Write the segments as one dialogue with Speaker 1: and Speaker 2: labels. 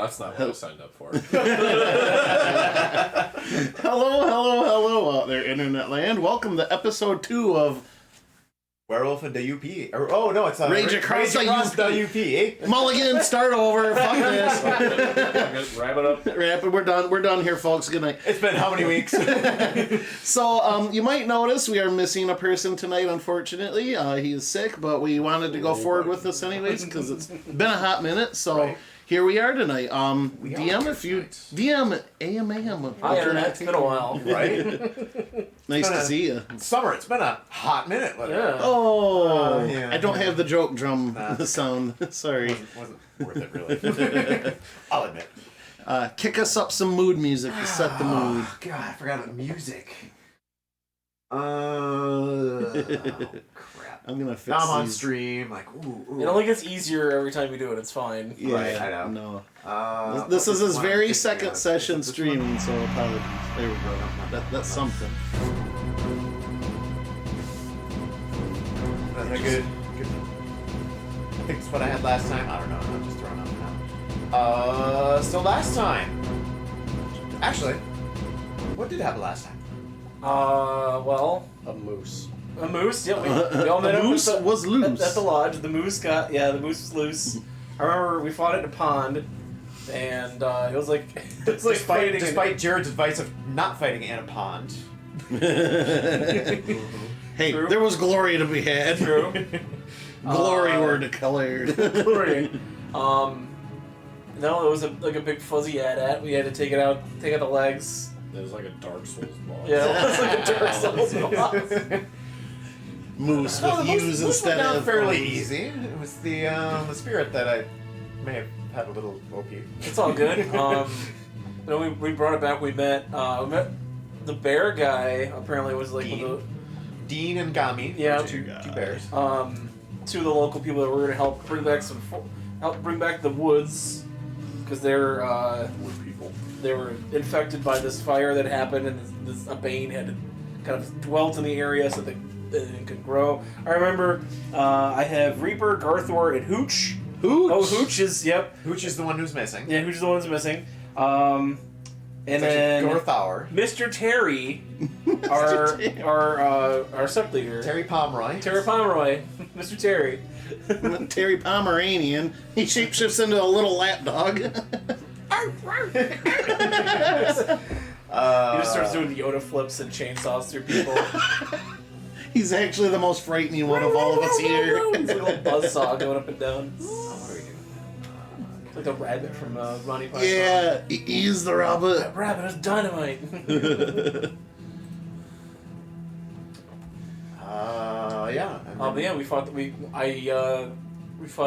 Speaker 1: that's not what I signed up for.
Speaker 2: Hello out there, internet land. Welcome to episode 2 of
Speaker 3: Werewolf and the UP. Oh no, it's
Speaker 2: Rage Across the
Speaker 3: UP.
Speaker 2: Mulligan, start over. Fuck this.
Speaker 1: Wrap it up.
Speaker 2: Wrap it. We're done. We're done here, folks. Good night.
Speaker 3: It's been how many weeks?
Speaker 2: So, you might notice we are missing a person tonight, unfortunately. He is sick, but we wanted to go forward with this anyways, because it's been a hot minute, so
Speaker 3: Right.
Speaker 2: here we are tonight.
Speaker 3: We
Speaker 2: DM
Speaker 3: are
Speaker 2: if you...
Speaker 3: tonight.
Speaker 2: DM AMAM.
Speaker 4: Hi, Internet. It's been a while.
Speaker 3: Right?
Speaker 2: Nice to
Speaker 3: been a-
Speaker 2: see you.
Speaker 3: Summer. It's been a hot minute.
Speaker 4: Yeah.
Speaker 2: Oh,
Speaker 3: yeah.
Speaker 2: I don't have the joke drum
Speaker 3: Nah.
Speaker 2: sound. Sorry.
Speaker 3: Wasn't worth it, really. I'll admit.
Speaker 2: Kick us up some mood music to set the mood.
Speaker 3: Oh, God, I forgot about music. Crap.
Speaker 2: I'm gonna fix
Speaker 3: Now I'm on
Speaker 2: these.
Speaker 3: stream. Like, ooh.
Speaker 4: It only gets easier every time you do it. It's fine.
Speaker 2: Yeah,
Speaker 3: Right, I know.
Speaker 2: No. This is his very second
Speaker 3: Is
Speaker 2: session
Speaker 3: this
Speaker 2: streaming, so apologies. There we go. That's something.
Speaker 3: That's a good. I think it's what I had last time. I don't know. I'm just throwing up now. So last time. Actually, what did happen last time?
Speaker 4: Well,
Speaker 1: A moose.
Speaker 4: a moose. Yeah, we all met
Speaker 2: A
Speaker 4: up
Speaker 2: moose
Speaker 4: at the,
Speaker 2: was loose.
Speaker 4: at the lodge. The moose the moose was loose. I remember we fought it in a pond, and it was like fighting.
Speaker 3: Despite Jared's advice of not fighting in a pond.
Speaker 2: Hey,
Speaker 4: True.
Speaker 2: there was glory to be had.
Speaker 4: True.
Speaker 2: Glory were declared.
Speaker 4: Glory. No, it was like a big fuzzy AT-AT. We had to take out the legs.
Speaker 1: It was like a Dark Souls boss.
Speaker 4: Yeah, it was like a Dark Souls boss.
Speaker 2: Moose
Speaker 3: No,
Speaker 2: with
Speaker 3: the
Speaker 2: U's
Speaker 3: moose
Speaker 2: instead
Speaker 3: went down
Speaker 2: of
Speaker 3: fairly
Speaker 2: O's.
Speaker 3: easy. It was the spirit that I may have had a little OP.
Speaker 4: It's all good. Then we brought it back. We met the bear guy. Apparently, was like
Speaker 3: Dean.
Speaker 4: one of
Speaker 3: Dean and Gami.
Speaker 4: Yeah.
Speaker 3: Two bears.
Speaker 4: two of the local people that were going to help bring back the woods, because they're
Speaker 1: Wood people.
Speaker 4: they were infected by this fire that happened, and a bane had kind of dwelt in the area so that it could grow. I remember I have Reaper, Garthor, and Hooch.
Speaker 2: Hooch.
Speaker 4: Oh, Hooch is
Speaker 3: Hooch is the one who's missing.
Speaker 4: yeah, Hooch is the one who's missing. And then
Speaker 3: Gorthauer.
Speaker 4: Mr. Terry, our sub leader.
Speaker 3: Terry Pomeroy.
Speaker 4: Terry Pomeroy. Mr. Terry.
Speaker 2: Terry Pomeranian. He shapeshifts into a little lapdog.
Speaker 4: He just starts doing Yoda flips and chainsaws through people.
Speaker 2: He's actually the most frightening one of all of us here.
Speaker 4: It's like a little buzzsaw going up and down.
Speaker 3: What are we doing?
Speaker 4: It's like the rabbit from Ronnie Python.
Speaker 2: Yeah, he's the rabbit.
Speaker 4: That rabbit is dynamite.
Speaker 3: Yeah.
Speaker 4: But yeah, we fought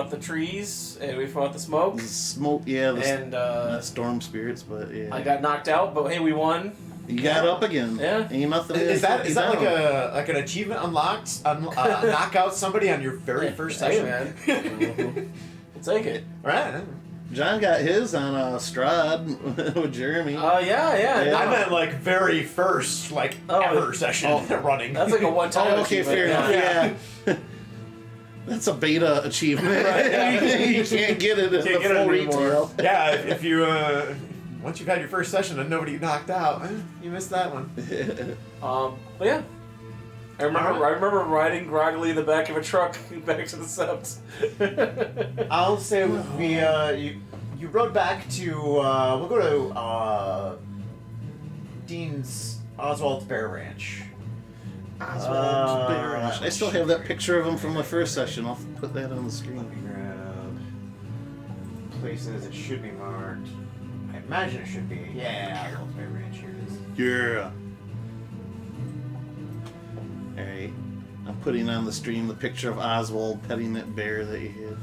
Speaker 4: the trees and we fought the smoke.
Speaker 2: Smoke, yeah,
Speaker 4: And
Speaker 2: not storm spirits, but yeah.
Speaker 4: I got knocked out, but hey, we won.
Speaker 2: You got up again.
Speaker 4: Yeah.
Speaker 2: Ain't nothing.
Speaker 3: Is that
Speaker 2: to
Speaker 3: like
Speaker 2: down.
Speaker 3: an achievement unlocked? Knock out somebody on your very first
Speaker 4: Hey,
Speaker 3: session,
Speaker 4: man. We'll take it.
Speaker 3: right?
Speaker 2: John got his on Strahd with Jeremy.
Speaker 4: Yeah.
Speaker 2: Yeah.
Speaker 3: I meant like very first, ever session running.
Speaker 4: That's like a one-time.
Speaker 2: Oh, okay, fair enough. Yeah. That's a beta achievement.
Speaker 4: Right.
Speaker 2: You can't get it in
Speaker 4: Can't
Speaker 2: the
Speaker 4: get it
Speaker 2: full
Speaker 4: anymore.
Speaker 2: retail.
Speaker 3: Yeah, if you once you've had your first session and nobody knocked out, you missed that one.
Speaker 4: But yeah. I remember riding groggily in the back of a truck back to the Sept.
Speaker 3: I'll say you rode back to we'll go to Dean's Oswald's Bear Ranch.
Speaker 2: Oswald Bear Ranch. I still have that picture of him from the first session. I'll put that on the screen.
Speaker 3: Grab places it should be marked. I imagine it should be. Yeah, Oswald's Bear Ranch. Here it is.
Speaker 2: Yeah. Alright. I'm putting on the stream the picture of Oswald petting that bear that you had.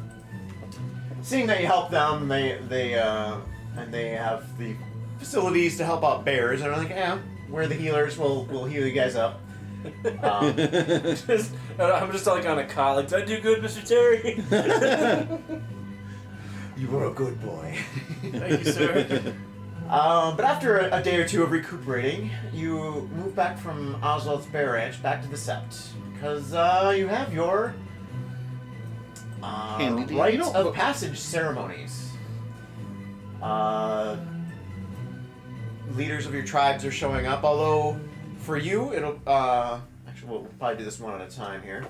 Speaker 3: Seeing that you help them, they have the facilities to help out bears, and they're like, yeah, we're the healers. We'll heal you guys up.
Speaker 4: I'm just like on a cot, like, did I do good, Mr. Terry?
Speaker 3: You were a good boy.
Speaker 4: Thank you, sir.
Speaker 3: But after a day or two of recuperating, you move back from Oswald's Bear Ranch back to the Sept. Because you have your
Speaker 2: Handy dandy.
Speaker 3: rite
Speaker 2: You don't
Speaker 3: of
Speaker 2: look-
Speaker 3: passage ceremonies. Leaders of your tribes are showing up, although for you, it'll... actually, we'll probably do this one at a time here.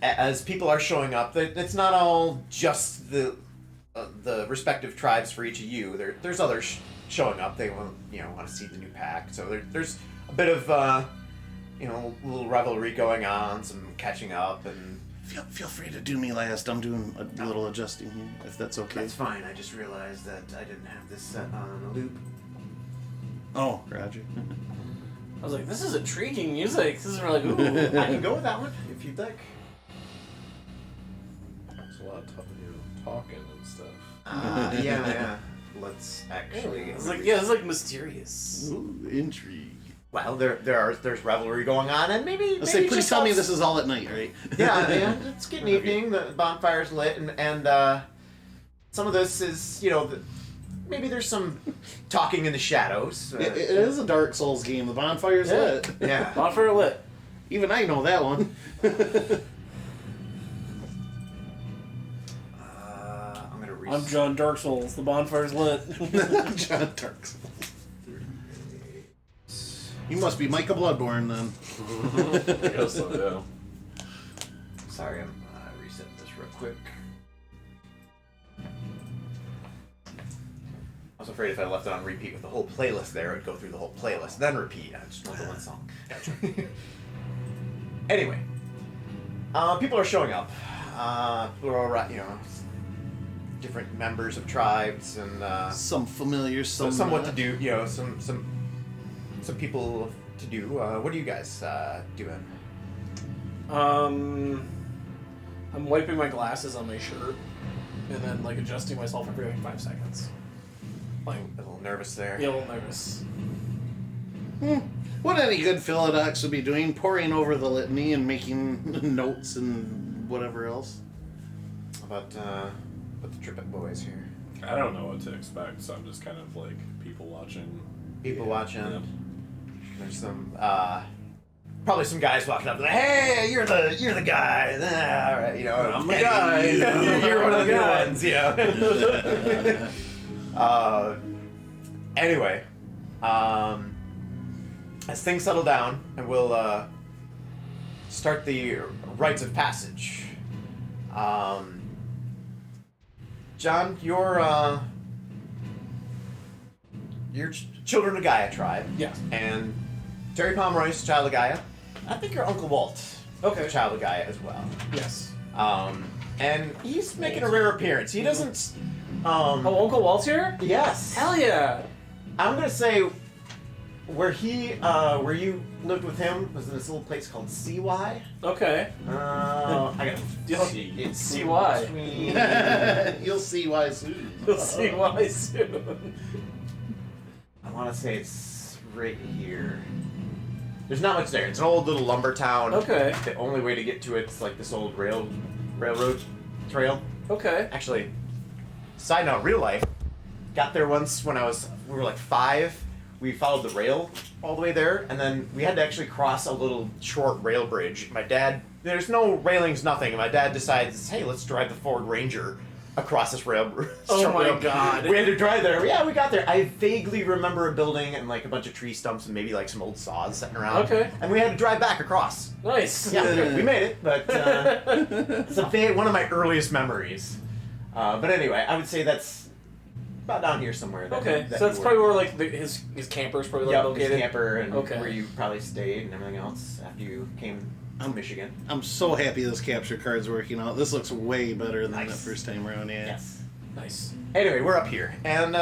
Speaker 3: As people are showing up, it's not all just the respective tribes for each of you. There's others showing up. They want to see the new pack. So there's a bit of little rivalry going on, some catching up, and
Speaker 2: Feel free to do me last. I'm doing a little adjusting here, if that's okay.
Speaker 3: that's fine. I just realized that I didn't have this set on a loop.
Speaker 2: Oh, Roger.
Speaker 4: I was like, this is intriguing music. This is really, ooh.
Speaker 3: I can go with that one if you'd like.
Speaker 1: There's a lot of talking and stuff.
Speaker 3: Yeah. Let's actually.
Speaker 4: It's like, yeah, it's like mysterious.
Speaker 2: Ooh, intrigue.
Speaker 3: Well, there's revelry going on, and maybe.
Speaker 2: Let's say, please tell me this is all at night, right?
Speaker 3: Yeah, it's getting evening. The bonfire's lit, and some of this is, maybe there's some talking in the shadows.
Speaker 2: It is a Dark Souls game. The bonfire's lit.
Speaker 3: Yeah.
Speaker 4: Bonfire lit.
Speaker 2: Even I know that one.
Speaker 3: I'm gonna.
Speaker 4: I'm John Dark Souls. The bonfire's lit.
Speaker 2: John Dark Souls. You must be Micah Bloodborne then.
Speaker 1: I guess so, yeah.
Speaker 3: Sorry, I'm resetting this real quick. I was afraid if I left it on repeat with the whole playlist there, it would go through the whole playlist, then repeat. I just want the one song. Gotcha. Anyway, people are showing up. People are all, different members of tribes and
Speaker 2: Some familiar, some
Speaker 3: somewhat to do. Some people to do. What are you guys doing?
Speaker 4: I'm wiping my glasses on my shirt and then adjusting myself every 5 seconds.
Speaker 3: A little nervous there.
Speaker 4: Yeah, a little nervous.
Speaker 2: What any good Philodox would be doing, poring over the litany and making notes and whatever else.
Speaker 3: About the Trippet boys here.
Speaker 1: I don't know what to expect, so I'm just kind of people watching.
Speaker 3: People watching.
Speaker 1: Yeah.
Speaker 3: There's some probably some guys walking up like, hey, you're the guy. All right,
Speaker 4: I'm the guy.
Speaker 3: You're one of the ones, anyway, as things settle down, and we'll start the rites of passage. John, you're children of Gaia tribe.
Speaker 4: Yes.
Speaker 3: And Terry Pomeroy's child of Gaia. I think your Uncle Walt.
Speaker 4: Okay.
Speaker 3: Child of Gaia as well.
Speaker 4: Yes.
Speaker 3: And he's making a rare appearance. He doesn't.
Speaker 4: Oh, Uncle Walt's here?
Speaker 3: Yes.
Speaker 4: Hell yeah.
Speaker 3: I'm gonna say where you lived with him was in this little place called CY.
Speaker 4: Okay.
Speaker 3: I got
Speaker 4: CY.
Speaker 2: You'll see why soon.
Speaker 4: You'll see why soon.
Speaker 3: I want to say it's right here. There's not much there. It's an old little lumber town.
Speaker 4: Okay.
Speaker 3: The only way to get to it's this old railroad trail.
Speaker 4: Okay.
Speaker 3: Actually, side note, real life, got there once when we were 5. We followed the rail all the way there, and then we had to actually cross a little short rail bridge. My dad, there's no railings, nothing, and my dad decides, hey, let's drive the Ford Ranger across this rail bridge.
Speaker 4: Oh my god.
Speaker 3: We had to drive there. Yeah, we got there. I vaguely remember a building and a bunch of tree stumps and maybe some old saws sitting around.
Speaker 4: Okay.
Speaker 3: And we had to drive back across.
Speaker 4: Nice.
Speaker 3: Yeah, we made it, but it's one of my earliest memories. But anyway, I would say that's about down here somewhere.
Speaker 4: Okay, so that's probably where his camper's probably located.
Speaker 3: His camper and
Speaker 4: Okay.
Speaker 3: where you probably stayed and everything else after you came to Michigan.
Speaker 2: I'm so happy this capture card's working out. This looks way better than
Speaker 3: Nice.
Speaker 2: that first time around, yeah.
Speaker 3: Yes.
Speaker 4: Nice.
Speaker 3: Anyway, we're up here, and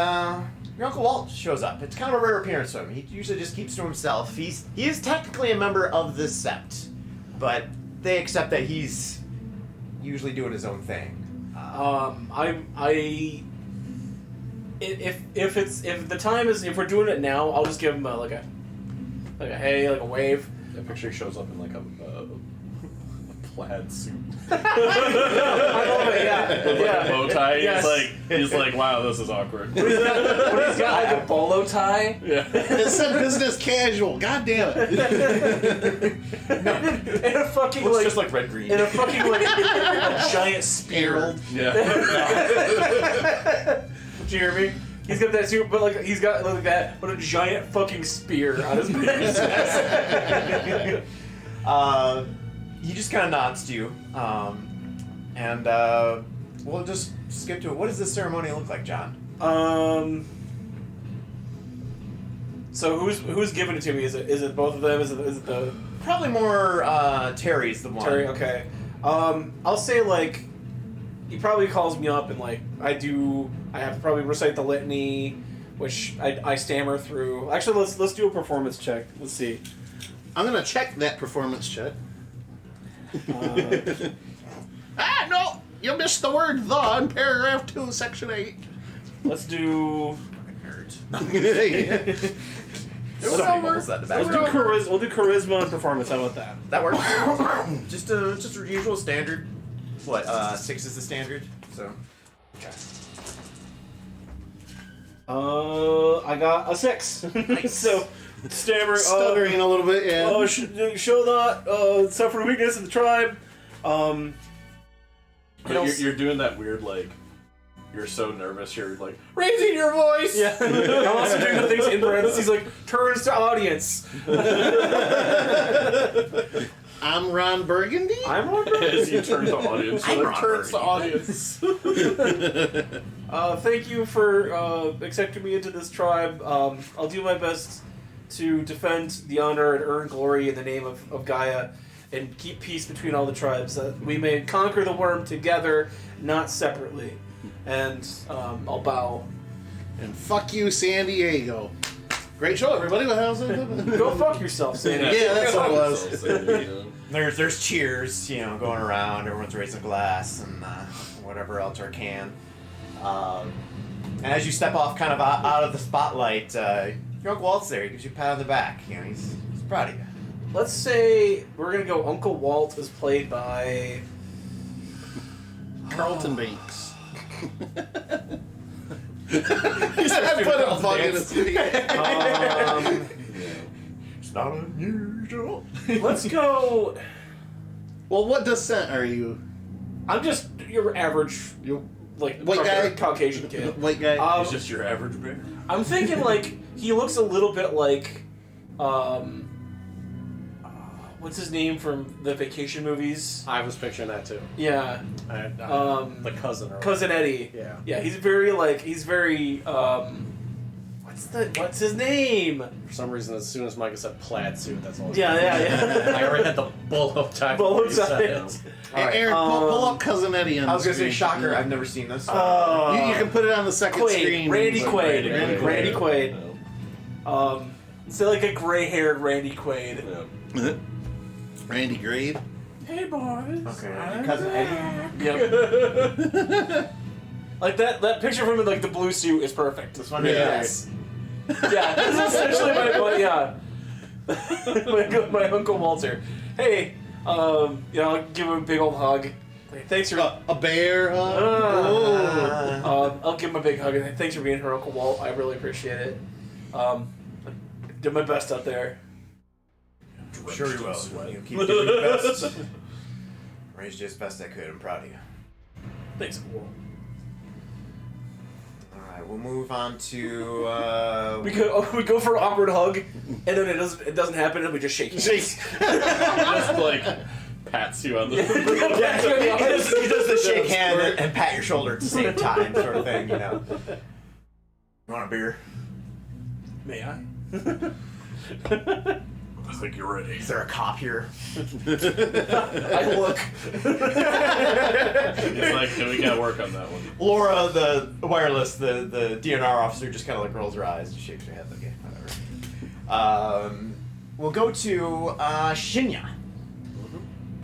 Speaker 3: your Uncle Walt shows up. It's kind of a rare appearance for him. He usually just keeps to himself. He is technically a member of the Sept, but they accept that he's usually doing his own thing.
Speaker 4: If we're doing it now, I'll just give him a hey, a wave.
Speaker 1: That picture shows up in a plaid suit.
Speaker 4: I love it. Yeah.
Speaker 1: With like a bow tie.
Speaker 4: Yes.
Speaker 1: He's like, wow, this is awkward.
Speaker 4: But he's got like a bolo tie.
Speaker 1: Yeah.
Speaker 2: It said business casual. God damn it.
Speaker 4: And a fucking
Speaker 3: Looks
Speaker 4: like
Speaker 3: just like red green.
Speaker 4: and a fucking like a giant spear.
Speaker 1: Yeah.
Speaker 4: Do you hear me? He's got that suit, but like he's got like that, but a giant fucking spear on his back.
Speaker 3: He just kind of nods to you, and we'll just skip to it. What does this ceremony look like, John?
Speaker 4: So who's giving it to me? Is it both of them? Is it the
Speaker 3: Probably more Terry's the one.
Speaker 4: Terry? Okay. I'll say like he probably calls me up and like I have to probably recite the litany, which I stammer through. Actually, let's do a performance check. Let's see.
Speaker 2: I'm gonna check that performance check. No! You missed the word "the" in paragraph 2, section 8.
Speaker 4: Let's do.
Speaker 2: Yeah.
Speaker 3: So many bubbles at the back.
Speaker 4: We'll do charisma and performance. How about that?
Speaker 3: That works. just a usual standard. What? 6 is the standard. So.
Speaker 4: Okay. I got a 6.
Speaker 3: Nice.
Speaker 4: So, stammering.
Speaker 2: Stuttering a little bit, yeah.
Speaker 4: Show not suffer weakness in the tribe.
Speaker 1: You're doing that weird, like, you're so nervous, you're like, raising your voice!
Speaker 4: Yeah. I'm also doing the things in parentheses, like, turns to audience.
Speaker 2: I'm Ron Burgundy.
Speaker 4: I'm on
Speaker 1: As you turn to audience,
Speaker 3: I'm
Speaker 1: you're like,
Speaker 3: Robert.
Speaker 1: turns to audience.
Speaker 4: Thank you for accepting me into this tribe. I'll do my best to defend the honor and earn glory in the name of Gaia and keep peace between all the tribes. That we may conquer the worm together, not separately. And I'll bow.
Speaker 2: And fuck you, San Diego. Great show, everybody. How's it?
Speaker 4: Go fuck yourself, Sandy.
Speaker 2: Yeah, that's what it was.
Speaker 3: There's cheers, going around. Everyone's raising a glass and whatever else or can. And as you step off, kind of out of the spotlight, your Uncle Walt's there. He gives you a pat on the back. He's proud of you.
Speaker 4: Let's say we're gonna go. Uncle Walt is played by
Speaker 2: Carlton Banks.
Speaker 3: He
Speaker 2: I put a bug in his feet.
Speaker 3: It's not unusual.
Speaker 4: Let's go.
Speaker 2: Well, what descent are you?
Speaker 4: I'm just your average,
Speaker 2: You
Speaker 4: like
Speaker 2: White guy?
Speaker 4: Caucasian kid.
Speaker 2: white guy?
Speaker 1: He's just your average bear.
Speaker 4: I'm thinking like he looks a little bit like, what's his name from the vacation movies?
Speaker 5: I was picturing that too.
Speaker 4: Yeah,
Speaker 5: The cousin or
Speaker 4: Cousin Eddie.
Speaker 5: Yeah.
Speaker 4: Yeah, he's very what's his name?
Speaker 5: For some reason, as soon as Micah said plaid suit, that's all.
Speaker 4: Yeah.
Speaker 5: I already had the bolo tie.
Speaker 4: Bolo
Speaker 5: before you said
Speaker 4: tie.
Speaker 5: it.
Speaker 3: Alright,
Speaker 2: Aaron, pull up Cousin Eddie on
Speaker 3: I was
Speaker 2: the
Speaker 3: gonna say,
Speaker 2: screen.
Speaker 3: shocker. I've never seen this.
Speaker 2: You can put it on the second screen.
Speaker 4: Randy
Speaker 2: but-
Speaker 4: Quaid.
Speaker 2: Randy Quaid.
Speaker 4: Randy Quaid. It's like a gray-haired Randy Quaid.
Speaker 1: Yeah.
Speaker 2: Randy Grade.
Speaker 4: Hey boys.
Speaker 3: Okay, Cousin Eddie.
Speaker 4: Yep. Like that picture from him in like the blue suit is perfect.
Speaker 3: This one,
Speaker 2: Yes.
Speaker 4: Yeah, this is essentially my Uncle Walter. Hey, I'll give him a big old hug. Like, thanks for.
Speaker 2: A bear, huh?
Speaker 4: I'll give him a big hug and thanks for being her Uncle Walt. I really appreciate it. I did my best out there.
Speaker 3: Sure you will. You keep doing your best. Raised you as best I could. I'm proud of you.
Speaker 4: Thanks, Uncle Walt.
Speaker 3: Alright, we'll move on to
Speaker 4: We go for an awkward hug, and then it doesn't happen, and we just shake hands.
Speaker 1: Just like pats you on the.
Speaker 3: he does the shake hand and pat your shoulder at the same time, sort of thing, You want a beer?
Speaker 4: May I?
Speaker 1: I think you're ready.
Speaker 3: Is there a cop here?
Speaker 4: I look.
Speaker 1: He's like, we gotta work on that one.
Speaker 3: Laura, the wireless, the DNR officer, just kind of like rolls her eyes and shakes her head. Okay, whatever. We'll go to Shinya.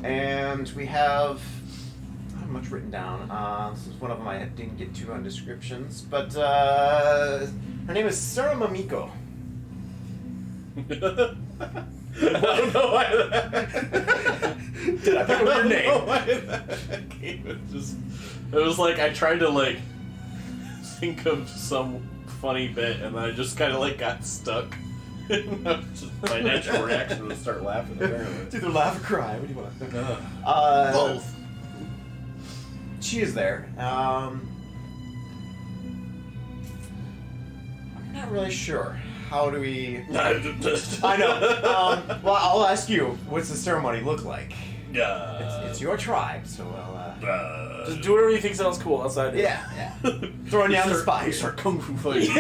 Speaker 3: And we have not much written down. This is one of them I didn't get to on descriptions. But her name is Sarah Mamiko.
Speaker 1: I don't know why.
Speaker 3: Did I pick up your name?
Speaker 1: It was like I tried to like think of some funny bit, and then I just kind of like got stuck. My natural reaction was to start laughing. Apparently.
Speaker 3: It's either laugh or cry. What do you want?
Speaker 2: Both.
Speaker 3: She is there. I'm not really sure. How do we? I know. Well, I'll ask you. What's the ceremony look like? It's your tribe, so
Speaker 4: Just do whatever you think sounds cool outside.
Speaker 3: yeah. Throwing you on the spot.
Speaker 1: You start kung fu fighting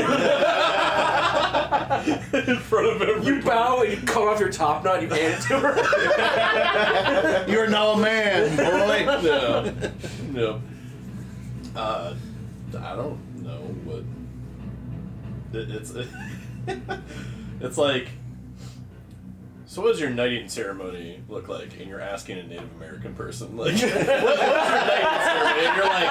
Speaker 1: in front of everyone.
Speaker 4: You bow and you cut off your top knot and you hand it to her.
Speaker 2: You're now a man, boy.
Speaker 1: No. I don't know what. It's like. So what does your knighting ceremony look like? And you're asking a Native American person, like, what's your knighting ceremony? And you're like,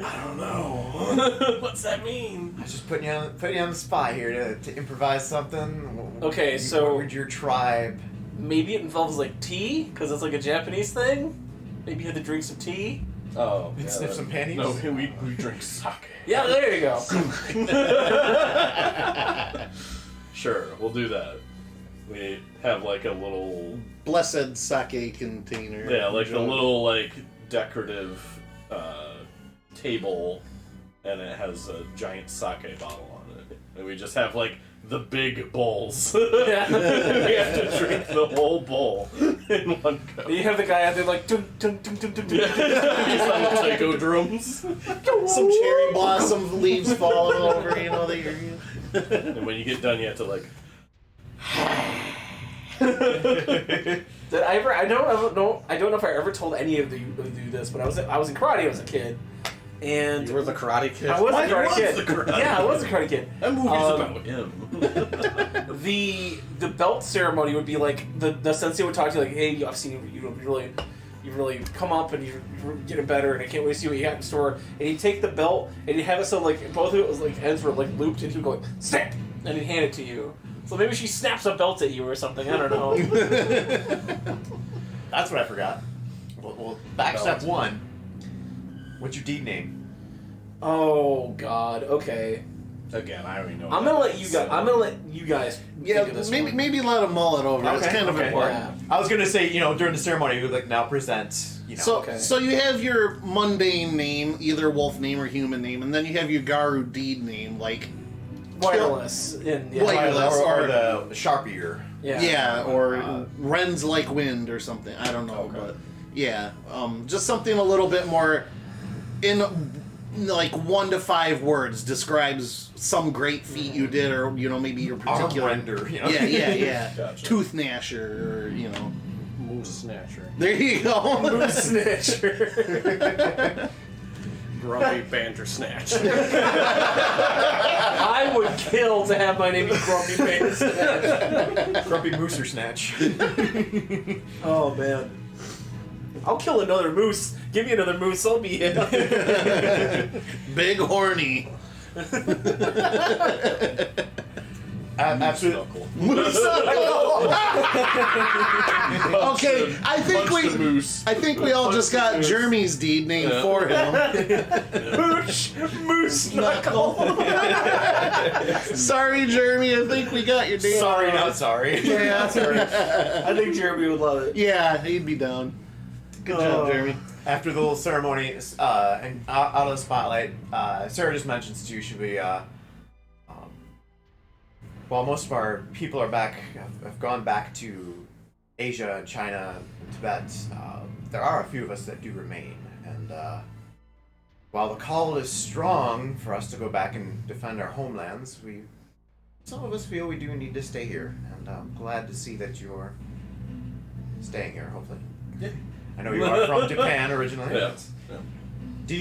Speaker 1: I don't know. What's that mean?
Speaker 3: I was just putting you on the spot here to improvise something.
Speaker 4: Okay, so-
Speaker 3: what would your tribe?
Speaker 4: Maybe it involves like tea, because it's like a Japanese thing. Maybe you had to drink some tea.
Speaker 1: Oh,
Speaker 3: And sniff some panties?
Speaker 1: No, we drink sake.
Speaker 4: Yeah, there you go.
Speaker 1: Sure, we'll do that. We have like a little,
Speaker 2: Blessed sake container.
Speaker 1: yeah, like a little like decorative table, and it has a giant sake bottle on it, and we just have like the big bowls.
Speaker 4: Yeah.
Speaker 1: We have to drink the whole bowl in one go.
Speaker 4: You have the guy out there like dum dum dum dum dum dum.
Speaker 1: He's on the taiko drums,
Speaker 2: Some cherry blossom leaves falling over, you know, that you're...
Speaker 1: and when you get done, you have to like.
Speaker 4: Did I ever? I don't know if I ever told any of you this, but I was in karate as a kid, and
Speaker 5: You were the Karate Kid?
Speaker 4: I was a
Speaker 1: Mine
Speaker 4: karate
Speaker 1: was
Speaker 4: kid.
Speaker 1: the Karate
Speaker 4: Yeah, I was a karate kid.
Speaker 1: That movie's about him.
Speaker 4: The belt ceremony would be like the sensei would talk to you like, hey, I've seen you really come up and you're getting better, and I can't wait to see what you got in store. And he'd take the belt and he'd have it so like both of it was like ends were like looped, and he'd go like snap, and he'd hand it to you. So maybe she snaps a belt at you or something. I don't know.
Speaker 3: That's what I forgot. Well, back step one. What's your deed name?
Speaker 4: Oh God. Okay.
Speaker 1: Again, I don't even know.
Speaker 4: I'm gonna let you guys.
Speaker 2: Yeah,
Speaker 4: think of this
Speaker 2: maybe
Speaker 4: one.
Speaker 2: maybe let him mull it over. It's kind of important.
Speaker 4: Yeah.
Speaker 3: I was gonna say, during the ceremony, we would like now present.
Speaker 2: So,
Speaker 4: Okay.
Speaker 2: so you have your mundane name, either wolf name or human name, and then you have your Garu deed name, like
Speaker 4: Wireless. In, yeah.
Speaker 2: Wireless.
Speaker 3: or the Sharpier.
Speaker 2: yeah, or Wrens like wind or something. I don't know,
Speaker 1: Okay.
Speaker 2: but yeah, just something a little bit more in like 1 to 5 words describes some great feat you did, or maybe your particular
Speaker 3: Arm-render,
Speaker 2: Yeah.
Speaker 1: Gotcha.
Speaker 2: Tooth gnasher, or
Speaker 5: Moose Snatcher.
Speaker 2: There you go.
Speaker 4: Moose snatcher.
Speaker 5: Grumpy Bandersnatch.
Speaker 4: I would kill to have my name be Grumpy Pants.
Speaker 3: Grumpy Mooser Snatch.
Speaker 4: Oh man. I'll kill another moose. Give me another moose, I'll be in.
Speaker 2: Big horny.
Speaker 3: Absolutely.
Speaker 2: Okay, I think
Speaker 1: moose.
Speaker 2: I think we all just got Jeremy's deed name for him.
Speaker 4: Moose knuckle.
Speaker 2: Sorry, Jeremy. I think we got your name.
Speaker 3: Sorry, not sorry.
Speaker 2: Yeah, sorry.
Speaker 4: I think Jeremy would love it.
Speaker 2: Yeah, he'd be down. Good job, Jeremy.
Speaker 3: After the little ceremony and out of the spotlight, Sarah just mentions too, should we, while most of our people are back, have gone back to Asia, China, and Tibet, there are a few of us that do remain. And while the call is strong for us to go back and defend our homelands, some of us feel we do need to stay here. And I'm glad to see that you're staying here, hopefully.
Speaker 1: Yeah.
Speaker 3: I know you are from Japan originally.
Speaker 1: Yeah.
Speaker 3: Do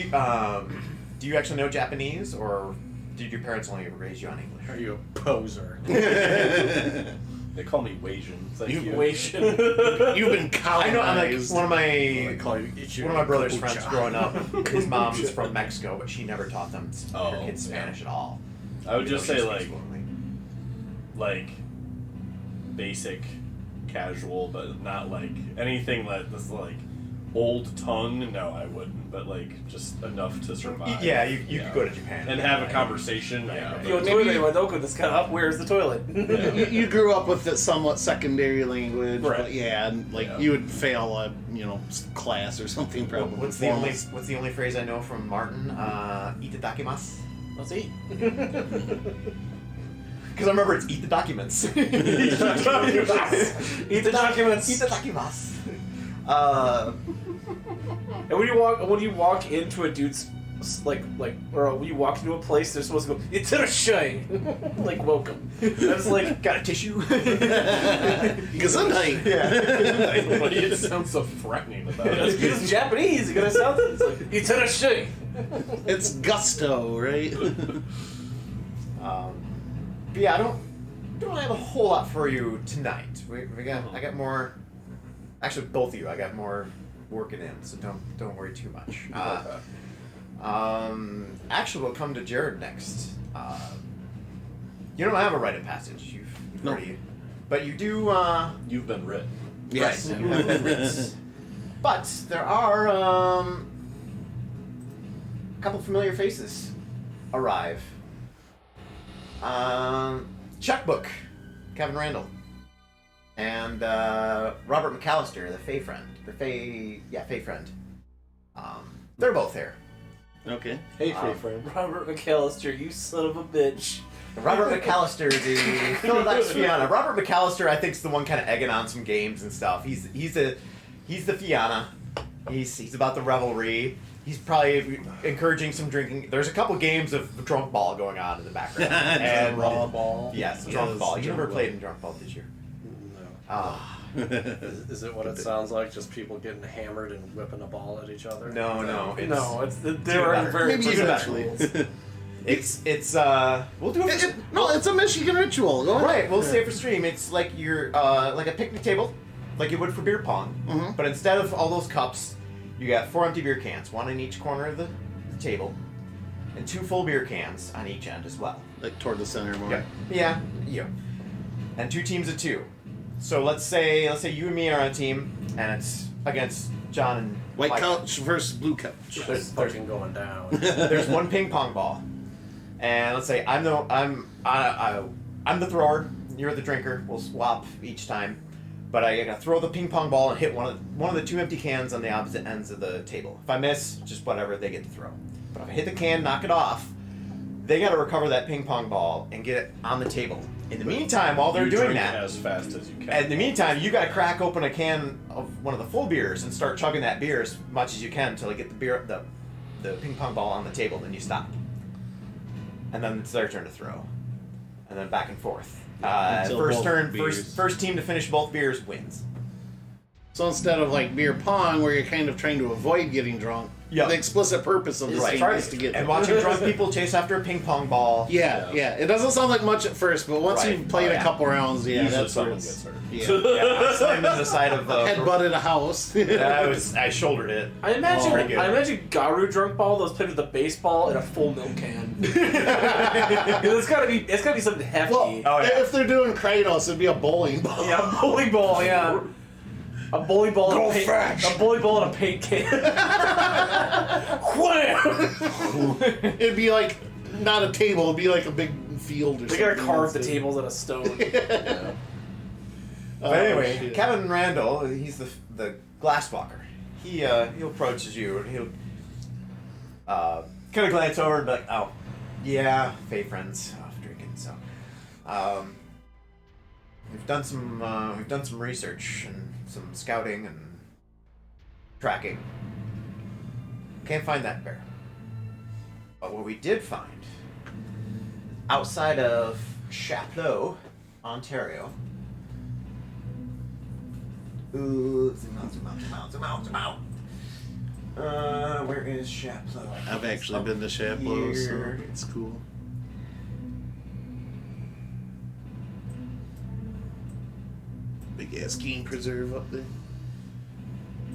Speaker 3: you actually know Japanese, or did your parents only raise you on English?
Speaker 5: Are you a poser?
Speaker 1: They call me Wasian. Thank you.
Speaker 4: Wasian.
Speaker 2: You've been
Speaker 3: I know. I'm like
Speaker 2: colonized.
Speaker 3: one of
Speaker 5: I
Speaker 3: my
Speaker 5: call you Ichigo
Speaker 3: one of my brother's
Speaker 5: Kombucha.
Speaker 3: friends growing up. His mom is from Mexico, but she never taught them her kids Spanish at all.
Speaker 1: I would just
Speaker 3: Even
Speaker 1: say
Speaker 3: though she speaks fluently.
Speaker 1: like basic casual, but not like anything that's like old tongue. No, I wouldn't. But like just enough to survive.
Speaker 3: Yeah, you could go to Japan
Speaker 1: and have a conversation. Yeah,
Speaker 4: Yo, toilet, Wadoko, this kind of, where's the toilet?
Speaker 2: You grew up with it somewhat secondary language,
Speaker 1: Right.
Speaker 2: but yeah, and like
Speaker 1: Yeah.
Speaker 2: you would fail a class or something probably.
Speaker 3: What's the only phrase I know from Martin? Itadakimasu.
Speaker 4: Let's eat.
Speaker 3: Because I remember it's eat the documents.
Speaker 4: Eat the documents.
Speaker 3: Itadakimasu.
Speaker 4: And when you walk into a dude's or when you walk into a place, they're supposed to go "Itterashai," like welcome. And it's like
Speaker 3: Got a tissue?
Speaker 2: Gesundheit.
Speaker 3: Yeah.
Speaker 1: It sounds so threatening about
Speaker 4: it's
Speaker 1: it.
Speaker 4: because it's Japanese. You're gonna sound it's like "Itterashai."
Speaker 2: It's gusto, right?
Speaker 3: But yeah, I don't have a whole lot for you tonight. I got more. Actually, both of you, I got more working in, so don't worry too much. Actually, we'll come to Jared next. You don't have a rite of passage. You've
Speaker 2: No.
Speaker 3: already, but you do.
Speaker 1: You've been written.
Speaker 2: Yes.
Speaker 3: Right. But there are a couple familiar faces arrive. Checkbook, Kevin Randall, and Robert McAllister, the Fey friend. Fey friend. They're both here.
Speaker 2: Okay.
Speaker 1: Hey, free friend.
Speaker 4: Robert McAllister, you son of a bitch.
Speaker 3: Robert McAllister, the Philadelphia Fianna. Robert McAllister, I think, is the one kind of egging on some games and stuff. He's the Fianna. He's about the revelry. He's probably encouraging some drinking. There's a couple games of drunk ball going on in the background. And
Speaker 5: Raw ball.
Speaker 3: yes, drunk
Speaker 2: Yes,
Speaker 3: ball. You never
Speaker 2: drunk
Speaker 3: played in drunk ball, did you?
Speaker 5: No.
Speaker 3: Ah,
Speaker 5: Is it what it sounds like? Just people getting hammered and whipping a ball at each other?
Speaker 3: no.
Speaker 4: It's there
Speaker 3: better.
Speaker 4: are very
Speaker 2: Maybe
Speaker 4: precise
Speaker 2: eventually.
Speaker 4: rules.
Speaker 3: It's we'll do it.
Speaker 2: No, it's a Michigan ritual. Go ahead.
Speaker 3: Right, we'll say it for stream. It's like you're like a picnic table, like you would for beer pong.
Speaker 2: Mhm.
Speaker 3: But instead of all those cups, you got 4 empty beer cans, one in each corner of the table, and 2 full beer cans on each end as well.
Speaker 2: Like toward the center more.
Speaker 3: Yeah. And 2 teams of 2. So let's say you and me are on a team, and it's against John and
Speaker 2: White
Speaker 3: Mike.
Speaker 2: couch versus blue couch.
Speaker 5: It's fucking going down.
Speaker 3: There's 1 ping pong ball, and let's say I'm the thrower, you're the drinker. We'll swap each time, but I gotta throw the ping pong ball and hit one of the 2 empty cans on the opposite ends of the table. If I miss, just whatever, they get to throw. But if I hit the can, knock it off, they gotta recover that ping pong ball and get it on the table. In the meantime, while they're
Speaker 1: You
Speaker 3: doing
Speaker 1: drink
Speaker 3: that,
Speaker 1: as fast as you can.
Speaker 3: in the meantime, you gotta crack open a can of one of the full beers and start chugging that beer as much as you can until you get the ping pong ball on the table. Then you stop, and then it's their turn to throw, and then back and forth.
Speaker 2: Until
Speaker 3: First
Speaker 2: both
Speaker 3: turn,
Speaker 2: beers-
Speaker 3: first team to finish both beers wins.
Speaker 2: So instead of like beer pong, where you're kind of trying to avoid getting drunk,
Speaker 3: Yeah.
Speaker 2: the explicit purpose of this
Speaker 3: Right.
Speaker 2: game is to get
Speaker 3: And
Speaker 2: drunk.
Speaker 3: watching drunk people chase after a ping pong ball.
Speaker 2: Yeah. It doesn't sound like much at first, but once
Speaker 3: Right.
Speaker 2: you've played
Speaker 3: Oh, yeah.
Speaker 2: a couple rounds, yeah,
Speaker 1: Usually
Speaker 2: that's where
Speaker 1: someone
Speaker 2: it's.
Speaker 1: gets hurt.
Speaker 2: Yeah.
Speaker 3: Yeah, I slammed into the side of the.
Speaker 2: Headbutted a house.
Speaker 3: I shouldered it.
Speaker 4: I imagine
Speaker 3: Pretty good.
Speaker 4: Garu drunk ball that was played with a baseball and a full milk can. it's gotta be something hefty.
Speaker 2: Well,
Speaker 3: Oh, yeah.
Speaker 2: if they're doing Kratos, it'd be a bowling ball.
Speaker 4: Yeah, a bowling ball, yeah. A bowling ball
Speaker 2: Go
Speaker 4: and a paint,
Speaker 2: fetch.
Speaker 4: a bowling ball and a paint can. Wham!
Speaker 2: It'd be like not a table. It'd be like a big field or
Speaker 4: They
Speaker 2: something.
Speaker 4: gotta carve the
Speaker 2: instead.
Speaker 4: tables out of stone.
Speaker 3: But anyway,
Speaker 2: shit.
Speaker 3: Kevin Randall, he's the glasswalker. He approaches you and he'll kind of glance over and be like, "Oh, yeah, Fey friends off drinking." So, we've done some research and some scouting and tracking. Can't find that bear. But what we did find outside of Chapleau, Ontario. Ooh, zoom out. Where is Chapleau?
Speaker 2: I've actually been to Chapleau, so
Speaker 3: Here.
Speaker 2: it's cool. Big ass game preserve up there.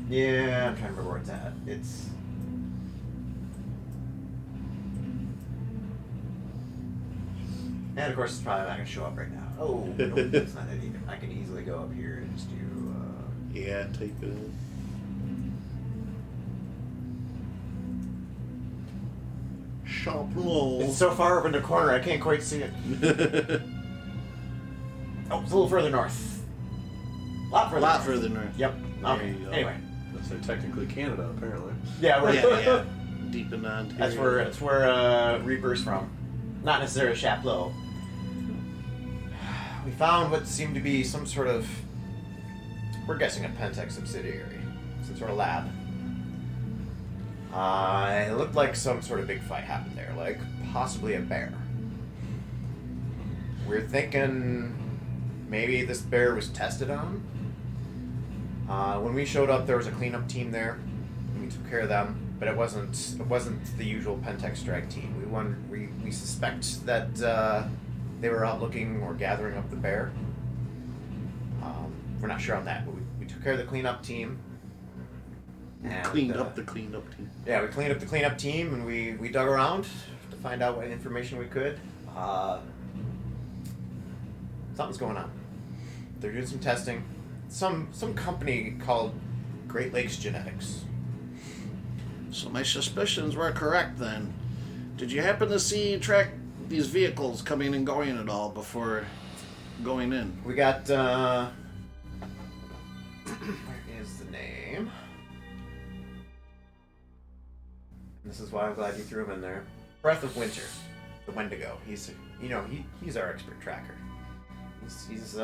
Speaker 3: Yeah, I'm trying to remember where it's at. It's. of course, it's probably not going to show up right now. Oh, no, that's not it either. I can easily go up here and just do...
Speaker 2: Yeah, type it in. Chapeau.
Speaker 3: It's so far up in the corner, I can't quite see it. Oh, it's a little further north. A lot further north. Yep.
Speaker 2: There
Speaker 3: Okay.
Speaker 2: you go.
Speaker 3: Anyway.
Speaker 1: So technically Canada, apparently.
Speaker 3: Yeah, we're
Speaker 2: Yeah. Deep in Ontario.
Speaker 3: That's where Reaper's from. Not necessarily Chapleau. We found what seemed to be some sort of, we're guessing a Pentec subsidiary, some sort of lab. It looked like some sort of big fight happened there, like possibly a bear. We're thinking maybe this bear was tested on. When we showed up, there was a cleanup team there. And we took care of them, but it wasn't the usual Pentec strike team. We suspect that they were out looking or gathering up the bear. We're not sure on that, but we took care of the cleanup team. And,
Speaker 2: Cleaned up the cleanup team.
Speaker 3: Yeah, we cleaned up the cleanup team, and we dug around to find out what information we could. Something's going on. They're doing some testing. Some company called Great Lakes Genetics.
Speaker 2: So my suspicions were correct then. Did you happen to track these vehicles coming and going at all before going in?
Speaker 3: We got, where is the name? This is why I'm glad you threw him in there. Breath of Winter, the Wendigo. He's our expert tracker. He's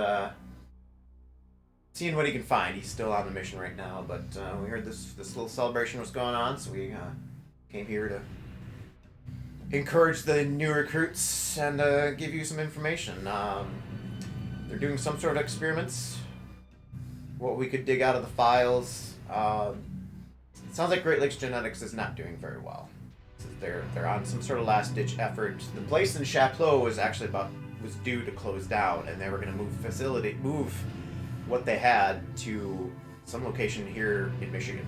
Speaker 3: seeing what he can find. He's still on the mission right now, but we heard this little celebration was going on, so we came here to encourage the new recruits and give you some information. They're doing some sort of experiments. What we could dig out of the files. It sounds like Great Lakes Genetics is not doing very well. They're on some sort of last-ditch effort. The place in Chapleau was actually was due to close down, and they were going to move what they had to some location here in Michigan.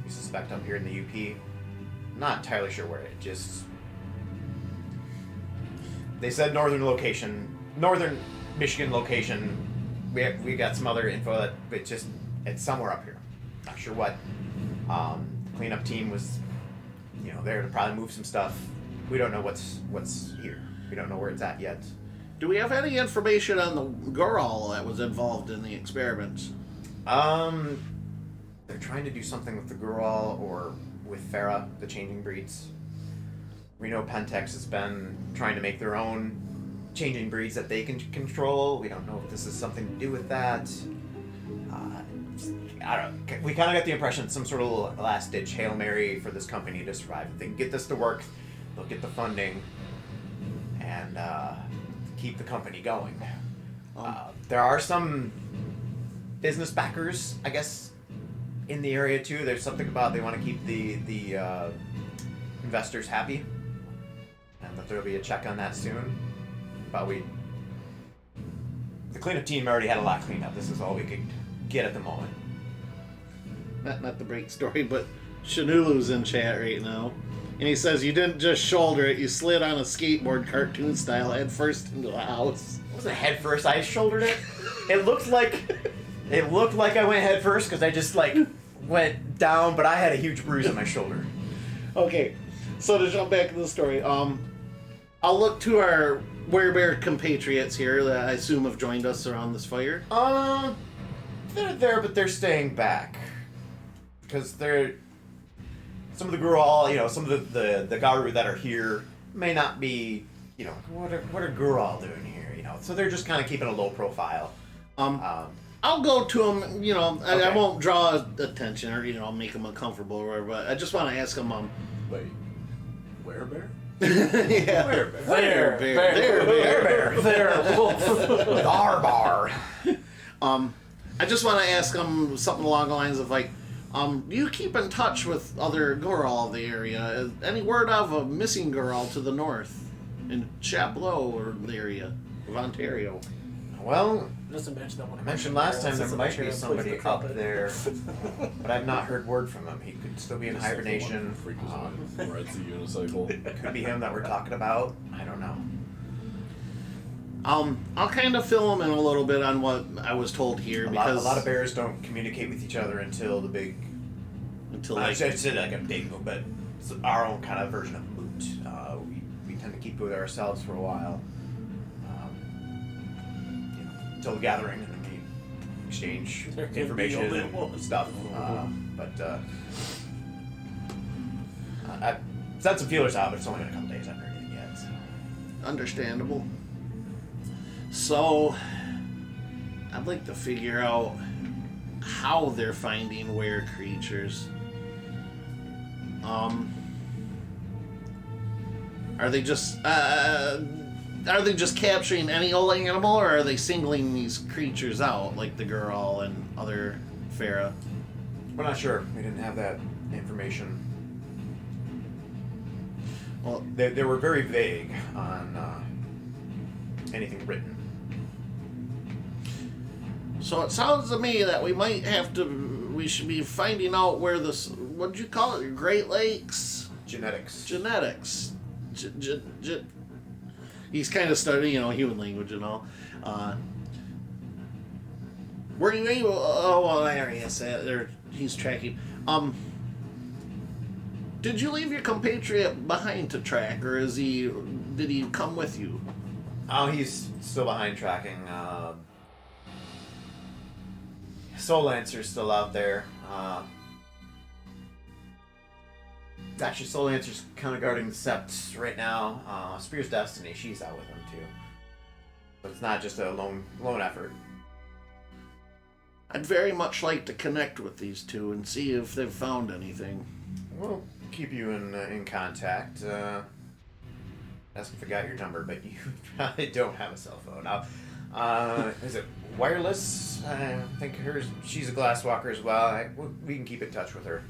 Speaker 3: We suspect up here in the UP. Not entirely sure where. They said northern Michigan location. We got some other info that it's somewhere up here. Not sure what. The cleanup team was, there to probably move some stuff. We don't know what's here. We don't know where it's at yet.
Speaker 2: Do we have any information on the girl that was involved in the experiments?
Speaker 3: They're trying to do something with the Gurul or with Farah, the changing breeds. We know Pentex has been trying to make their own changing breeds that they can control. We don't know if this is something to do with that. I don't know. We kind of got the impression it's some sort of last-ditch Hail Mary for this company to survive. If they can get this to work, they'll get the funding and keep the company going. There are some business backers, I guess, in the area too. There's something about they want to keep the investors happy, and that there'll be a check on that soon. But the cleanup team already had a lot cleaned up. This is all we could get at the moment.
Speaker 2: Not the break story, but Shanulu's in chat right now. And he says, you didn't just shoulder it, you slid on a skateboard cartoon style head first into the house.
Speaker 3: It wasn't head first, I shouldered it. It looked like I went head first because I just went down, but I had a huge bruise on my shoulder.
Speaker 2: Okay, so to jump back to the story, I'll look to our Werebear compatriots here that I assume have joined us around this fire.
Speaker 3: They're there, but they're staying back. Because some of the Gurul, some of the Garu that are here may not be, what are Gurul doing here, So they're just kind of keeping a low profile.
Speaker 2: I'll go to them, I
Speaker 3: Okay.
Speaker 2: won't draw attention or, make them uncomfortable or whatever, but I just want to ask them,
Speaker 1: Wait, Werebear?
Speaker 2: yeah.
Speaker 1: Werebear.
Speaker 4: Werewolf.
Speaker 3: Garbar.
Speaker 2: I just want to ask them something along the lines of do you keep in touch with other Gurul of the area? Any word of a missing Gurul to the north in Chapleau or the area of Ontario?
Speaker 3: Well,
Speaker 4: Just imagine that one.
Speaker 3: I mentioned last time there might be somebody up there, but I've not heard word from him. He could still be in hibernation.
Speaker 1: Rides the unicycle.
Speaker 3: Could be him that we're talking about. I don't know.
Speaker 2: I'll kind of fill them in a little bit on what I was told here
Speaker 3: A
Speaker 2: because
Speaker 3: lot of bears don't communicate with each other until the big.
Speaker 2: until
Speaker 3: I
Speaker 2: like
Speaker 3: should say like a big, but it's our own kind of version of moot. We tend to keep it with ourselves for a while, until the gathering, and then we exchange
Speaker 4: There can be
Speaker 3: information
Speaker 4: only
Speaker 3: and
Speaker 4: one.
Speaker 3: stuff. I've sent some feelers out, but it's only been a couple days. I haven't heard anything yet. So.
Speaker 2: understandable. So I'd like to figure out how they're finding were creatures. Are they just capturing any old animal, or are they singling these creatures out, like the girl and other Farah?
Speaker 3: We're not sure. We didn't have that information.
Speaker 2: Well,
Speaker 3: They were very vague on anything written.
Speaker 2: so it sounds to me that we should be finding out where this, what'd you call it, Great Lakes?
Speaker 3: Genetics.
Speaker 2: Genetics. He's kind of studying, human language and all. Were you able? Oh, well, I already said there. He's tracking. Did you leave your compatriot behind to track, or did he come with you?
Speaker 3: Oh, he's still behind tracking. Soul Lancer's still out there. Actually, Soul Lancer's kind of guarding the Sept right now. Spear's Destiny, she's out with him too. But it's not just a lone effort.
Speaker 2: I'd very much like to connect with these two and see if they've found anything.
Speaker 3: We'll keep you in contact. Ask if I got your number, but you probably don't have a cell phone. Now, is it wireless? I think she's a glasswalker as well. We can keep in touch with her.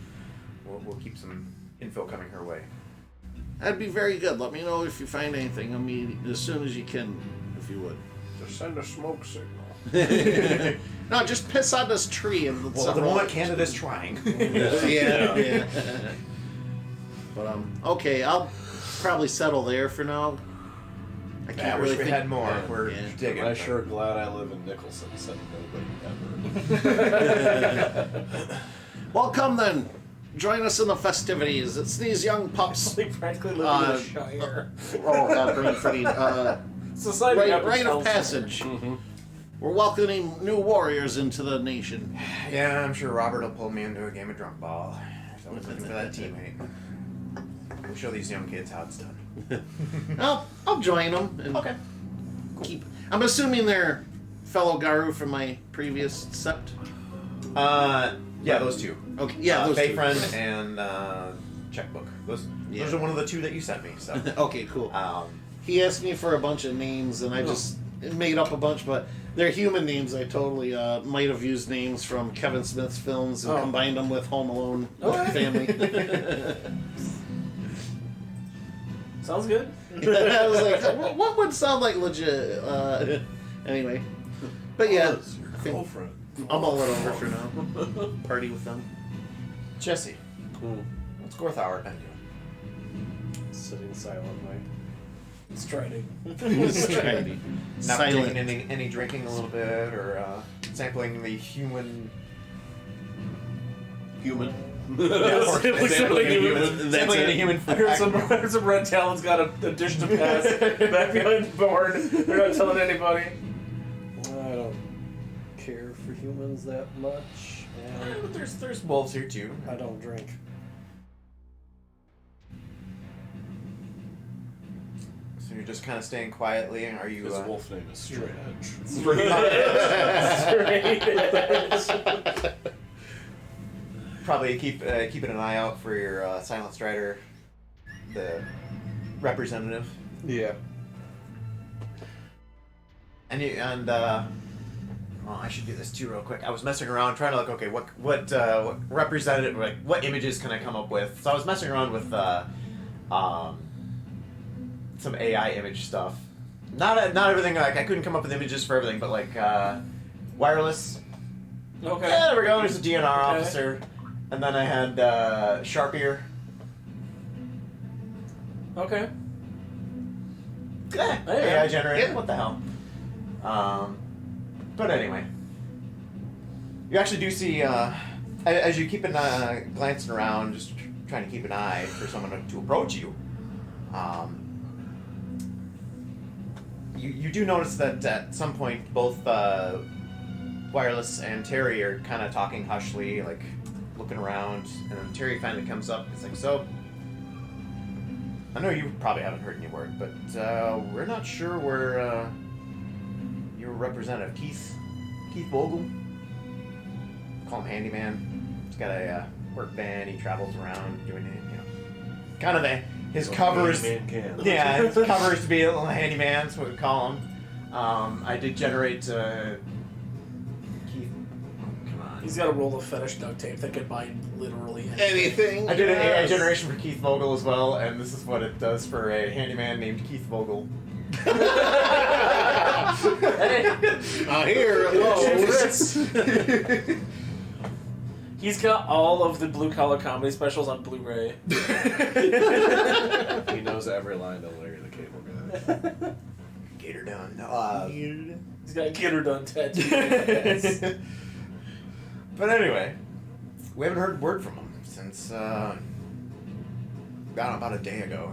Speaker 3: We'll keep some info coming her way.
Speaker 2: That'd be very good. Let me know if you find anything as soon as you can, if you would.
Speaker 5: Just send a smoke signal.
Speaker 2: No, just piss on this tree and
Speaker 3: Well, at the moment, Canada's trying.
Speaker 2: yeah. But okay, I'll probably settle there for now. I can't
Speaker 3: I wish
Speaker 2: really
Speaker 3: we
Speaker 2: think.
Speaker 3: had more. We're digging.
Speaker 5: I'm sure glad I live in Nicholson, said nobody ever.
Speaker 2: Well, come then. Join us in the festivities. It's these young pups.
Speaker 4: They practically live in a shire.
Speaker 2: Oh God, brain footy.
Speaker 4: Society
Speaker 2: Rite of
Speaker 4: tells
Speaker 2: passage. We're welcoming new warriors into the nation.
Speaker 3: Yeah, I'm sure Robert will pull me into a game of drunk ball. He's always looking for that teammate. We'll show these young kids how it's done.
Speaker 2: I'll join them. And
Speaker 3: Okay.
Speaker 2: I'm assuming they're fellow Garu from my previous sept.
Speaker 3: Yeah, those two.
Speaker 2: Okay, yeah, those two.
Speaker 3: Friend and Checkbook. Those are one of the two that you sent me. So.
Speaker 2: Okay, cool. He asked me for a bunch of names, and I just made up a bunch, but they're human names. I totally might have used names from Kevin Smith's films and combined them with Home Alone family.
Speaker 4: Sounds good.
Speaker 2: I was like, what would sound like legit? Anyway, but yeah,
Speaker 1: Your
Speaker 2: I think
Speaker 1: girlfriend.
Speaker 2: I'll mull it over for now. Party with them.
Speaker 3: Jesse, what's Gorthauer been doing?
Speaker 5: Sitting silently. Striding.
Speaker 2: Striding.
Speaker 3: Not
Speaker 2: Silent.
Speaker 3: taking any drinking a little bit, or sampling the human.
Speaker 1: Human.
Speaker 4: Sampling a human.
Speaker 3: Sampling the human.
Speaker 4: I heard some red talon's got a dish to pass back behind the barn. They're not telling anybody.
Speaker 5: I don't care for humans that much, and
Speaker 3: There's wolves here too.
Speaker 5: I don't drink.
Speaker 3: So you're just kind of staying quietly, and are you?
Speaker 1: His wolf name is Straight Edge.
Speaker 3: Probably keeping an eye out for your Silent Strider, the representative.
Speaker 5: Yeah.
Speaker 3: Well, I should do this too real quick. I was messing around trying to okay, what representative, like what images can I come up with? So I was messing around with some AI image stuff. Not everything. Like I couldn't come up with images for everything, but like wireless.
Speaker 4: Okay.
Speaker 3: Yeah, there we go. There's a DNR officer, and then I had Sharpier.
Speaker 4: Okay.
Speaker 3: Yeah,
Speaker 4: Hey,
Speaker 3: AI generated.
Speaker 2: yeah.
Speaker 3: What the hell? But anyway, you actually do see, as you keep glancing around, just trying to keep an eye for someone to approach you. You do notice that at some point both Wireless and Terry are kind of talking hushly, like looking around, and then Terry finally comes up. It's like, so, I know you probably haven't heard any word, but we're not sure where your representative, Keith Vogel, call him Handyman. He's got a work van. He travels around doing it, kind of his covers. Yeah, his covers to be a little handyman. That's what we call him. I did generate Keith. Come on.
Speaker 4: He's got a roll of fetish duct tape that could bind literally
Speaker 2: Anything.
Speaker 3: I did an AI generation for Keith Vogel as well, and this is what it does for a handyman named Keith Vogel.
Speaker 2: Here, hello.
Speaker 4: He's got all of the blue collar comedy specials on Blu-ray.
Speaker 1: He knows every line to Larry the Cable Guy.
Speaker 3: Gator done.
Speaker 4: He's got get her done tattoos.
Speaker 3: But anyway, we haven't heard a word from him since about a day ago.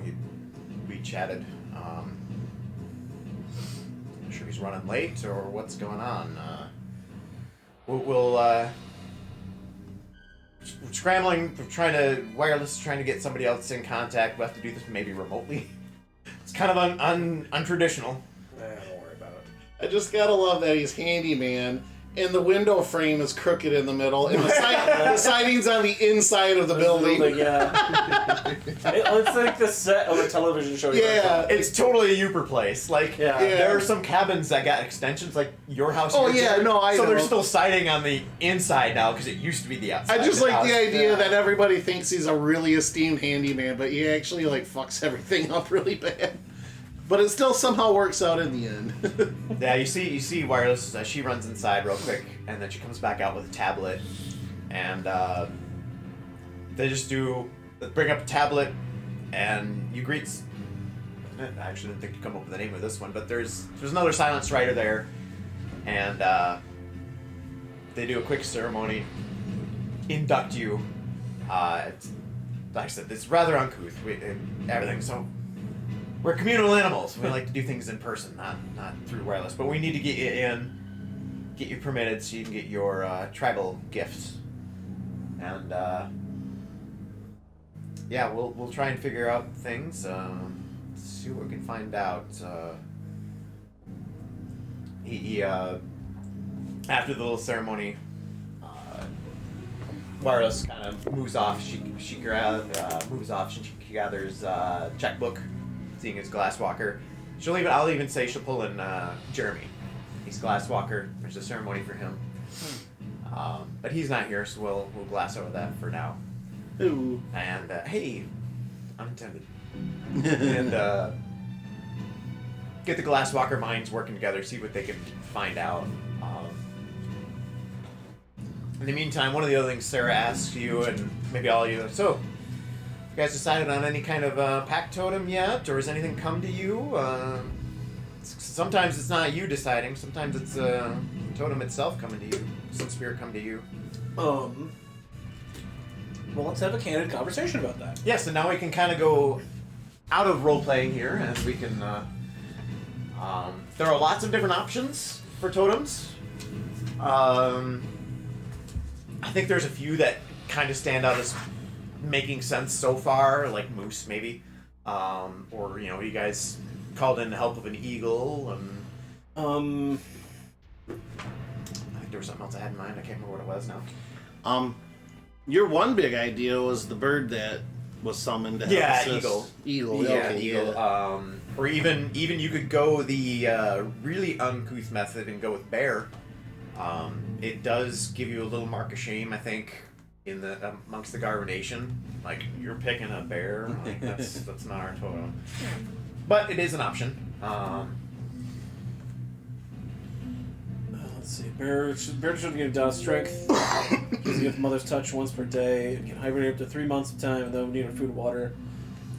Speaker 3: We chatted. I'm sure he's running late or what's going on. We're scrambling, wireless, trying to get somebody else in contact. We'll have to do this maybe remotely. It's kind of untraditional.
Speaker 1: Don't worry about it.
Speaker 2: I just gotta love that he's handyman, and the window frame is crooked in the middle, and the siding's on the inside of the building.
Speaker 4: Yeah. It's like the set of a television show.
Speaker 2: Yeah.
Speaker 3: It's totally a Uper place. Like,
Speaker 4: Yeah.
Speaker 3: there are some cabins that got extensions, like your house.
Speaker 2: Oh,
Speaker 3: your
Speaker 2: yeah,
Speaker 3: chair.
Speaker 2: no, I
Speaker 3: So
Speaker 2: know.
Speaker 3: there's still siding on the inside now, because it used to be the outside.
Speaker 2: I just
Speaker 3: of
Speaker 2: like the
Speaker 3: house.
Speaker 2: idea that everybody thinks he's a really esteemed handyman, but he actually like fucks everything up really bad. But it still somehow works out in the end.
Speaker 3: Yeah, you see Wireless, she runs inside real quick, and then she comes back out with a tablet, and they just bring up a tablet, and you greet. I actually didn't think to come up with the name of this one, but there's another silence rider there, and they do a quick ceremony, induct you. Like I said, it's rather uncouth. Everything so. We're communal animals. We like to do things in person, not through wireless. But we need to get you in, get you permitted so you can get your tribal gifts. And yeah, we'll try and figure out things. See what we can find out. He after the little ceremony, Wireless kind of moves off. She moves off. She gathers checkbook. Seeing his glasswalker, I'll even say she'll pull in Jeremy. He's glasswalker. There's a ceremony for him, but he's not here, so we'll glass over that for now.
Speaker 2: Ooh.
Speaker 3: And hey, unintended. And get the glasswalker minds working together, see what they can find out. In the meantime, one of the other things Sarah asks you, and maybe all of you, so. You guys decided on any kind of pack totem yet, or has anything come to you? Sometimes it's not you deciding. Sometimes it's totem itself coming to you. Some spirit come to you.
Speaker 4: Well, let's have a candid conversation about that.
Speaker 3: Yes, and now we can kind of go out of role playing here, and we can. There are lots of different options for totems. I think there's a few that kind of stand out as making sense so far, like moose maybe, or you guys called in the help of an eagle, and I think there was something else I had in mind. I can't remember what it was now.
Speaker 2: Your one big idea was the bird that was summoned to help assist.
Speaker 3: Eagle.
Speaker 2: Yeah,
Speaker 3: Okay,
Speaker 2: eagle.
Speaker 3: Yeah. Or even you could go the really uncouth method and go with bear. It does give you a little mark of shame, I think, in the amongst the Garver Nation. Like, you're picking a bear. Like, that's not our totem. But it is an option.
Speaker 4: Let's see. Bear should get down strength. Gives you mother's touch once per day. It can hibernate up to 3 months of time, and then we need food and water.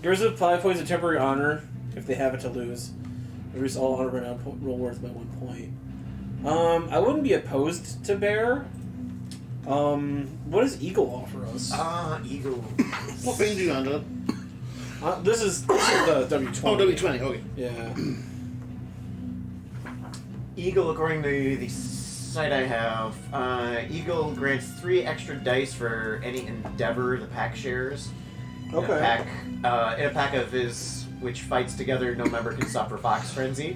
Speaker 4: Gives it 5 points of temporary honor if they have it to lose. Reduce all honor renown roll worth by 1 point. I wouldn't be opposed to bear. What does eagle offer us?
Speaker 3: Eagle.
Speaker 2: What page are you on, Doug?
Speaker 4: This is the W20.
Speaker 2: Oh, W20, okay.
Speaker 4: Yeah.
Speaker 3: Eagle, according to the site I have, Eagle grants 3 extra dice for any endeavor the pack shares.
Speaker 4: Okay.
Speaker 3: In a pack of his which fights together, no member can suffer fox frenzy.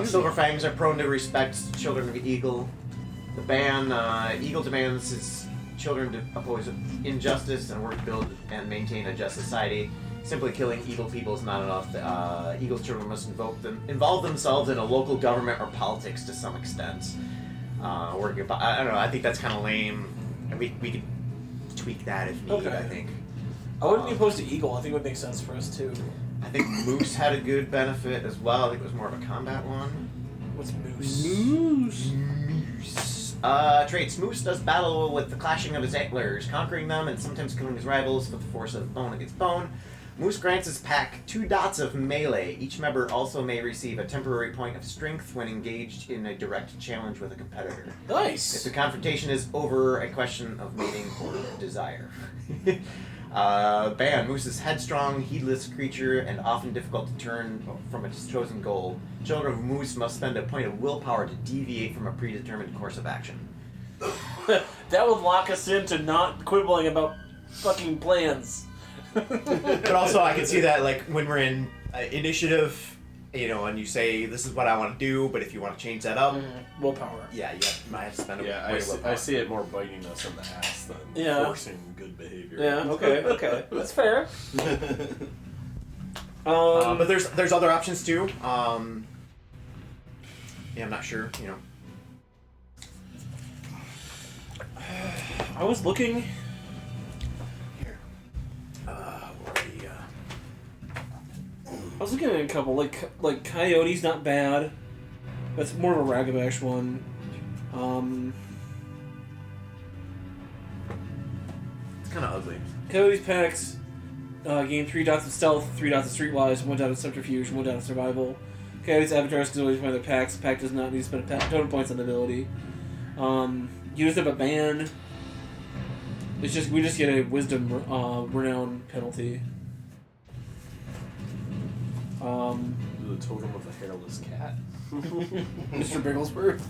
Speaker 3: Silver Fangs are prone to respect children of Eagle. The ban, Eagle demands his children to oppose injustice and work to build and maintain a just society. Simply killing Eagle people is not enough. Eagle's children must involve themselves in a local government or politics to some extent. I don't know, I think that's kind of lame. And we could tweak that if needed,
Speaker 4: Okay.
Speaker 3: I think.
Speaker 4: I wouldn't be opposed to eagle. I think it would make sense for us too.
Speaker 3: I think Moose had a good benefit as well. I think it was more of a combat one.
Speaker 4: What's moose?
Speaker 2: Moose.
Speaker 3: Traits. Moose does battle with the clashing of his antlers, conquering them and sometimes killing his rivals with the force of bone against bone. Moose grants his pack 2 dots of melee. Each member also may receive a temporary point of strength when engaged in a direct challenge with a competitor. If
Speaker 4: Nice.
Speaker 3: the confrontation is over a question of mating or desire. Ban. Moose is headstrong, heedless creature, and often difficult to turn from its chosen goal. Children of Moose must spend a point of willpower to deviate from a predetermined course of action.
Speaker 4: That would lock us into not quibbling about fucking plans.
Speaker 3: But also, I can see that, like, when we're in initiative, you know, and you say, this is what I want to do, but if you want to change that up,
Speaker 4: Willpower.
Speaker 3: yeah, you might have to spend a
Speaker 1: Yeah,
Speaker 3: point of willpower.
Speaker 1: I see it more biting us in the ass than
Speaker 4: Yeah.
Speaker 1: forcing good behavior.
Speaker 4: Yeah. Okay. That's fair.
Speaker 3: But there's other options, too. Yeah, I'm not sure, you know.
Speaker 4: I was looking.
Speaker 3: Here. Where are the,
Speaker 4: I was looking at a couple like Coyote's not bad. That's more of a Ragabash one.
Speaker 3: It's kind of ugly.
Speaker 4: Coyote's packs gain 3 dots of stealth, 3 dots of streetwise, 1 dot of subterfuge, 1 dot of survival. Coyote's avatars can always find their packs. The pack does not need to spend totem points on the ability. You just have a ban. We just get a wisdom renown penalty.
Speaker 1: The totem of the hairless cat.
Speaker 4: Mr. Bigglesworth.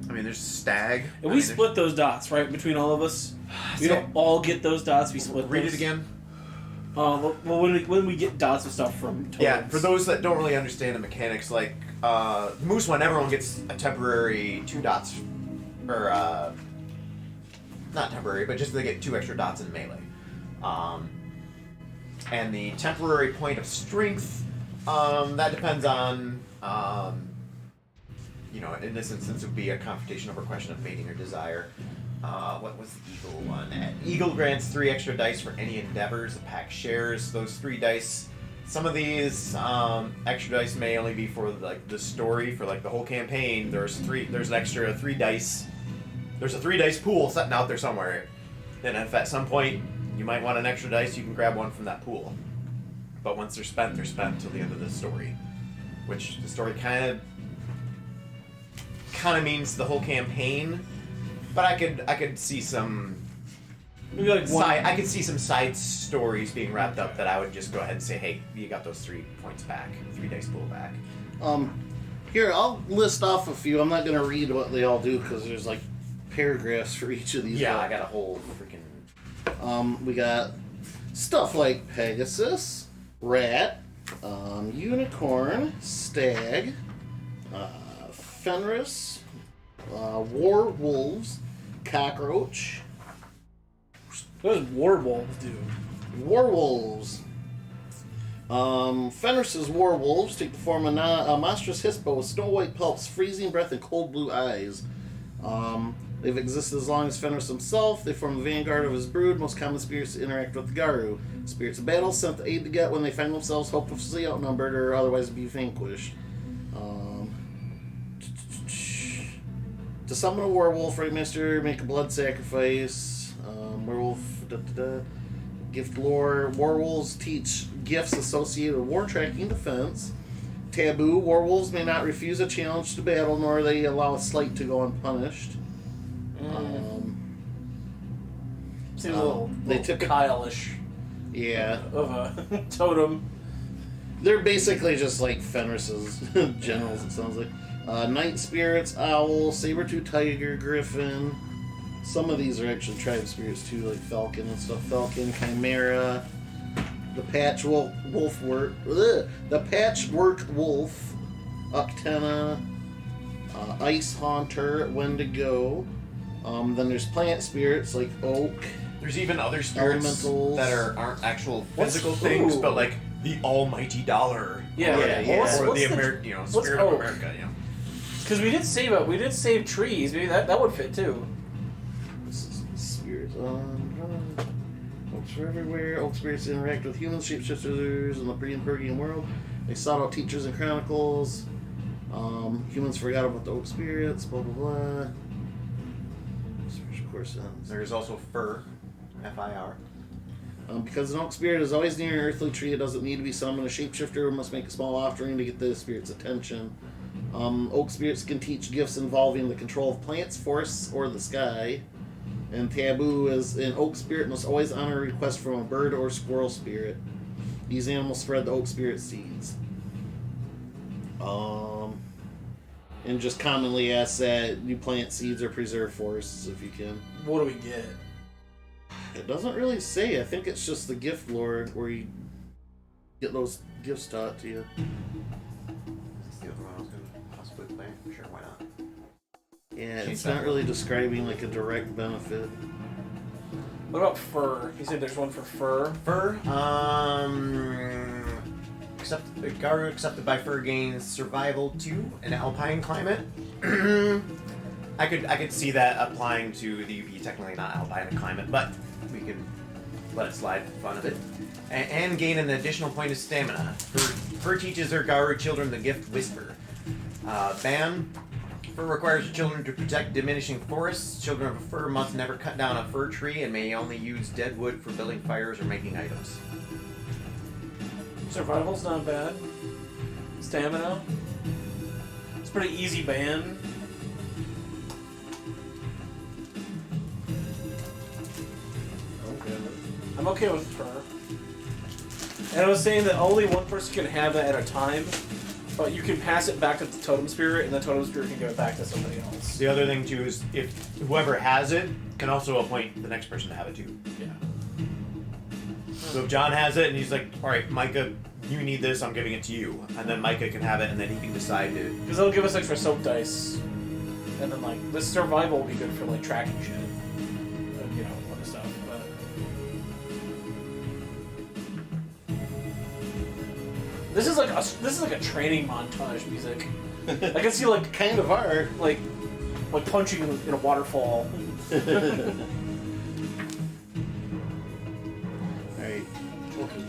Speaker 3: I mean, there's Stag.
Speaker 4: And we split those dots, right, between all of us. We don't all get those dots. We split.
Speaker 3: Read
Speaker 4: those.
Speaker 3: it again.
Speaker 4: Well, when we get dots of stuff from totems.
Speaker 3: Yeah, for those that don't really understand the mechanics, like Moose one, everyone gets a temporary 2 dots, or not temporary, but just they get 2 extra dots in melee. And the temporary point of strength, that depends on, you know, in this instance, it would be a confrontation over a question of mating or desire. What was the Eagle one? Eagle grants 3 extra dice for any endeavors the pack shares. Those 3 dice. Some of these extra dice may only be for like the story, for like the whole campaign. There's an extra 3 dice. There's a 3 dice pool sitting out there somewhere. And if at some point you might want an extra dice, you can grab one from that pool. But once they're spent till the end of the story, which the story kind of means the whole campaign. But I could see some
Speaker 4: Maybe like one.
Speaker 3: I could see some side stories being wrapped up that I would just go ahead and say, hey, you got those 3 points back, 3 dice pool back.
Speaker 2: Here, I'll list off a few. I'm not going to read what they all do because there's like paragraphs for each of these.
Speaker 3: Yeah,
Speaker 2: but,
Speaker 3: I got a whole freaking.
Speaker 2: we got stuff like Pegasus, Rat, Unicorn, Stag, Fenris, Werewolves, Cockroach,
Speaker 4: What does Werewolves do?
Speaker 2: Werewolves. Fenris's werewolves take the form of a monstrous hippo with snow white pelts, freezing breath, and cold blue eyes. They've existed as long as Fenris himself. They form the vanguard of his brood. Most common spirits to interact with the Garu. Spirits of battle sent to aid the get when they find themselves hopelessly outnumbered or otherwise be vanquished. To summon a werewolf, right, mister, make a blood sacrifice. Werewolf Gift lore. Werewolves teach gifts associated with war tracking and defense. Taboo. Werewolves may not refuse a challenge to battle, nor they allow a slight to go unpunished.
Speaker 4: Seems a little
Speaker 2: took
Speaker 4: Kyle-ish
Speaker 2: Yeah.
Speaker 4: of a totem.
Speaker 2: They're basically just like Fenris's generals, it sounds like. Night spirits, owl, saber-tooth tiger, griffin. Some of these are actually tribe spirits too, like falcon and stuff. Falcon, chimera, the patchwork wolf, Uctena, ice haunter, wendigo. Then there's plant spirits like oak.
Speaker 3: There's even other spirits
Speaker 2: Elementals.
Speaker 3: that aren't actual physical things, but like the almighty dollar.
Speaker 4: Yeah.
Speaker 3: Or,
Speaker 2: yeah.
Speaker 3: or the
Speaker 4: what's
Speaker 3: spirit of
Speaker 4: oak?
Speaker 3: America,
Speaker 4: Because we did save trees. Maybe that would fit too.
Speaker 2: Spirits. Oaks are everywhere. Oak spirits interact with human shapeshifters in the pre-Pergian world. They sought out teachers and chronicles. Humans forgot about the oak spirits. Blah blah blah. Of course,
Speaker 3: There's also fir, F-I-R.
Speaker 2: because an oak spirit is always near an earthly tree, it doesn't need to be summoned. A shapeshifter must make a small offering to get the spirit's attention. Oak spirits can teach gifts involving the control of plants, forests, or the sky. And taboo is an oak spirit must always honor a request from a bird or squirrel spirit. These animals spread the oak spirit seeds. And just commonly ask that you plant seeds or preserve forests if you can.
Speaker 4: What do we get?
Speaker 2: It doesn't really say. I think it's just the gift lore where you get those gifts taught to you.
Speaker 3: That's the other one I was going to possibly play. Sure, why not?
Speaker 2: Yeah,
Speaker 3: Change
Speaker 2: it's
Speaker 3: that
Speaker 2: not really describing like a direct benefit.
Speaker 4: What about fur? You said there's one for fur.
Speaker 3: Fur, Garu accepted by fur gains survival 2 in alpine climate. I could see that applying to the UP, technically not alpine climate, but we can let it slide for fun of it. And gain an additional point of stamina. Fur teaches their Garu children the gift Whisper. Ban. Fur requires children to protect diminishing forests. Children of fur must never cut down a fir tree and may only use dead wood for building fires or making items.
Speaker 4: Survival's not bad. Stamina. It's pretty easy ban. I'm okay with fur. And I was saying that only one person can have that at a time, but you can pass it back to the totem spirit, and the totem spirit can give it back to somebody else.
Speaker 3: The other thing too is if whoever has it can also appoint the next person to have it too.
Speaker 4: Yeah.
Speaker 3: So if John has it and he's like, all right, Micah, you need this, I'm giving it to you. And then Micah can have it and then he can decide to...
Speaker 4: Because they'll give us extra soap dice. And then, like, this survival will be good for, like, tracking shit. You know, other stuff. But... This is like a training montage music. I can see, like,
Speaker 2: Kind of are.
Speaker 4: like punching in a waterfall.
Speaker 2: Alright. Okay.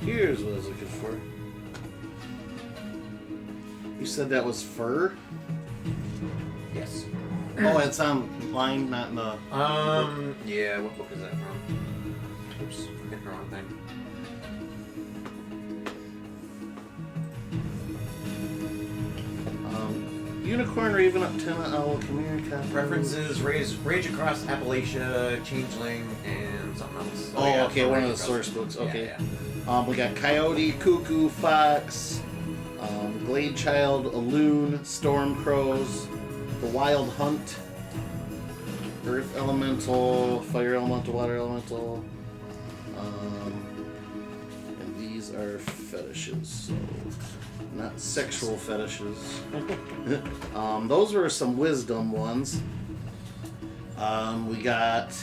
Speaker 2: Here's what I was looking for. You said that was fur?
Speaker 3: Yes.
Speaker 2: Oh, it's online, not in the...
Speaker 3: Yeah, what book is that from? Oops, hit the wrong thing.
Speaker 2: Unicorn, Raven, Uctena, Owl, Chimera, Cat.
Speaker 3: References, Rage Across Appalachia, Changeling, and something else.
Speaker 2: Oh,
Speaker 3: yeah,
Speaker 2: okay,
Speaker 3: from
Speaker 2: one
Speaker 3: Rage
Speaker 2: of the
Speaker 3: Across-
Speaker 2: source books, okay.
Speaker 3: Yeah,
Speaker 2: We got Coyote, Cuckoo, Fox, Glade Child, a Loon, Storm Crows, the Wild Hunt, Earth Elemental, Fire Elemental, Water Elemental, and these are fetishes, so not sexual fetishes. Those were some wisdom ones. We got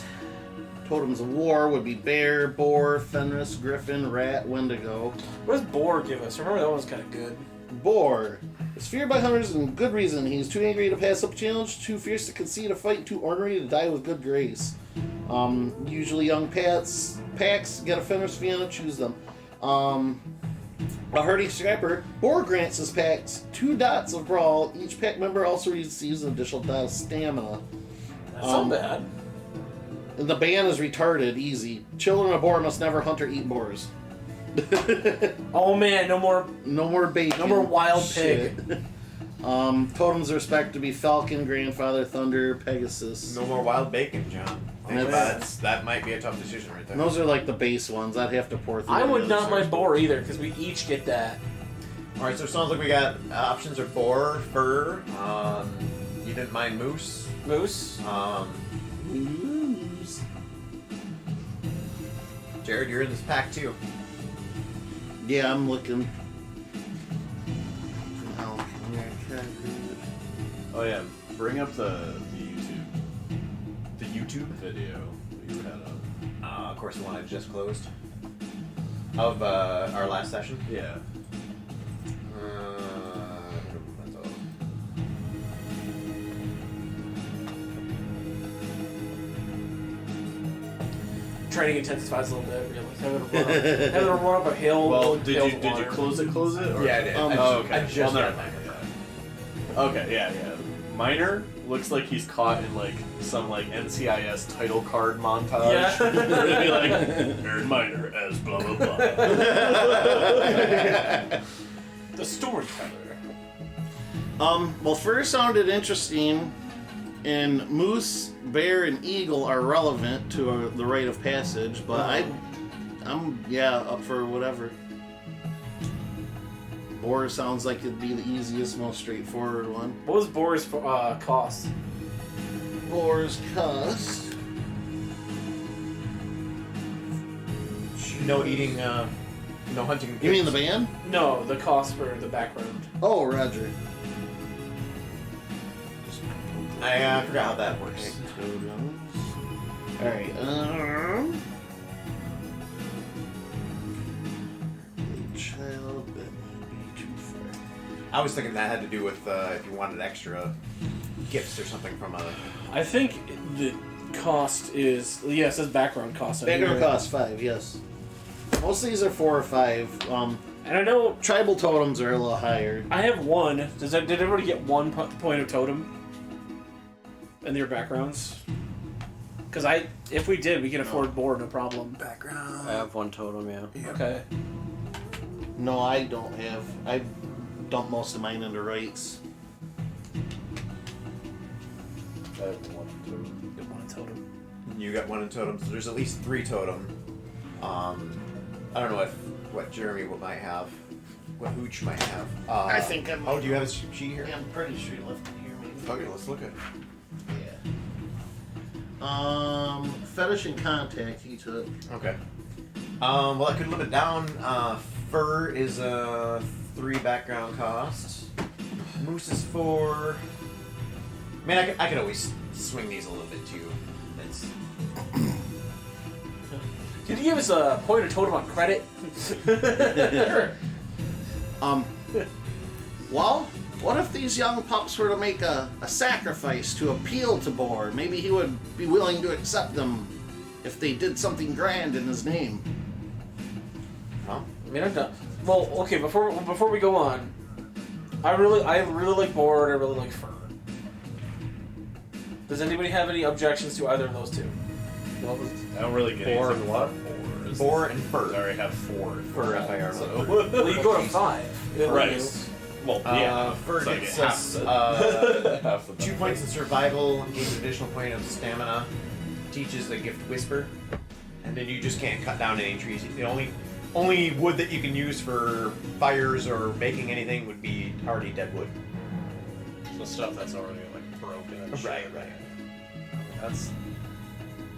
Speaker 2: totems of war would be bear, boar, fenris, griffin, rat, wendigo.
Speaker 4: What does boar give us? Remember that one's kind of good.
Speaker 2: Boar is feared by hunters and good reason. He's too angry to pass up a challenge, too fierce to concede a fight, too ornery to die with good grace. Usually young packs get a fenris fan and choose them. A hardy scrapper, boar grants his packs 2 dots of brawl. Each pack member also receives an additional dot of stamina.
Speaker 4: That's not bad.
Speaker 2: The ban is retarded. Easy. Children of boar must never hunt or eat boars.
Speaker 4: Oh man, no more
Speaker 2: bacon.
Speaker 4: No more wild
Speaker 2: Shit.
Speaker 4: pig.
Speaker 2: Totems are expected to be Falcon, Grandfather, Thunder, Pegasus.
Speaker 3: No more wild bacon, John. Think
Speaker 2: That's-
Speaker 3: about it. That might be a tough decision right there.
Speaker 2: And those are like the base ones. I'd have to pour through.
Speaker 4: I
Speaker 2: the
Speaker 4: would
Speaker 2: other
Speaker 4: not like
Speaker 2: sorts.
Speaker 4: boar either, because we each get that.
Speaker 3: Alright, so it sounds like we got options are boar, fur, you didn't mind moose.
Speaker 4: Moose.
Speaker 2: Moose.
Speaker 3: Jared, you're in this pack too.
Speaker 2: Yeah, I'm looking.
Speaker 1: Oh yeah, bring up the
Speaker 3: The YouTube.
Speaker 1: video that you had up.
Speaker 3: Of course, the one I just closed. Of our last session.
Speaker 1: Yeah.
Speaker 3: That's all.
Speaker 4: Training intensifies a little bit. Really. Having to run up a hill.
Speaker 1: Well,
Speaker 4: with
Speaker 1: did
Speaker 4: hills
Speaker 1: you
Speaker 4: of
Speaker 1: did you
Speaker 4: water.
Speaker 1: close it? Or?
Speaker 3: Yeah, I did.
Speaker 2: Oh,
Speaker 1: okay.
Speaker 3: I just
Speaker 1: Well,
Speaker 3: got
Speaker 1: never
Speaker 3: back.
Speaker 1: Okay, yeah. Miner looks like he's caught in like some like NCIS title card montage.
Speaker 4: Yeah.
Speaker 1: It'd be like Aaron Miner as blah blah blah.
Speaker 4: The storyteller.
Speaker 2: Well, fur sounded interesting, and moose, bear, and eagle are relevant to the rite of passage, but I'm up for whatever. Boar sounds like it'd be the easiest, most straightforward one.
Speaker 4: What was boar's cost?
Speaker 2: Boar's cost.
Speaker 3: No eating, no hunting.
Speaker 2: You mean the band?
Speaker 4: No, the cost for the background.
Speaker 2: Oh, Roger.
Speaker 3: I forgot how that works.
Speaker 2: Alright, child, that might be too far.
Speaker 3: I was thinking that had to do with if you wanted extra gifts or something from a.
Speaker 4: I think the cost is it says background cost. on
Speaker 2: Background
Speaker 4: here.
Speaker 2: cost 5, yes. Most of these are 4 or 5.
Speaker 4: And I know
Speaker 2: Tribal totems are a little higher.
Speaker 4: I have one. Did everybody get one point of totem in their backgrounds? Because if we did, we can afford board, no problem.
Speaker 5: I have one totem, yeah.
Speaker 4: Okay.
Speaker 2: No, I don't have. I dump most of mine into rights.
Speaker 1: I have one too.
Speaker 4: Get one totem.
Speaker 3: You got one in totem, so there's at least 3 totem. I don't know what Jeremy might have, what Hooch might have.
Speaker 2: I think I'm.
Speaker 3: Oh, do you have a sheet here?
Speaker 2: Yeah, I'm pretty sure you left it here, maybe.
Speaker 3: Okay, let's look at it.
Speaker 2: Yeah. Fetish and contact he took.
Speaker 3: Okay. Well, I could limit down. Fur is 3 background costs. Moose is 4. Man, I could always swing these a little bit too. It's
Speaker 4: Did you give us a point of totem on credit?
Speaker 2: Well, what if these young pups were to make a sacrifice to appeal to Boar? Maybe he would be willing to accept them if they did something grand in his name.
Speaker 3: well,
Speaker 4: I mean, I'm done. Well, okay. Before we go on, I really like board. I really like fur. Does anybody have any objections to either of those two?
Speaker 1: I don't really get
Speaker 5: Boar
Speaker 1: anything
Speaker 5: and what?
Speaker 1: about boars.
Speaker 3: Boar and
Speaker 1: I
Speaker 3: fur.
Speaker 1: already have 4
Speaker 3: For FIR.
Speaker 1: So.
Speaker 4: Well, you go to 5.
Speaker 1: Right. Well, yeah.
Speaker 3: Fur
Speaker 1: so I
Speaker 3: gets
Speaker 1: get
Speaker 3: us
Speaker 1: half the
Speaker 3: 2 points in survival, gains an additional point of stamina, teaches the gift whisper, and then you just can't cut down any trees. The only wood that you can use for fires or making anything would be already dead wood.
Speaker 1: So stuff that's already like broken and shit.
Speaker 3: Right.
Speaker 5: That's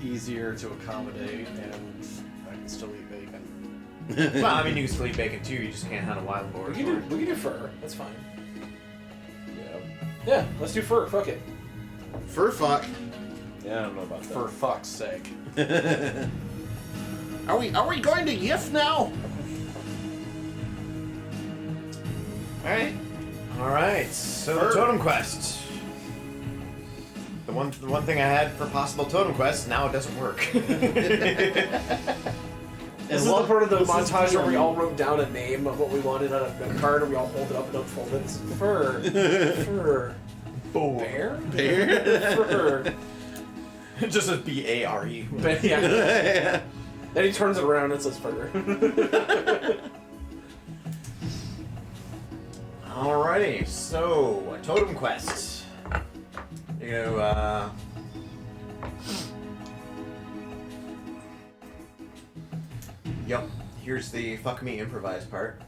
Speaker 5: easier to accommodate, and I can still eat bacon.
Speaker 3: Well, I mean, you can still eat bacon too. You just can't hunt a wild boar.
Speaker 4: We can do fur. That's fine.
Speaker 1: Yeah.
Speaker 4: Yeah, let's do fur. Fuck it.
Speaker 2: Fur fuck.
Speaker 1: Yeah, I don't know about that.
Speaker 5: For fuck's sake.
Speaker 2: Are we going to Yif now? Alright.
Speaker 3: All right. So the totem quest. The one thing I had for possible totem quest now it doesn't work.
Speaker 4: This is the part of the montage where we all wrote down a name of what we wanted on a note card, and we all hold it up and unfold it. It's fur. Fur.
Speaker 3: Boar.
Speaker 4: Bear?
Speaker 2: Bear?
Speaker 4: Fur.
Speaker 3: It just says B-A-R-E.
Speaker 4: But yeah. Then he turns it around and says fur.
Speaker 3: Alrighty, so totem quest. Yep. Here's the fuck me improvised part.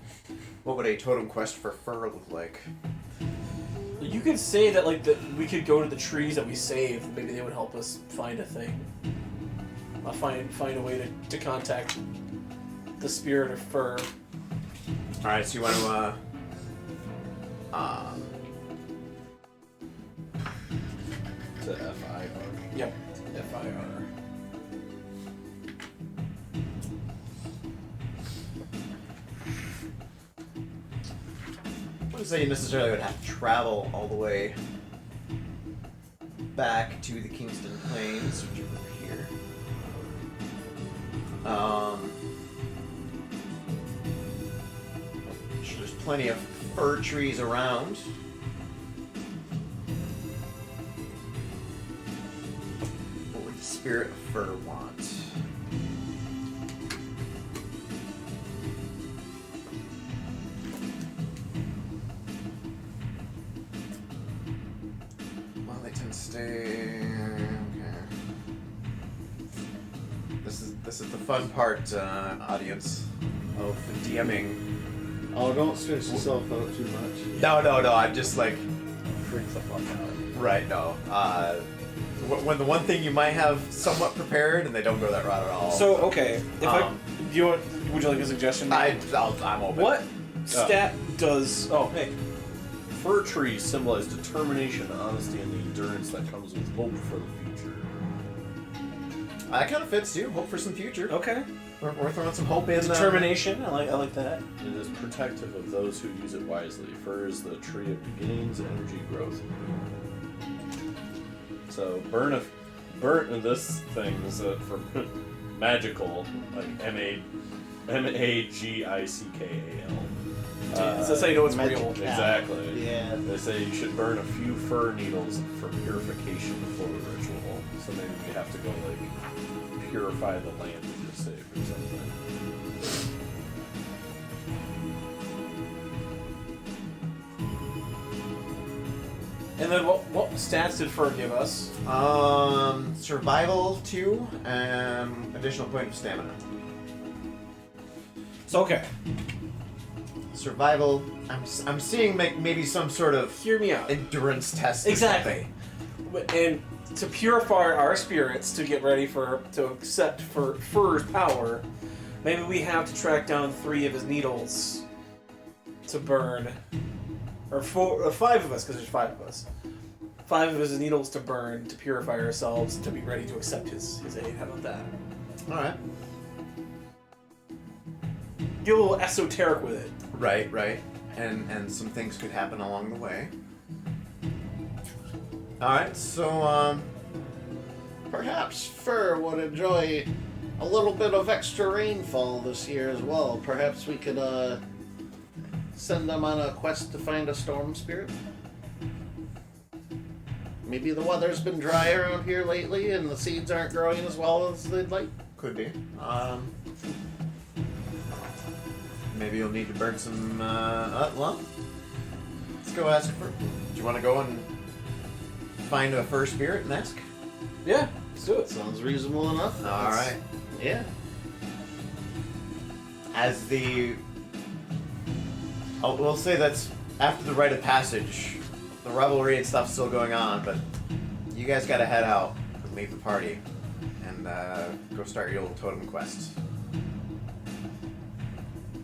Speaker 3: What would a totem quest for fur look like?
Speaker 4: You could say that like we could go to the trees that we saved. Maybe they would help us find a thing. I'll find a way to contact the spirit of fur.
Speaker 3: All right, so you want to
Speaker 1: To F-I-R.
Speaker 4: Yep. F-I-R.
Speaker 3: I wouldn't say you necessarily would have to travel all the way back to the Kingston Plains, which are over here. Sure, there's plenty of fir trees around. What would the spirit of fur want? Well, they tend to stay. Okay. This is the fun part, audience, of DMing.
Speaker 2: Oh, don't stress yourself out too much.
Speaker 3: No. I'm just like,
Speaker 1: Freak the fuck out.
Speaker 3: right. No. When the one thing you might have somewhat prepared, and they don't go that route at all.
Speaker 4: So okay, if would you like a suggestion?
Speaker 3: I'm open.
Speaker 4: What stat does? Oh, hey.
Speaker 1: Fir trees symbolize determination, honesty, and the endurance that comes with hope for the future.
Speaker 3: That kind of fits too. Hope for some future.
Speaker 4: Okay.
Speaker 3: We're throwing some hope in.
Speaker 4: Determination. I like that.
Speaker 1: It is protective of those who use it wisely. Fir is the tree of beginnings, energy, growth. So burn this thing is for magical, like MAGICKAL.
Speaker 4: That's how you know it's
Speaker 2: magic.
Speaker 4: real.
Speaker 1: Exactly.
Speaker 2: Yeah.
Speaker 1: They say you should burn a few fir needles for purification before the ritual. So maybe you have to go like purify the land that you saved or something.
Speaker 4: And then what stats did fur give us?
Speaker 3: Survival 2 and additional point of stamina.
Speaker 4: So okay,
Speaker 3: Survival. I'm seeing maybe some sort of
Speaker 4: hear me out.
Speaker 3: endurance test. Or
Speaker 4: Exactly. And to purify our spirits to get ready to accept Fur's power, maybe we have to track down 3 of his needles to burn, or 5 of us, because there's 5 of us. 5 of his needles to burn to purify ourselves to be ready to accept his aid. How about that?
Speaker 3: All right.
Speaker 4: Get a little esoteric with it.
Speaker 3: Right. And some things could happen along the way. Alright, so,
Speaker 2: Perhaps Fur would enjoy a little bit of extra rainfall this year as well. Perhaps we could send them on a quest to find a storm spirit. Maybe the weather's been dry around here lately and the seeds aren't growing as well as they'd like.
Speaker 3: could be. Maybe you'll need to burn some, well, let's go ask for... Do you want to go and find a fur spirit and ask?
Speaker 4: Yeah, let's do it.
Speaker 2: Sounds reasonable enough.
Speaker 3: Alright.
Speaker 2: Yeah.
Speaker 3: As the... we'll say that's after the rite of passage. The revelry and stuff's still going on, but you guys gotta head out and leave the party and go start your little totem quest.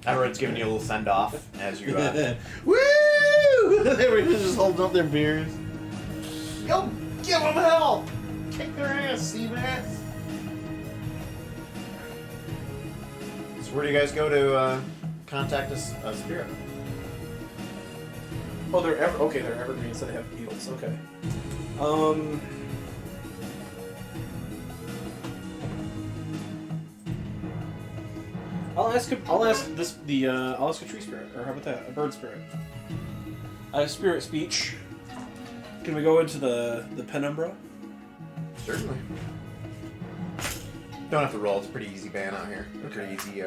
Speaker 3: Everyone's giving you a little send-off as you...
Speaker 2: Woo! Everyone's just holding up their beers. Yo, give them hell! Kick their ass, Seabass!
Speaker 3: So where do you guys go to contact a spirit?
Speaker 4: Oh, they're evergreen, so they have needles. Okay. I'll ask a tree spirit, or how about that? A bird spirit. A spirit speech. Can we go into the penumbra?
Speaker 3: Certainly. Don't have to roll. It's a pretty easy ban out here. Pretty easy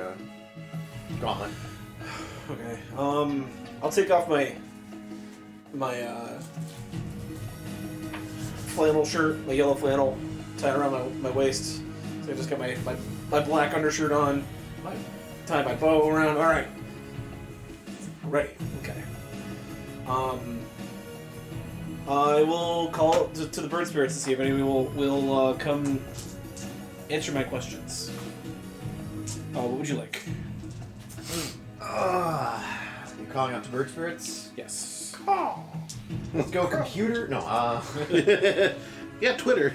Speaker 3: gauntlet.
Speaker 4: Okay. I'll take off my flannel shirt, my yellow flannel, tie it around my waist. So I just got my black undershirt on, tie my bow around. All right. Ready. Okay. I will call to the bird spirits to see if anyone will come answer my questions. What would you like?
Speaker 3: You calling out to bird spirits?
Speaker 4: Yes.
Speaker 3: Let's go, computer. No.
Speaker 2: Yeah, Twitter.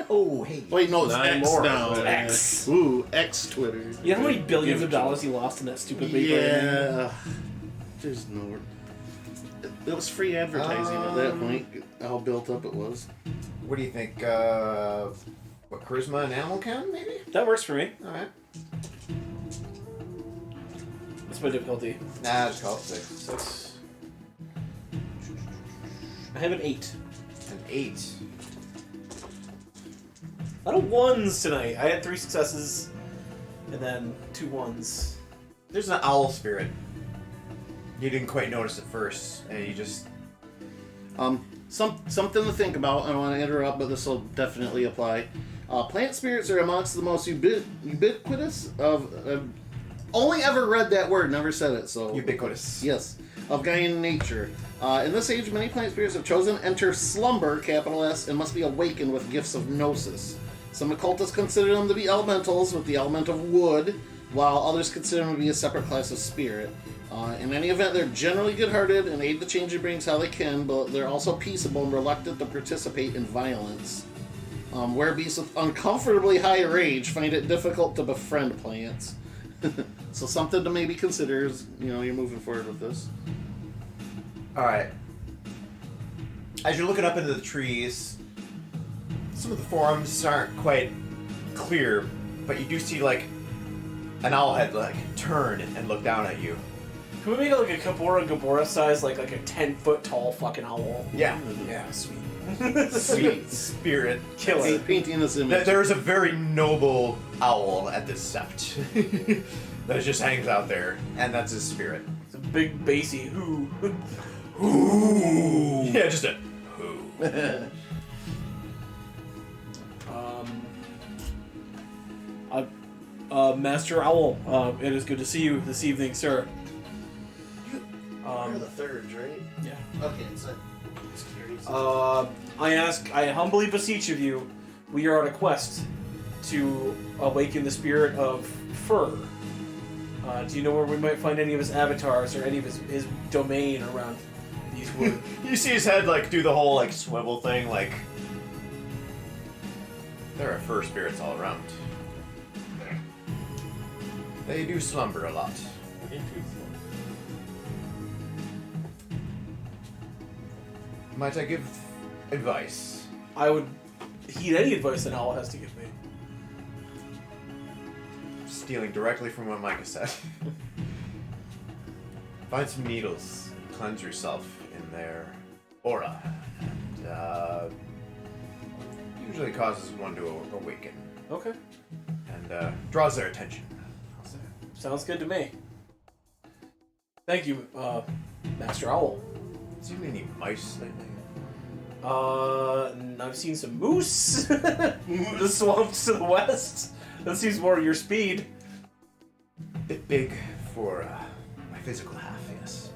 Speaker 3: Oh, hey.
Speaker 2: Wait, no, it's
Speaker 1: Not
Speaker 2: X
Speaker 1: anymore.
Speaker 2: now.
Speaker 4: X.
Speaker 2: Ooh, X Twitter.
Speaker 4: You know how many billions of dollars he lost in that stupid paper?
Speaker 2: Yeah. There's no. It was free advertising at that point. How built up it was.
Speaker 3: What do you think? What, charisma and animal chem, maybe?
Speaker 4: That works for me.
Speaker 3: All right.
Speaker 4: What's my difficulty?
Speaker 3: Nah, just call it 6.
Speaker 4: 6. I have an 8.
Speaker 3: An 8.
Speaker 4: A lot of 1s tonight. I had 3 successes, and then 2 1s.
Speaker 3: There's an owl spirit. You didn't quite notice at first, and you just...
Speaker 2: Something to think about. I don't want to interrupt, but this will definitely apply. Plant spirits are amongst the most ubiquitous of... only ever read that word, never said it, so...
Speaker 3: Ubiquitous.
Speaker 2: Yes. Of Gaian nature. In this age, many plant spirits have chosen to enter slumber, capital S, and must be awakened with gifts of gnosis. Some occultists consider them to be elementals with the element of wood, while others consider them to be a separate class of spirit. In any event, they're generally good-hearted and aid the changing beings how they can, but they're also peaceable and reluctant to participate in violence. Where beasts with uncomfortably high rage find it difficult to befriend plants. So something to maybe consider as, you're moving forward with this.
Speaker 3: Alright. As you're looking up into the trees, some of the forms aren't quite clear, but you do see, an owl head, turn and look down at you.
Speaker 4: Can we make it like a Gabora size, like a 10-foot tall fucking owl?
Speaker 3: Yeah.
Speaker 4: Yeah, sweet.
Speaker 3: Sweet spirit.
Speaker 4: Killer.
Speaker 2: Painting this image.
Speaker 3: There's a very noble owl at this sept that just hangs out there, and that's his spirit.
Speaker 4: It's a big bassy who.
Speaker 3: Ooh. Yeah, just a who.
Speaker 4: Master Owl, it is good to see you this evening, sir.
Speaker 2: You're the third, right?
Speaker 4: Yeah.
Speaker 2: Okay, so security.
Speaker 4: I humbly beseech of you, we are on a quest to awaken the spirit of Fur. Do you know where we might find any of his avatars or any of his domain around these woods?
Speaker 3: You see his head do the whole swivel thing, there are fur spirits all around. They do slumber a lot. Might I give advice?
Speaker 4: I would heed any advice an owl has to give me.
Speaker 3: Stealing directly from what Micah said. Find some needles, cleanse yourself in their aura, and usually causes one to awaken
Speaker 4: Okay.
Speaker 3: and draws their attention.
Speaker 4: Sounds good to me. Thank you, Master Owl.
Speaker 3: Seen any mice lately?
Speaker 4: I've seen some moose. The swamps to the west. That seems more your speed.
Speaker 3: Bit big for my physical half, yes.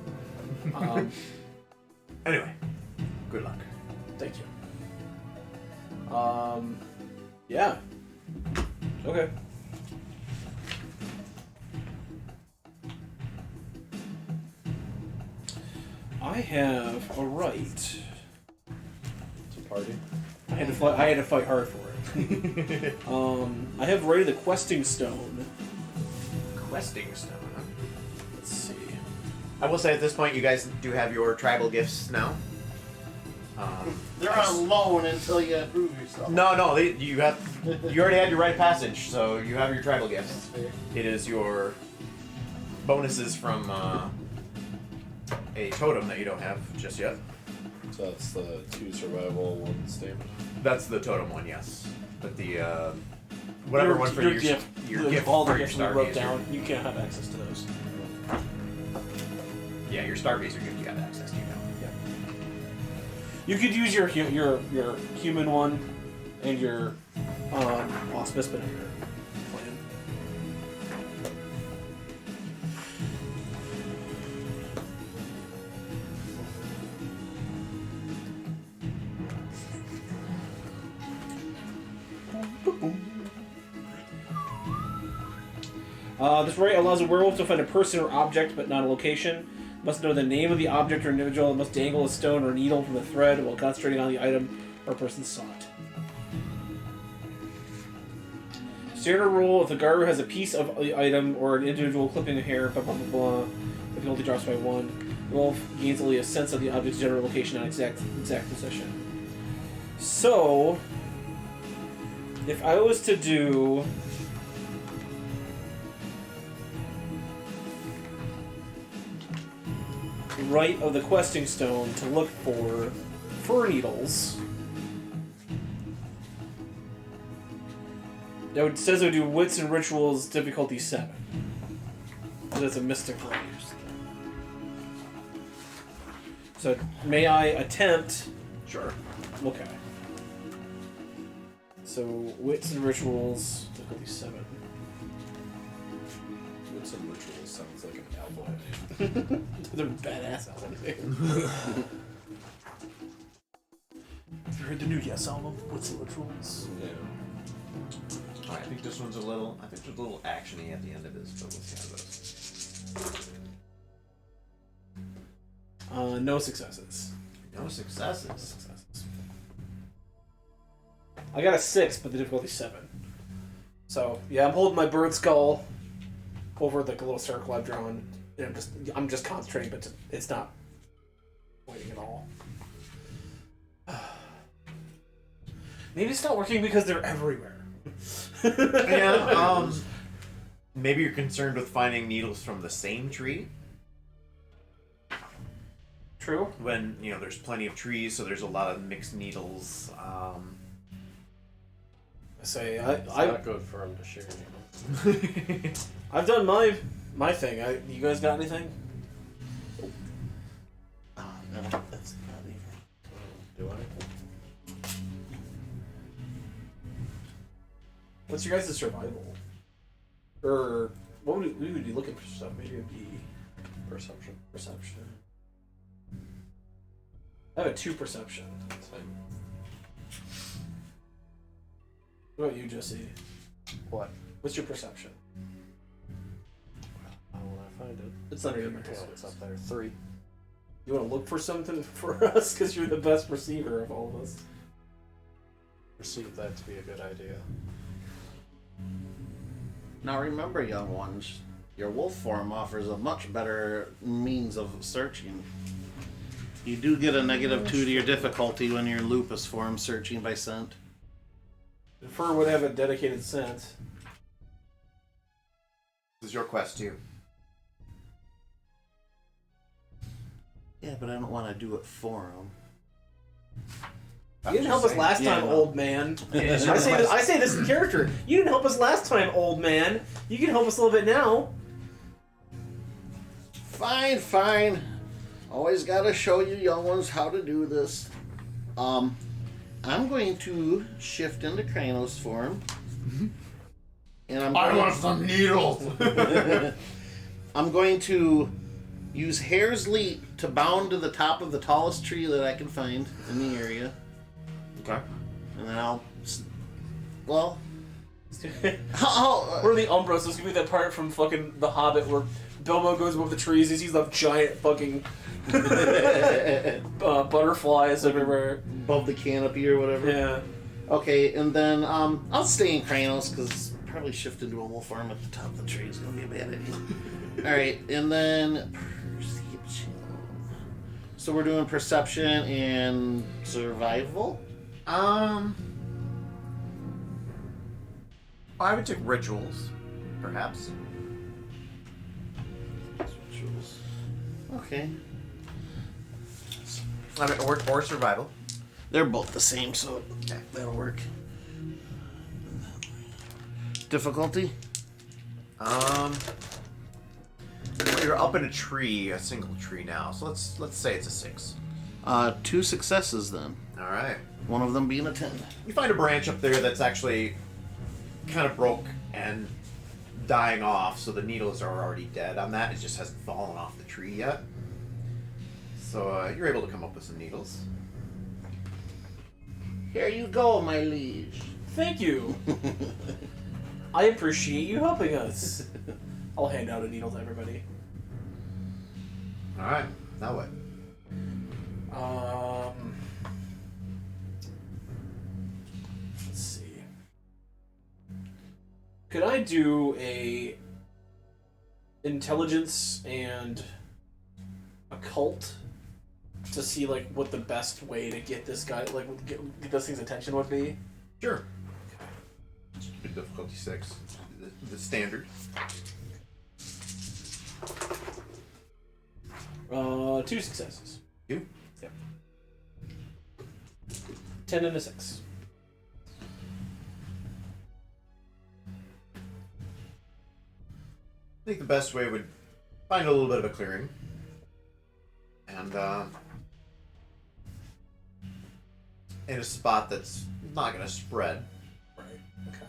Speaker 3: Anyway, good luck.
Speaker 4: Thank you. Yeah. Okay. I have a right.
Speaker 1: To party.
Speaker 4: I had to fight hard for it. I have right of the questing stone.
Speaker 3: Questing stone, huh?
Speaker 4: Let's see.
Speaker 3: I will say at this point, you guys do have your tribal gifts now.
Speaker 2: They're on loan until you prove yourself.
Speaker 3: No, you already had your rite of passage, so you have your tribal gifts.
Speaker 2: That's fair.
Speaker 3: It is your bonuses from a totem that you don't have just yet.
Speaker 1: So that's the 2 survival, 1 stamina.
Speaker 3: That's the totem one, yes. But the Whatever one for your
Speaker 4: gift.
Speaker 3: Your gift
Speaker 4: all the
Speaker 3: for your
Speaker 4: gifts we wrote
Speaker 3: Stargazer.
Speaker 4: down. You can't have access to those.
Speaker 3: Yeah, your Stargazer gift you have access to now.
Speaker 4: Yeah. You could use your human one and your auspice, but not your plan. This right allows a werewolf to find a person or object, but not a location. Must know the name of the object or individual, and must dangle a stone or needle from the thread while concentrating on the item or person sought. Standard rule: if the garter has a piece of the item or an individual clipping a hair, blah blah blah blah, difficulty drops by 1. The wolf gains only a sense of the object's general location and exact position. So, if I was to do right of the questing stone to look for fir needles, it says I would do wits and rituals difficulty 7. That's a mystic range. So may I attempt?
Speaker 3: Sure.
Speaker 4: Okay. So wits and rituals difficulty 7.
Speaker 1: What's in rituals sounds like an alpha.
Speaker 4: They're badass albums. Have you heard the new Yes album? What's the rituals?
Speaker 1: Yeah.
Speaker 3: I think this one's a little actiony at the end of this, but we'll see how it goes.
Speaker 4: No successes.
Speaker 3: No successes.
Speaker 4: No successes. I got a 6, but the difficulty's 7. So yeah, I'm holding my bird skull over the little circle I've drawn. And I'm just concentrating, but it's not pointing at all. Maybe it's not working because they're everywhere.
Speaker 3: Yeah, maybe you're concerned with finding needles from the same tree.
Speaker 4: True.
Speaker 3: When, there's plenty of trees, so there's a lot of mixed needles.
Speaker 4: I say,
Speaker 5: It's not good for him to share needles.
Speaker 4: I've done my thing. You guys got anything?
Speaker 2: No, that's not even.
Speaker 5: Do I?
Speaker 4: What's your guys' survival? Or what would we would be looking for stuff? Maybe it'd be
Speaker 5: Perception.
Speaker 4: perception. I have a 2 perception.
Speaker 5: Same.
Speaker 4: What about you, Jesse?
Speaker 5: What?
Speaker 4: What's your perception?
Speaker 5: How will I find it?
Speaker 4: It's under your
Speaker 5: Yeah,
Speaker 4: hands.
Speaker 5: it's up there. 3.
Speaker 4: You want to look for something for us because you're the best perceiver of all of us.
Speaker 5: Perceive that to be a good idea.
Speaker 2: Now remember, young ones, your wolf form offers a much better means of searching. You do get a -2 to your difficulty when you're in lupus form searching by scent.
Speaker 4: The fur would have a dedicated scent.
Speaker 3: This is your quest, too.
Speaker 2: Yeah, but I don't want to do it for them.
Speaker 4: You didn't help us last time, old man. I say this in character. You didn't help us last time, old man. You can help us a little bit now.
Speaker 2: Fine, fine. Always gotta show you young ones how to do this. I'm going to shift into Kranos form. And
Speaker 3: I want some needles!
Speaker 2: I'm going to use Hare's Leap to bound to the top of the tallest tree that I can find in the area.
Speaker 3: Okay.
Speaker 2: And then I'll... Well...
Speaker 4: We're the Umbros. This is gonna be that part from fucking The Hobbit where Bilbo goes above the trees. He sees the giant fucking butterflies everywhere.
Speaker 2: above the canopy or whatever.
Speaker 4: Yeah.
Speaker 2: Okay, and then I'll stay in Kranos because probably shift into a wolf form at the top of the tree is going to be a bad idea. Alright, and then perception. So we're doing perception and survival?
Speaker 3: I would take rituals, perhaps.
Speaker 2: Rituals. Okay.
Speaker 3: I mean, or survival.
Speaker 2: They're both the same, so that'll work. Difficulty?
Speaker 3: You're up in a tree, a single tree now. So let's say it's a 6.
Speaker 2: 2 successes then.
Speaker 3: All right.
Speaker 2: One of them being a 10.
Speaker 3: You find a branch up there that's actually kind of broke and dying off, so the needles are already dead on that. It just hasn't fallen off the tree yet. So you're able to come up with some needles.
Speaker 2: Here you go, my liege.
Speaker 4: Thank you. I appreciate you helping us. I'll hand out a needle to everybody.
Speaker 3: All right. Now what?
Speaker 4: Let's see. Could I do a intelligence and occult to see like what the best way to get this guy get this thing's attention would be?
Speaker 3: Sure. Difficulty 6. The standard.
Speaker 4: 2 successes.
Speaker 3: 2?
Speaker 4: Yep. 10 and a 6.
Speaker 3: I think the best way would find a little bit of a clearing. And in a spot that's not going to spread.
Speaker 4: Right. Okay.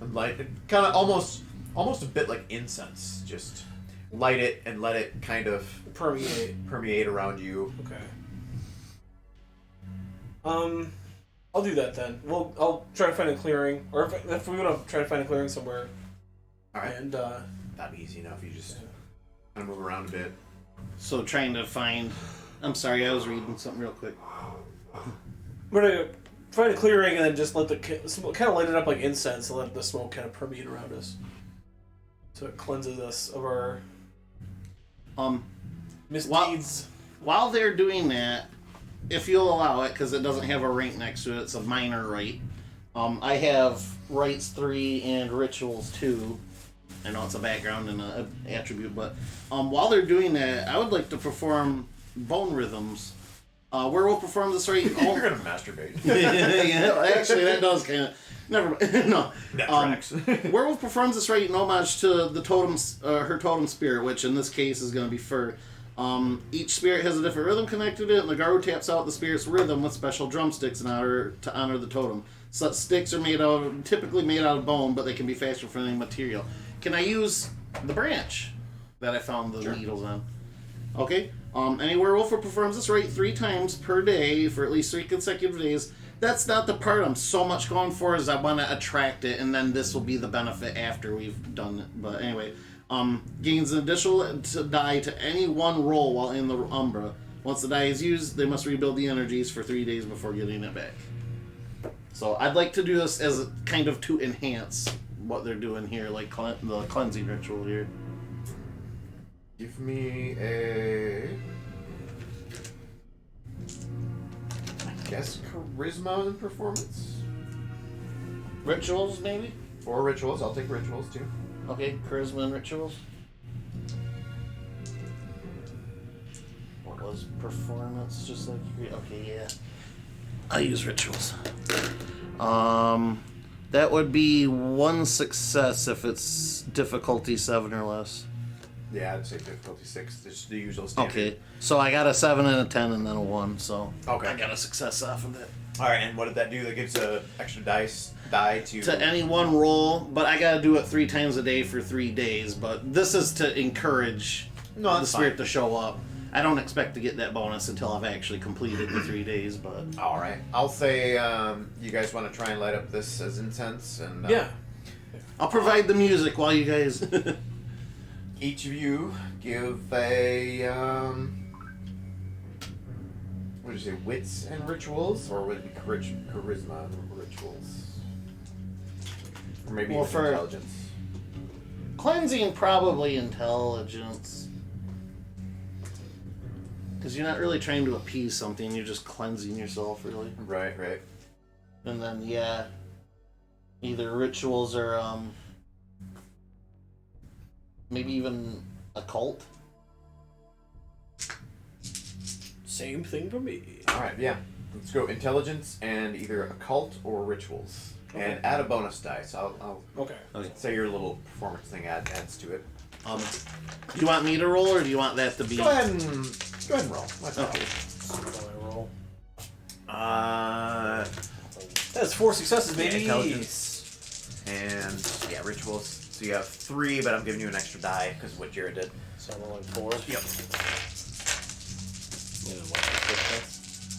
Speaker 3: And light it, kind of almost a bit like incense. Just light it and let it kind of permeate around you.
Speaker 4: Okay. I'll do that then. I'll try to find a clearing, or if we want to try to find a clearing somewhere.
Speaker 3: All right.
Speaker 4: And
Speaker 3: that'd be easy enough. You just kind of move around a bit.
Speaker 2: So trying to find... I'm sorry, I was reading something real quick.
Speaker 4: we're gonna find a clearing and then just let the kind of light it up like incense and let the smoke kind of permeate around us, so it cleanses us of our misdeeds.
Speaker 2: While they're doing that, if you'll allow it, because it doesn't have a rank next to it, it's a minor rite. I have rites 3 and rituals 2. I know it's a background and an attribute, but while they're doing that, I would like to perform bone rhythms. Werewolf performs this rite.
Speaker 3: You're gonna masturbate.
Speaker 2: Yeah, actually, that does kind of. Never. No.
Speaker 3: That tracks.
Speaker 2: Werewolf performs this rite in homage to the her totem spirit, which in this case is going to be fur. Each spirit has a different rhythm connected to it, and the Garu taps out the spirit's rhythm with special drumsticks in order to honor the totem. Such sticks are typically made out of bone, but they can be fashioned from any material. Can I use the branch that I found the needles on? Okay. Any werewolf who performs this rite 3 times per day for at least 3 consecutive days. That's not the part I'm so much going for, is I want to attract it, and then this will be the benefit after we've done it. But anyway, gains an additional die to any one roll while in the Umbra. Once the die is used, they must rebuild the energies for 3 days before getting it back. So I'd like to do this as a kind of to enhance what they're doing here, like the cleansing ritual here.
Speaker 3: Give me a... I guess charisma and performance?
Speaker 2: Rituals, maybe?
Speaker 3: Or rituals. I'll take rituals, too.
Speaker 2: Okay, charisma and rituals. What was performance? Just like you... Okay, yeah. I'll use rituals. That would be 1 success if it's difficulty 7 or less.
Speaker 3: Yeah, I'd say difficulty 6. Just the usual standard.
Speaker 2: Okay, so I got a 7 and a 10 and then a 1, so
Speaker 3: Okay.
Speaker 2: I got a success off of it.
Speaker 3: Alright, and what did that do? That gives a extra die to...
Speaker 2: To any one roll, but I gotta do it 3 times a day for 3 days, but this is to encourage the spirit to show up. I don't expect to get that bonus until I've actually completed the 3 days, but...
Speaker 3: Alright. I'll say you guys want to try and light up this as incense, and...
Speaker 4: Yeah.
Speaker 2: I'll provide the music while you guys...
Speaker 3: Each of you give a... what did you say? Wits and rituals? Or would it be charisma and rituals? Or maybe
Speaker 2: Well,
Speaker 3: even
Speaker 2: for-
Speaker 3: intelligence?
Speaker 2: Cleansing, probably intelligence. Because you're not really trying to appease something, you're just cleansing yourself, really.
Speaker 3: Right.
Speaker 2: And then, yeah, either rituals or, maybe even occult.
Speaker 4: Same thing for me.
Speaker 3: Alright, yeah. Let's go intelligence and either occult or rituals. and add a bonus die. So I'll
Speaker 4: Okay.
Speaker 3: say your little performance thing adds to it.
Speaker 2: Do you want me to roll, or do you want that to be?
Speaker 3: Go ahead and roll.
Speaker 2: Okay.
Speaker 4: Roll.
Speaker 3: That's
Speaker 4: 4 successes, baby.
Speaker 3: Intelligence and rituals. So you have 3, but I'm giving you an extra die because of what Jared did.
Speaker 5: So I'm rolling 4.
Speaker 3: Yep.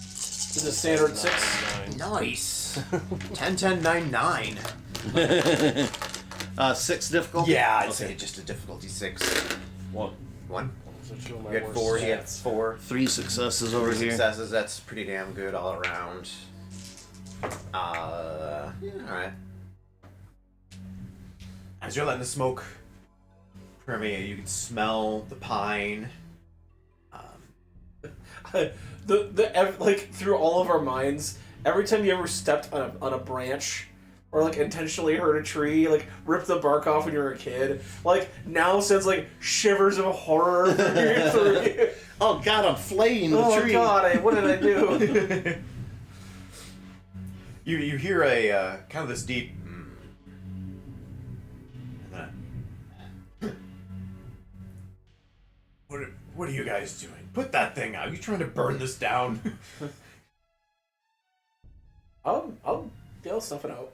Speaker 4: This is a standard 6.
Speaker 5: 9.
Speaker 3: Nice. 10, 10, 9, 9.
Speaker 2: 6 difficulty.
Speaker 3: Yeah, I'd say just a difficulty 6.
Speaker 1: 1.
Speaker 3: 1.
Speaker 5: So 2 of my
Speaker 3: You had
Speaker 5: worst
Speaker 3: 4. He had
Speaker 5: stats.
Speaker 3: 4.
Speaker 2: 3 successes over
Speaker 3: 3
Speaker 2: here.
Speaker 3: successes. That's pretty damn good all around. All right. As you're letting the smoke permeate, you can smell the pine.
Speaker 4: Like through all of our minds, every time you ever stepped on a branch or like intentionally hurt a tree, like ripped the bark off when you were a kid, like now sends like shivers of horror through you.
Speaker 2: Oh God, I'm flaying the
Speaker 4: Oh
Speaker 2: tree.
Speaker 4: God, what did I do?
Speaker 3: You hear a kind of this deep. What are you guys doing? Put that thing out. You trying to burn this down?
Speaker 4: I'll snuff it out.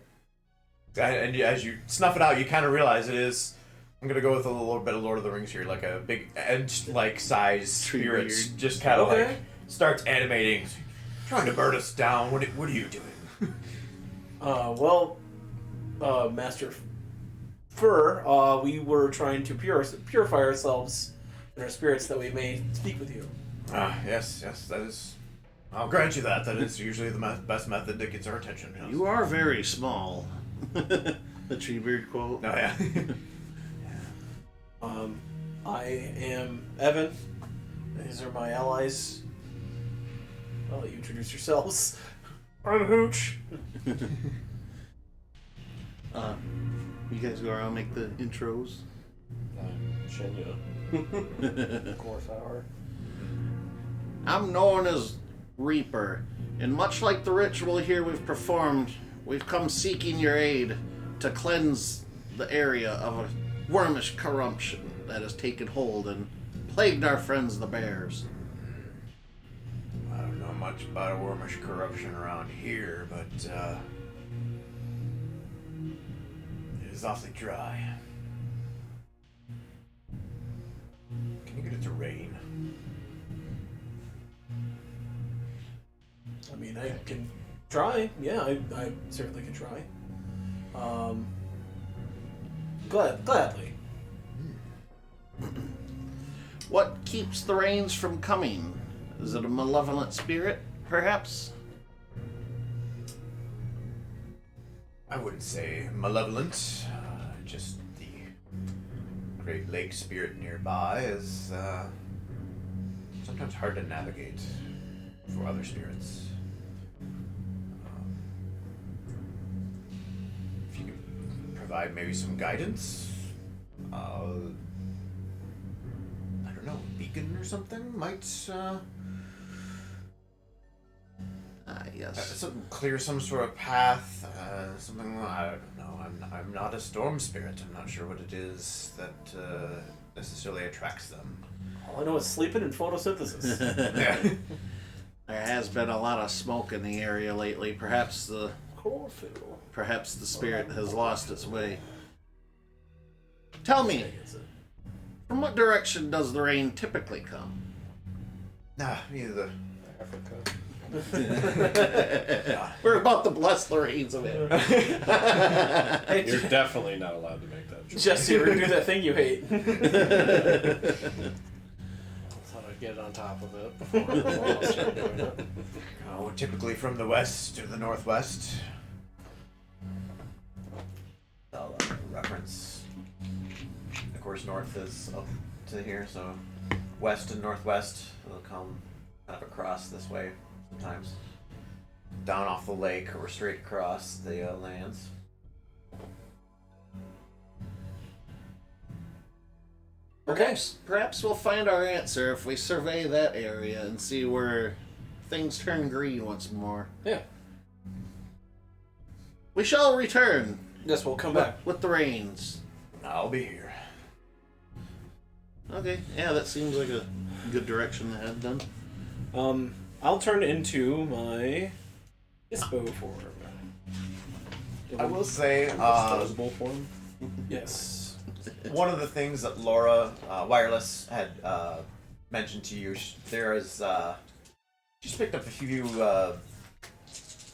Speaker 3: And as you snuff it out, you kind of realize it is. I'm gonna go with a little bit of Lord of the Rings here, like a big edge-like size spirit, just kind of like starts animating, trying to burn us down. What are you doing?
Speaker 4: Master Fur, we were trying to purify ourselves and our spirits that we may speak with you.
Speaker 3: Yes, that is. I'll grant you that. That is usually the best method that gets our attention. Yes.
Speaker 2: You are very small. The Treebeard quote.
Speaker 3: Oh yeah.
Speaker 4: I am Evan. These are my allies. I'll let you introduce yourselves. I'm Hooch.
Speaker 2: You guys go around and make the intros.
Speaker 1: Shenya.
Speaker 5: Gorfhour.
Speaker 2: I'm known as Reaper, and much like the ritual here we've performed, we've come seeking your aid to cleanse the area of a wormish corruption that has taken hold and plagued our friends the bears.
Speaker 3: I don't know much about a wormish corruption around here, but it is awfully dry. Can you get it to rain?
Speaker 4: I mean, I can try. Yeah, I certainly can try. Gladly.
Speaker 2: What keeps the rains from coming? Is it a malevolent spirit, perhaps?
Speaker 3: I wouldn't say malevolent. Just the Great Lake spirit nearby is sometimes hard to navigate for other spirits. If you could provide maybe some guidance, I don't know, beacon or something might.
Speaker 2: Yes.
Speaker 3: Clear some sort of path, something, I don't know, I'm not a storm spirit, I'm not sure what it is that necessarily attracts them.
Speaker 4: All I know is sleeping and photosynthesis.
Speaker 3: Yeah.
Speaker 2: There has been a lot of smoke in the area lately. Perhaps the spirit has lost its way. Tell me, from what direction does the rain typically come?
Speaker 3: Either.
Speaker 5: Africa.
Speaker 2: We're about to bless the rains of it.
Speaker 4: Hey,
Speaker 1: You're definitely not allowed to make that joke.
Speaker 4: Jesse, we're gonna do that thing you hate.
Speaker 5: Thought I'd get on top of it before I start doing it.
Speaker 3: Oh, typically from the west or the northwest. I'll reference. Of course, north is up to here, so west and northwest will come kind of across this way sometimes. Down off the lake or straight across the lands.
Speaker 2: Perhaps we'll find our answer if we survey that area and see where things turn green once more.
Speaker 4: Yeah.
Speaker 2: We shall return
Speaker 4: Yes, we'll come back.
Speaker 2: with the reins.
Speaker 3: I'll be here.
Speaker 2: Okay, yeah, that seems like a good direction to head then.
Speaker 4: I'll turn into my Ispo form.
Speaker 3: I will say,
Speaker 1: Disposable form.
Speaker 4: Yes.
Speaker 3: one of the things that Laura Wireless had mentioned to you, there is she's picked up a few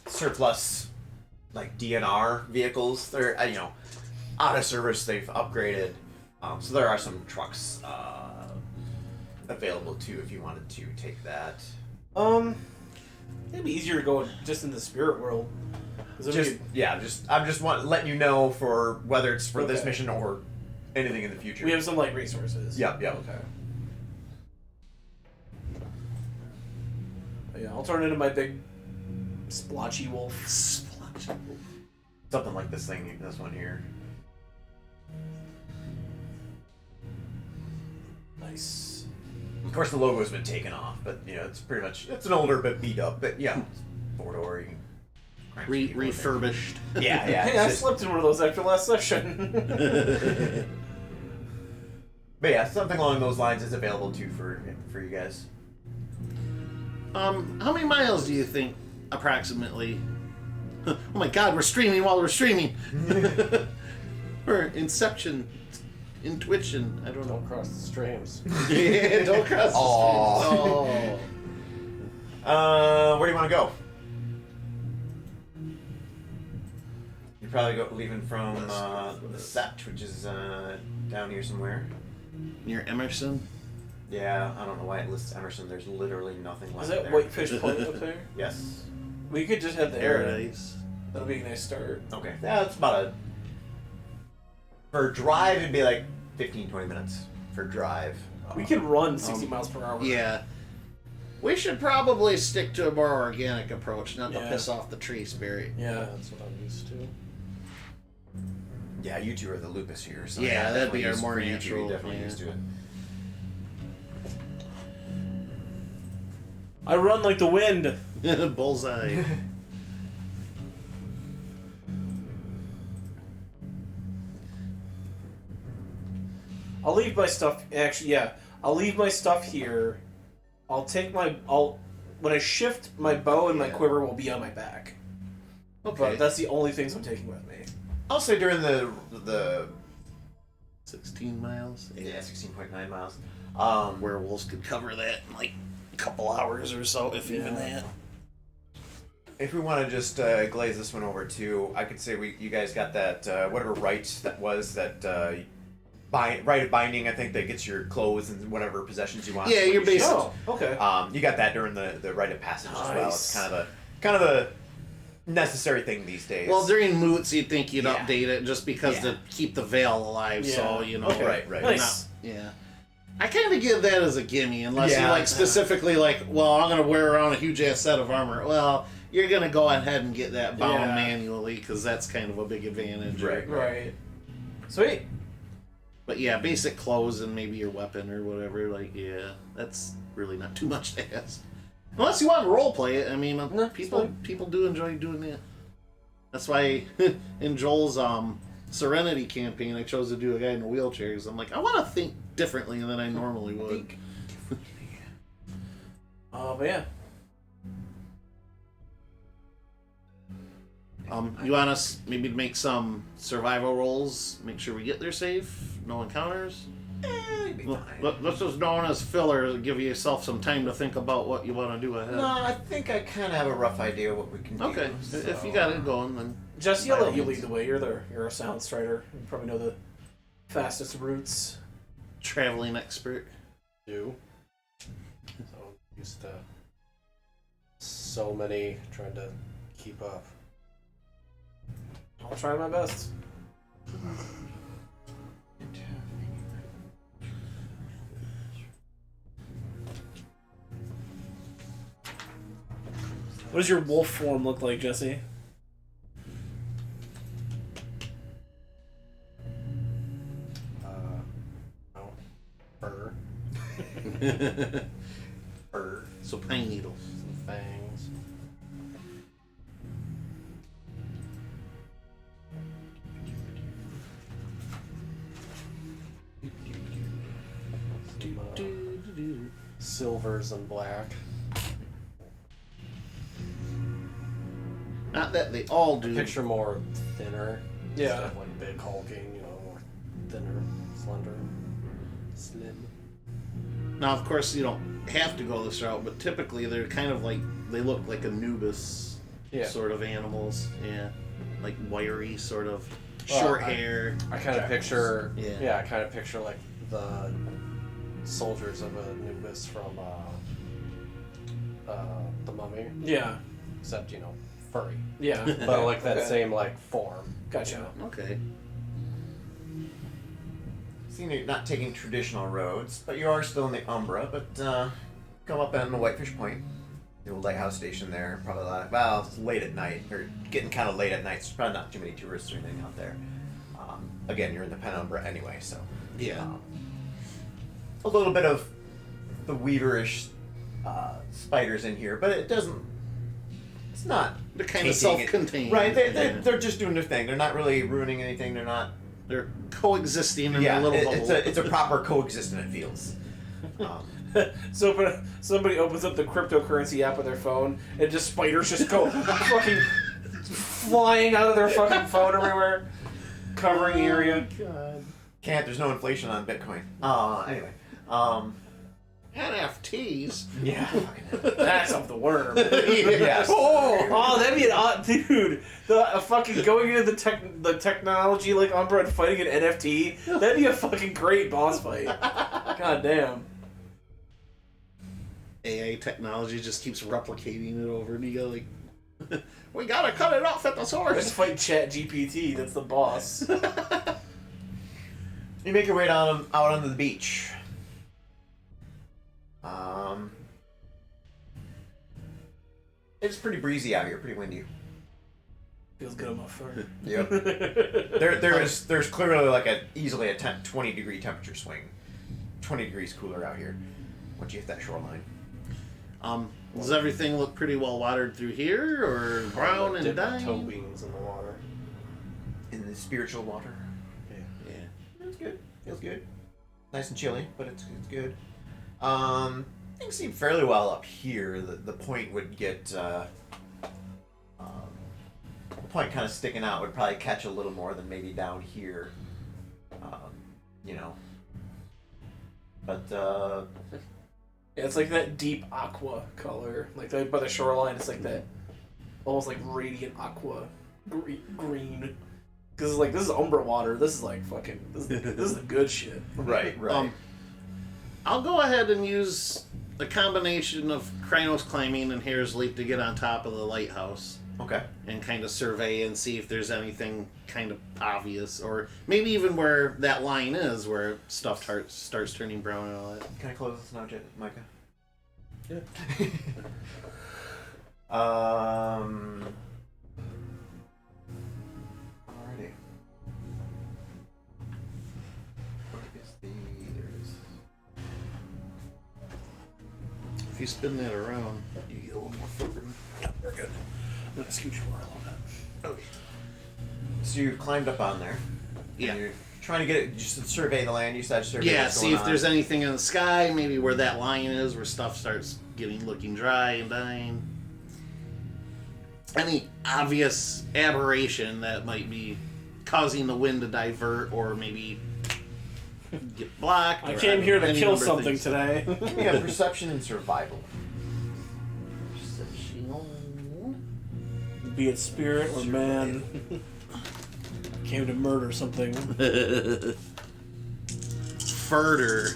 Speaker 3: surplus like DNR vehicles. They're out of service. They've upgraded, so there are some trucks available too if you wanted to take that.
Speaker 4: It'd be easier to go just in the spirit world.
Speaker 3: I'm just letting you know for whether it's for this
Speaker 4: Okay.
Speaker 3: mission or anything in the future.
Speaker 4: We have some like resources.
Speaker 3: Yep.
Speaker 4: Okay. Yeah, I'll turn into my big splotchy wolf.
Speaker 3: Something like this one here.
Speaker 4: Nice.
Speaker 3: Of course, the logo's been taken off, but it's pretty much it's an older but beat up, but yeah, it's four-door. You can crank some people in there.
Speaker 2: Refurbished.
Speaker 3: Yeah.
Speaker 4: Hey, I
Speaker 3: it's just-
Speaker 4: slept in one of those after last session.
Speaker 3: But yeah, something along those lines is available too for you guys.
Speaker 2: How many miles do you think, approximately? Oh my god, we're streaming while we're streaming! Or Inception, Intuition, I don't know.
Speaker 5: Don't cross the streams.
Speaker 2: Yeah, don't cross the
Speaker 3: Aw.
Speaker 2: streams. Oh.
Speaker 3: Where do you want to go? You're probably leaving from the Set, which is down here somewhere.
Speaker 2: Near Emerson?
Speaker 3: Yeah, I don't know why it lists Emerson. There's literally nothing left
Speaker 4: Is that
Speaker 3: there.
Speaker 4: Whitefish Point up there?
Speaker 3: Yes.
Speaker 4: We could just head there.
Speaker 2: Paradise.
Speaker 4: That'll be a nice start.
Speaker 3: Okay. Yeah, it's about for a drive, it'd be like 15, 20 minutes for drive.
Speaker 4: We could run 60 miles per hour.
Speaker 2: Yeah. We should probably stick to a more organic approach, not to
Speaker 4: Yeah.
Speaker 2: piss off the tree spirit.
Speaker 4: Yeah.
Speaker 5: That's what I'm used to.
Speaker 3: Yeah, you two are the lupus here. So
Speaker 2: Yeah, that'd be
Speaker 3: definitely
Speaker 2: our
Speaker 3: used-
Speaker 2: more
Speaker 3: for you two,
Speaker 2: natural,
Speaker 3: you're definitely
Speaker 2: yeah.
Speaker 3: used to it.
Speaker 4: I run like the wind.
Speaker 2: Bullseye.
Speaker 4: I'll leave my stuff. Actually, yeah, I'll leave my stuff here. I'll take my. When I shift, my bow and my quiver will be on my back.
Speaker 2: Okay.
Speaker 4: But that's the only things I'm taking with me.
Speaker 3: I'll say during the
Speaker 2: 16 miles?
Speaker 3: 16.9 miles.
Speaker 2: Werewolves could cover that in like a couple hours or so, if even that.
Speaker 3: If we want to just glaze this one over too, I could say you guys got that whatever right that was that right of binding. I think that gets your clothes and whatever possessions you want.
Speaker 2: Yeah, you're basically.
Speaker 4: Oh, okay.
Speaker 3: You got that during the rite of passage as well. It's
Speaker 4: Nice.
Speaker 3: kind of a necessary thing these days.
Speaker 2: Well, during moots, you'd think you'd
Speaker 3: Yeah.
Speaker 2: update it just because to keep the veil alive. So
Speaker 4: Yeah.
Speaker 2: you know,
Speaker 3: Okay. Right.
Speaker 4: Nice.
Speaker 2: Yeah. I kind of give that as a gimme, unless you
Speaker 3: Yeah.
Speaker 2: like specifically like, well, I'm gonna wear around a huge ass set of armor. Well, you're gonna go ahead and get that bound
Speaker 4: Yeah.
Speaker 2: manually because that's kind of a big advantage.
Speaker 3: Right.
Speaker 4: Right. Sweet.
Speaker 2: But yeah, basic clothes and maybe your weapon or whatever. Like, yeah, that's really not too much to ask. Unless you want to role play it. I mean,
Speaker 4: No, it's
Speaker 2: people
Speaker 4: fine.
Speaker 2: people do enjoy doing that. That's why in Joel's Serenity campaign, I chose to do a guy in a wheelchair because I'm like, I want to think differently than I normally would.
Speaker 4: But yeah.
Speaker 2: You want us maybe to make some survival rolls, make sure we get there safe, no encounters?
Speaker 3: you'd be fine.
Speaker 2: Let's just known as filler, give yourself some time to think about what you want to do ahead.
Speaker 3: No, I think I kind of have a rough idea what we can do.
Speaker 2: Okay, if you got it going, then
Speaker 4: Jesse, I'll
Speaker 2: By
Speaker 4: let
Speaker 2: all
Speaker 4: you
Speaker 2: means.
Speaker 4: lead the way. You're a sound strider. You probably know the fastest routes.
Speaker 2: traveling expert.
Speaker 5: Do. So used to so many trying to keep up.
Speaker 4: I'll try my best. What does your wolf form look like, Jesse?
Speaker 5: No. Fur,
Speaker 2: So pine needles.
Speaker 5: some fangs. Silvers and black.
Speaker 2: Not that they all do.
Speaker 5: Picture more thinner.
Speaker 4: Yeah.
Speaker 5: Instead of like big hulking, more thinner, slender, slim.
Speaker 2: Now, of course, you don't have to go this route, but typically they're kind of like, they look like Anubis sort of animals. Yeah. Like wiry, sort of short hair.
Speaker 5: I kind of picture,
Speaker 2: Yeah.
Speaker 5: I kind of picture like the soldiers of Anubis from the Mummy,
Speaker 4: Yeah.
Speaker 5: except furry,
Speaker 4: Yeah.
Speaker 5: but like that
Speaker 4: Okay.
Speaker 5: same like form.
Speaker 4: Gotcha.
Speaker 2: Okay.
Speaker 3: Seeing you're not taking traditional roads, but you are still in the Umbra. But come up on the Whitefish Point, the old lighthouse station there. Probably it's late at night, or getting kind of late at night. So there's probably not too many tourists or anything out there. Again, you're in the Penumbra anyway, so
Speaker 2: Yeah.
Speaker 3: a little bit of the weaverish spiders in here, but it doesn't. It's not.
Speaker 2: They're kind of
Speaker 3: tainting it.
Speaker 2: self-contained.
Speaker 3: Right?
Speaker 2: Yeah.
Speaker 3: They're just doing their thing. They're not really ruining anything. They're not.
Speaker 2: They're coexisting in
Speaker 3: Yeah,
Speaker 2: a little bubble.
Speaker 3: it's a proper coexistence. It feels.
Speaker 4: So if somebody opens up the cryptocurrency app on their phone and just spiders just go fucking flying out of their fucking phone everywhere, covering the area.
Speaker 2: God.
Speaker 3: Can't. There's no inflation on Bitcoin. Anyway.
Speaker 2: NFTs.
Speaker 3: Yeah.
Speaker 4: That's of the worm.
Speaker 3: Yes.
Speaker 4: Oh, that'd be an odd dude. The fucking going into the technology like Umbra and fighting an NFT. That'd be a fucking great boss fight. God damn.
Speaker 2: AI technology just keeps replicating it over, and you go like, we gotta cut it off at the
Speaker 4: Just
Speaker 2: source.
Speaker 4: fight Chat GPT. That's the boss.
Speaker 3: You make your way down out onto the beach. It's pretty breezy out here, pretty windy.
Speaker 4: Feels good on my fur.
Speaker 3: Yep. There's clearly like easily a 20 degree temperature swing. 20 degrees cooler out here once you hit that shoreline.
Speaker 2: Does everything look pretty well watered through here, or brown and
Speaker 5: Dip my toe
Speaker 2: dying?
Speaker 5: beans in the water.
Speaker 3: In the spiritual water.
Speaker 2: Yeah.
Speaker 3: It's good. Feels good. Nice and chilly, but it's good. Things seem fairly well up here. The point would get the point kind of sticking out would probably catch a little more than maybe down here. But
Speaker 4: Yeah, it's like that deep aqua color. Like by the shoreline, it's like that almost like radiant aqua green. Because it's like, this is Umbra water. This is like fucking, this is the good shit.
Speaker 3: right.
Speaker 2: I'll go ahead and use the combination of Krynos climbing and Hare's Leap to get on top of the lighthouse
Speaker 3: Okay.
Speaker 2: and kind of survey and see if there's anything kind of obvious, or maybe even where that line is where stuff starts turning brown and all that.
Speaker 3: Can I close this now, Micah?
Speaker 5: Yeah.
Speaker 3: Alrighty. Where is there it is.
Speaker 2: If you spin that around, you get a little more footprint.
Speaker 4: Yeah, we're good. I'm gonna scoot you over a little bit.
Speaker 2: Okay.
Speaker 3: So you've climbed up on there.
Speaker 2: Yeah.
Speaker 3: And you're trying to get it just to survey the land. You said survey.
Speaker 2: Yeah,
Speaker 3: what's
Speaker 2: see
Speaker 3: going
Speaker 2: if
Speaker 3: on.
Speaker 2: there's anything in the sky, maybe where that line is, where stuff starts looking dry and dying. Any obvious aberration that might be causing the wind to divert, or maybe get blocked.
Speaker 4: I
Speaker 2: or
Speaker 4: came here to
Speaker 2: any
Speaker 4: kill
Speaker 2: number of
Speaker 4: something
Speaker 2: things.
Speaker 4: today.
Speaker 3: Give me a perception and survival.
Speaker 4: Be it spirit or man. Came to murder something.
Speaker 2: Further.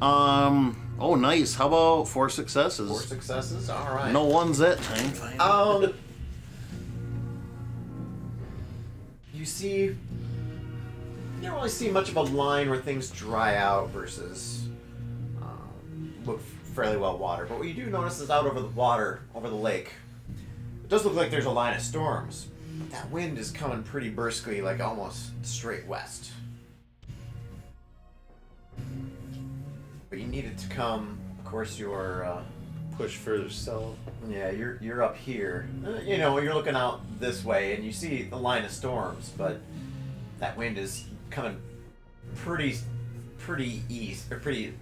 Speaker 2: Oh, nice. How about 4 successes?
Speaker 3: 4 successes. All right.
Speaker 2: No ones that time.
Speaker 3: You see, you don't really see much of a line where things dry out versus look fairly well watered. But what you do notice is out over the water, over the lake, it does look like there's a line of storms. But that wind is coming pretty briskly, like almost straight west. But you need it to come. Of course, you're
Speaker 2: Push further south.
Speaker 3: yeah, you're up here. You know, you're looking out this way, and you see the line of storms, but that wind is coming pretty pretty east, or pretty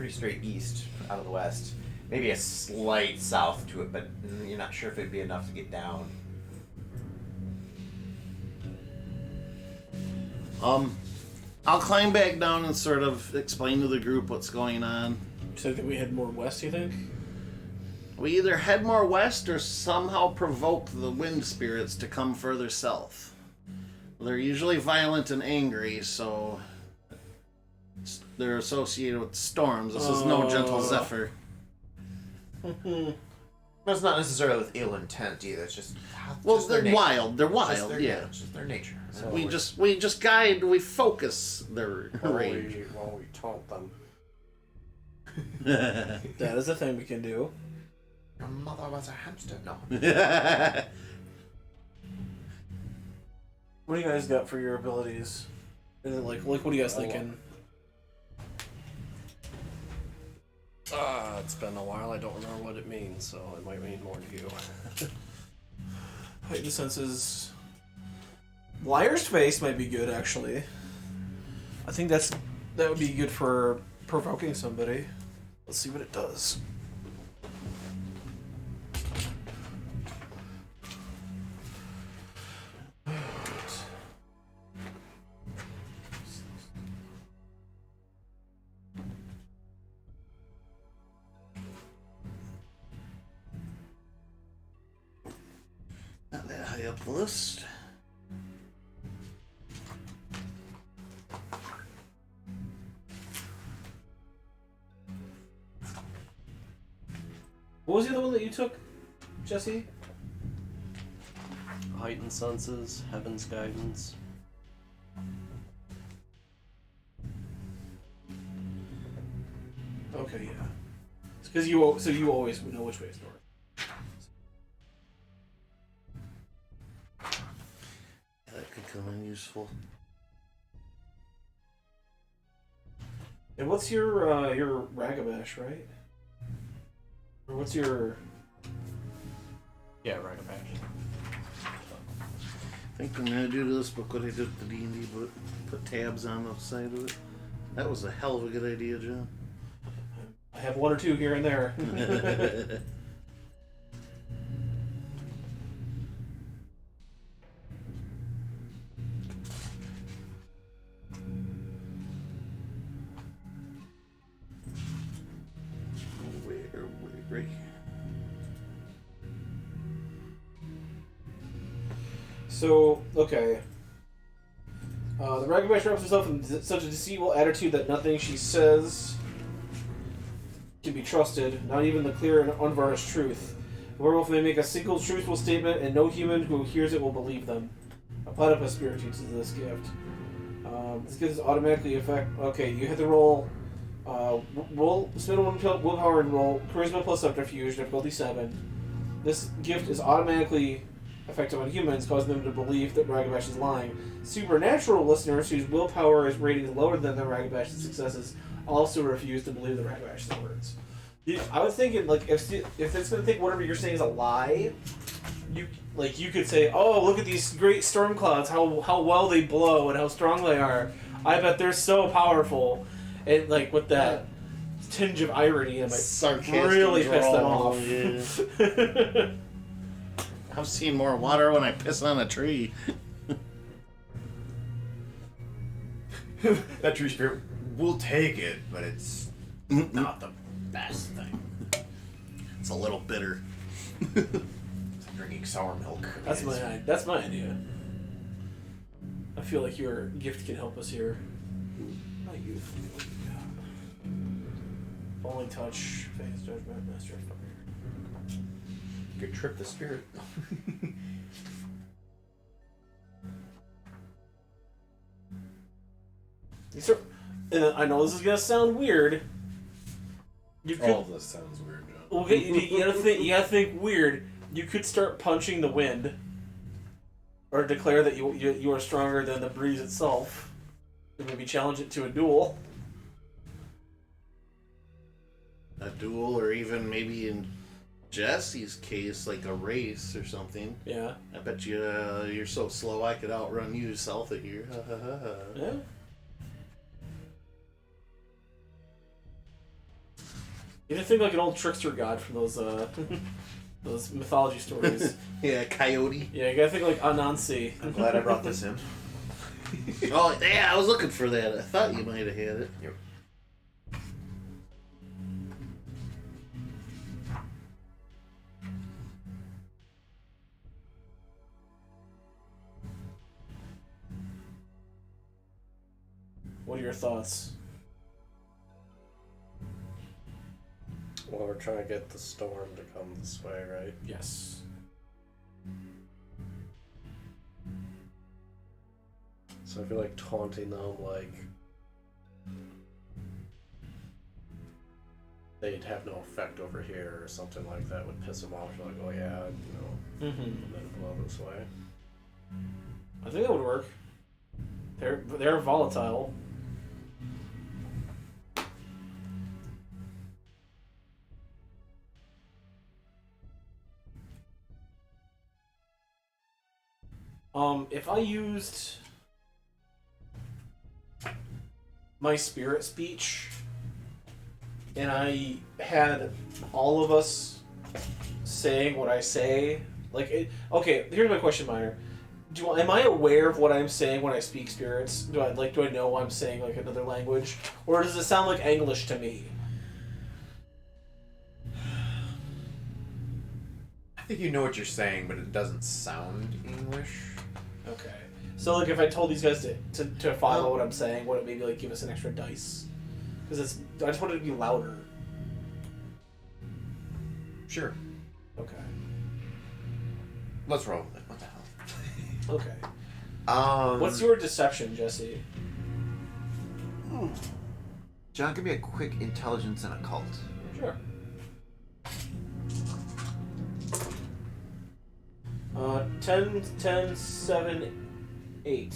Speaker 3: straight east out of the west. Maybe a slight south to it, but you're not sure if it'd be enough to get down.
Speaker 2: I'll climb back down and sort of explain to the group what's going on.
Speaker 4: So that we head more west, you think?
Speaker 2: We either head more west or somehow provoke the wind spirits to come further south. They're usually violent and angry, so they're associated with storms. This is no gentle zephyr.
Speaker 3: But it's not necessarily with ill intent either. It's just
Speaker 2: They're
Speaker 3: nature.
Speaker 2: wild. They're wild.
Speaker 3: It's just their nature.
Speaker 5: So
Speaker 2: we just guide. We focus their rage.
Speaker 5: While we taunt them.
Speaker 4: That is a thing we can do.
Speaker 3: Your mother was a hamster. No.
Speaker 4: What do you guys got for your abilities? Is it like what are you guys thinking?
Speaker 5: It's been a while. I don't remember what it means, so it might mean more to you.
Speaker 4: Heightened senses. Liar's face might be good, actually. I think that would be good for provoking somebody. Let's see what it does.
Speaker 2: Not that high up the list.
Speaker 4: What was the other one that you took, Jesse?
Speaker 5: Heightened senses, heaven's guidance.
Speaker 4: Okay, yeah. Because you always know which way is north.
Speaker 2: That could come in useful.
Speaker 4: And what's your Ragabash, right? Or what's your...
Speaker 5: Yeah, Ragabash.
Speaker 2: I think I'm gonna do this book what I did with the D&D book. Put tabs on the side of it. That was a hell of a good idea, John.
Speaker 4: I have one or two here and there.
Speaker 2: Right.
Speaker 4: So, okay. The Ragabash represents herself in such a deceitful attitude that nothing she says can be trusted, not even the clear and unvarnished truth. The werewolf may make a single truthful statement, and no human who hears it will believe them. Apply up a spiritu to this gift. This gift is automatically effect. Okay, you have to roll. Spend one willpower and roll charisma plus subterfuge, difficulty 7. This gift is automatically effective on humans, causing them to believe that Ragabash is lying. Supernatural listeners whose willpower is rated lower than the Ragabash's successes also refuse to believe the Ragabash's words. I was thinking, like, if it's going to think whatever you're saying is a lie, you could say, "Oh, look at these great storm clouds! How well they blow and how strong they are! I bet they're so powerful." And like with that tinge of irony, it might
Speaker 2: Sarcastic
Speaker 4: really piss them
Speaker 2: drawl,
Speaker 4: off.
Speaker 2: yeah. I've seen more water when I piss on a tree.
Speaker 3: That tree spirit will take it, but it's not the best thing.
Speaker 2: It's a little bitter.
Speaker 3: It's like drinking sour milk.
Speaker 4: That's my idea. I feel like your gift can help us here. Not you. Falling touch, phase judgment, master of fire.
Speaker 3: You could trip the spirit.
Speaker 4: And I know this is gonna sound weird. You could,
Speaker 1: All of this sounds weird, John.
Speaker 4: okay, you gotta think weird. You could start punching the wind, or declare that you are stronger than the breeze itself, and maybe challenge it to a duel.
Speaker 2: A duel, or even maybe in Jesse's case, like a race or something.
Speaker 4: Yeah.
Speaker 2: I bet you you're so slow I could outrun you south of here.
Speaker 4: Yeah. You just think like an old trickster god from those those mythology stories.
Speaker 2: Yeah, coyote.
Speaker 4: Yeah, you gotta think like Anansi.
Speaker 3: I'm glad I brought this in.
Speaker 2: Oh, yeah, I was looking for that. I thought you might have had it.
Speaker 3: Yep.
Speaker 4: What are your thoughts?
Speaker 5: Well, we're trying to get the storm to come this way, right?
Speaker 4: Yes.
Speaker 5: So I feel like taunting them, like they'd have no effect over here or something like that would piss them off. You're like, oh yeah, you know,
Speaker 4: Mm-hmm.
Speaker 5: and then blow this way.
Speaker 4: I think that would work. They're volatile. If I used my spirit speech and I had all of us saying what I say, like, okay, here's my question, Minor. Am I aware of what I'm saying when I speak spirits? Do I know I'm saying like another language, or does it sound like English to me?
Speaker 3: I think you know what you're saying, but it doesn't sound English.
Speaker 4: Okay. So like if I told these guys to follow what I'm saying, would it maybe like give us an extra dice? Because I just wanted it to be louder.
Speaker 3: Sure.
Speaker 4: Okay.
Speaker 3: Let's roll with it. What the hell?
Speaker 4: Okay. What's your deception, Jesse?
Speaker 3: John, give me a quick intelligence and occult.
Speaker 4: Sure. 10, 7, 8.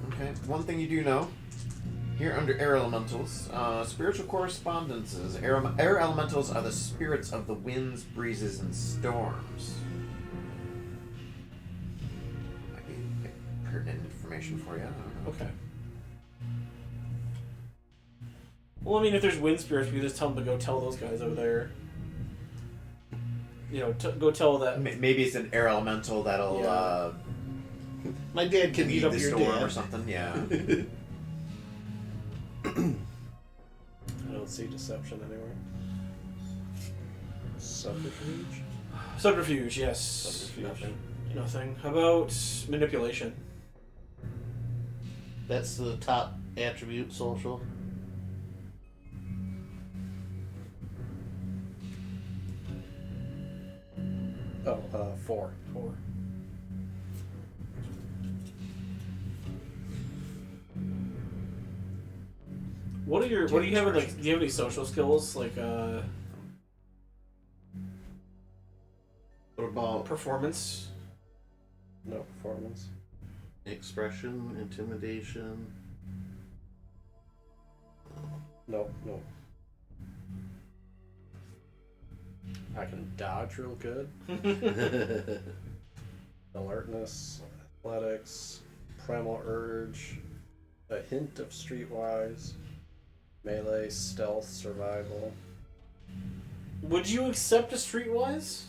Speaker 3: Okay. One thing you do know, here under air elementals, spiritual correspondences. Air elementals are the spirits of the winds, breezes, and storms. Might be pertinent information for you. I don't know.
Speaker 4: Okay. Well, I mean, if there's wind spirits, we can just tell them to go tell those guys over there. You know, go tell that.
Speaker 3: Maybe it's an air elemental that'll
Speaker 4: Yeah.
Speaker 2: My dad can
Speaker 3: lead
Speaker 2: beat up
Speaker 3: the
Speaker 2: your
Speaker 3: storm
Speaker 2: dad.
Speaker 3: or something. Yeah.
Speaker 5: I don't see deception anywhere. Subterfuge?
Speaker 4: Subterfuge, yes.
Speaker 5: Subterfuge.
Speaker 4: Nothing. Nothing. How about manipulation?
Speaker 2: That's the top attribute, social.
Speaker 5: Oh, 4.
Speaker 4: 4. What do you have in, like, do you have any social skills like
Speaker 2: What about
Speaker 4: performance?
Speaker 5: No performance.
Speaker 2: expression, intimidation?
Speaker 5: No. I can dodge real good. Alertness, athletics, primal urge, a hint of streetwise, melee, stealth, survival.
Speaker 4: Would you accept a streetwise?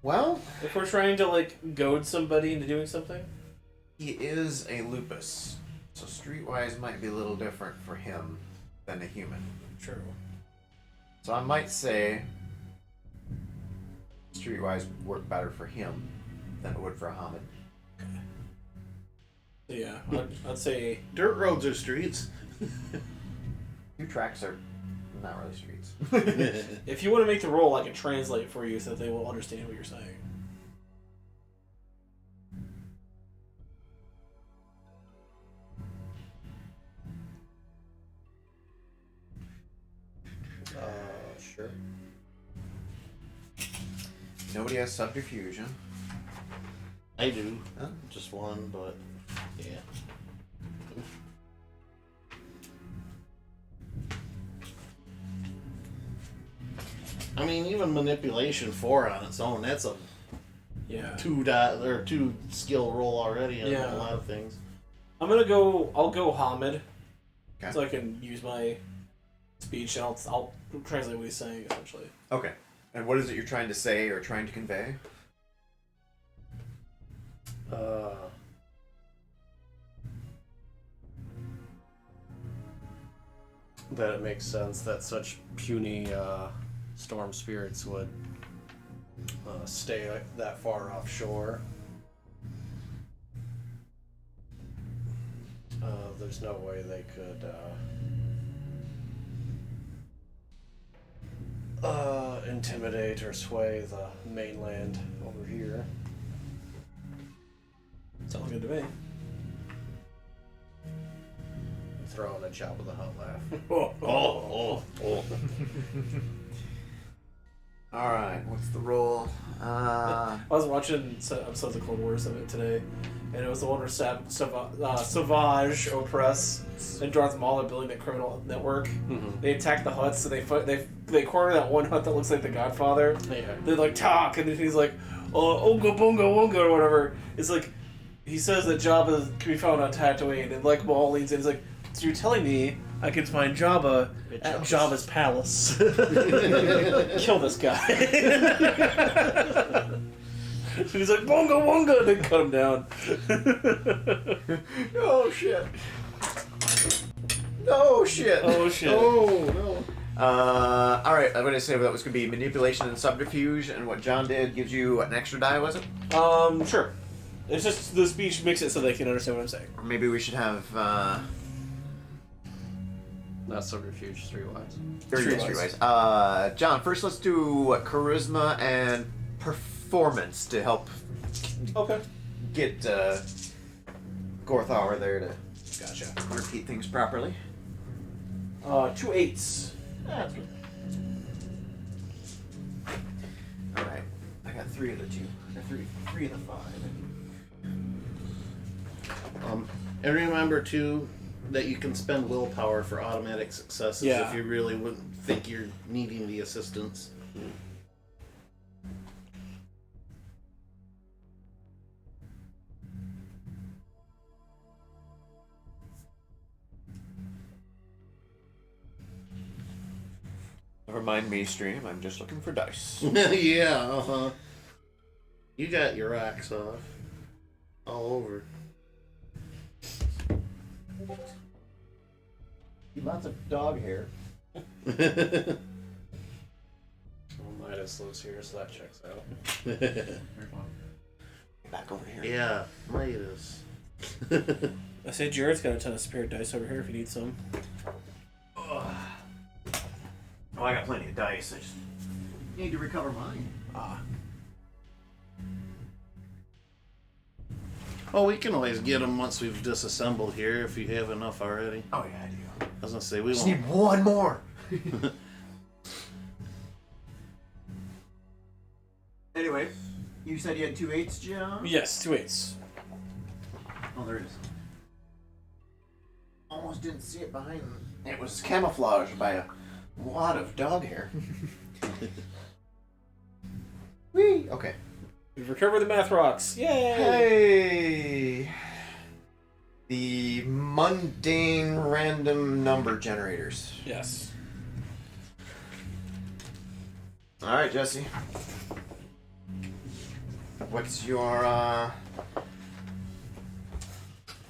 Speaker 3: Well,
Speaker 4: If we're trying to like goad somebody into doing something?
Speaker 3: he is a lupus, so streetwise might be a little different for him than a human.
Speaker 4: True.
Speaker 3: So I might say streetwise would work better for him than it would for Hamid.
Speaker 4: Yeah, I'd say
Speaker 2: Dirt roads are streets.
Speaker 3: Your tracks are not really streets.
Speaker 4: if you want to make the roll, I can translate for you so that they will understand what you're saying.
Speaker 5: Sure.
Speaker 3: Nobody has subterfuge.
Speaker 2: I do.
Speaker 3: Huh?
Speaker 2: Just one, but yeah. I mean, even manipulation 4 on its own, that's a
Speaker 4: Yeah.
Speaker 2: 2 skill roll already on
Speaker 4: Yeah.
Speaker 2: a lot of things.
Speaker 4: I'll go Hamid.
Speaker 3: Okay.
Speaker 4: So I can use my speech, and I'll translate what he's saying essentially.
Speaker 3: Okay. And what is it you're trying to say or trying to convey?
Speaker 5: That it makes sense that such puny storm spirits would stay that far offshore. There's no way they could intimidate or sway the mainland over here.
Speaker 4: Sounds good to me.
Speaker 5: Throwing a Jabba the Hutt laugh.
Speaker 1: Oh.
Speaker 3: All right. What's the roll?
Speaker 4: I was watching some episodes of Clone Wars of it today, and it was the one where Savage Opress and Darth Maul are building that criminal network.
Speaker 5: Mm-hmm.
Speaker 4: They attack the huts, so they corner that one hut that looks like the Godfather.
Speaker 5: Yeah.
Speaker 4: They like talk, and then he's like, "Onga Bonga Wonga" or whatever. It's like he says that Jabba can be found on Tatooine, and like Maul leans in, he's like, "So you're telling me I can find Jabba at Jabba's palace? Kill this guy." And he's like, "Bonga Wonga," and then cut him down.
Speaker 3: Oh shit. No shit.
Speaker 4: Oh shit.
Speaker 2: Oh no.
Speaker 3: All right. I'm gonna say that was gonna be manipulation and subterfuge, and what John did gives you an extra die, was it?
Speaker 4: Sure. It's just the speech makes it so they can understand what I'm saying.
Speaker 3: Or maybe we should have.
Speaker 5: Not subterfuge, streetwise.
Speaker 3: Streetwise. John, first let's do charisma and performance to help
Speaker 4: Okay.
Speaker 3: get Gorthauer there to
Speaker 4: Gotcha.
Speaker 3: repeat things properly.
Speaker 4: 2 8s.
Speaker 3: That's good. All right, I got 3 of the 2. Three of the 5.
Speaker 2: And remember too that you can spend willpower for automatic successes
Speaker 4: Yeah.
Speaker 2: if you really wouldn't think you're needing the assistance.
Speaker 3: Never mind me, stream. I'm just looking for dice.
Speaker 2: Yeah, uh-huh. You got your rocks off. All over.
Speaker 3: Lots of dog hair.
Speaker 5: Well, Midas lives here, so that checks out.
Speaker 3: Back over here.
Speaker 2: Yeah, Midas.
Speaker 4: I say Jared's got a ton of spare dice over here if you need some.
Speaker 3: Oh, I got plenty of dice. I just need to recover mine.
Speaker 2: Oh, we can always get them once we've disassembled here if you have enough already.
Speaker 3: Oh yeah, I do.
Speaker 2: I was gonna say we
Speaker 3: Just
Speaker 2: won't.
Speaker 3: need one more. Anyway, you said you had 2 8s, John?
Speaker 4: Yes, 2 8s.
Speaker 3: Oh, there it is. Almost didn't see it behind them. It was camouflaged by a wad of dog hair. Whee! Okay.
Speaker 4: We've recovered the math rocks. Yay!
Speaker 3: Hey! The mundane random number generators.
Speaker 4: Yes.
Speaker 3: Alright, Jesse. What's your,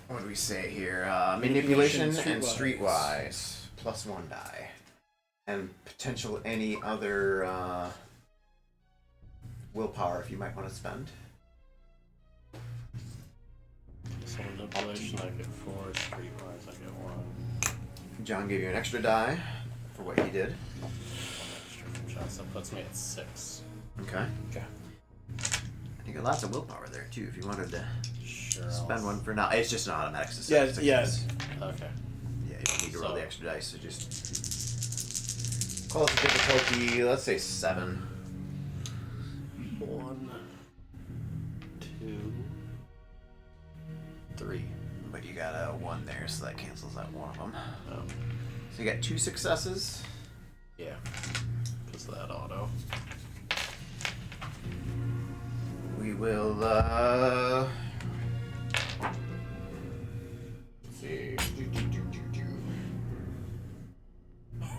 Speaker 3: what do we say here? Manipulation and streetwise. Plus 1 die. And potential any other, willpower if you might want to spend.
Speaker 5: So manipulation, I get 4. Streetwise, I get 1.
Speaker 3: John gave you an extra die for what he did.
Speaker 5: Shots, that puts me at 6.
Speaker 3: Okay.
Speaker 4: Okay.
Speaker 3: You got lots of willpower there too if you wanted to
Speaker 5: Sure.
Speaker 3: spend one for now. It's just an automatic
Speaker 4: Yeah,
Speaker 3: success.
Speaker 4: yeah.
Speaker 5: Okay.
Speaker 3: Yeah, you don't need to roll
Speaker 5: So-
Speaker 3: the extra dice, so just call it the difficulty, let's say 7.
Speaker 5: 1, 2, 3.
Speaker 3: But you got a 1 there, so that cancels out one of them.
Speaker 5: Oh,
Speaker 3: So you got 2 successes.
Speaker 5: yeah. Because of that auto.
Speaker 3: We will, let's see.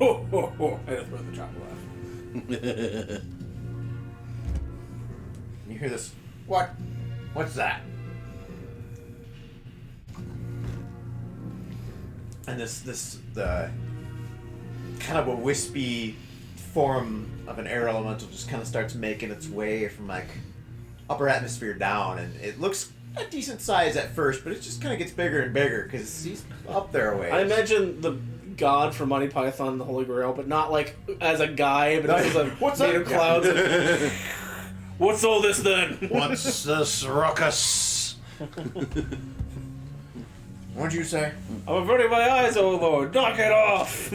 Speaker 4: ho, ho, ho. I had to throw the chocolate laugh.
Speaker 3: You hear this? What? What's that? And the kind of a wispy form of an air elemental just kind of starts making its way from like upper atmosphere down, and it looks a decent size at first, but it just kind of gets bigger and bigger because he's up there a ways.
Speaker 4: I imagine the god from Monty Python and the Holy Grail, but not like as a guy, but as a
Speaker 3: What's
Speaker 4: made
Speaker 3: up?
Speaker 4: of clouds. What's all this then?
Speaker 2: What's this ruckus?
Speaker 3: What'd you say?
Speaker 4: I'm averting my eyes, oh Lord. Knock it off!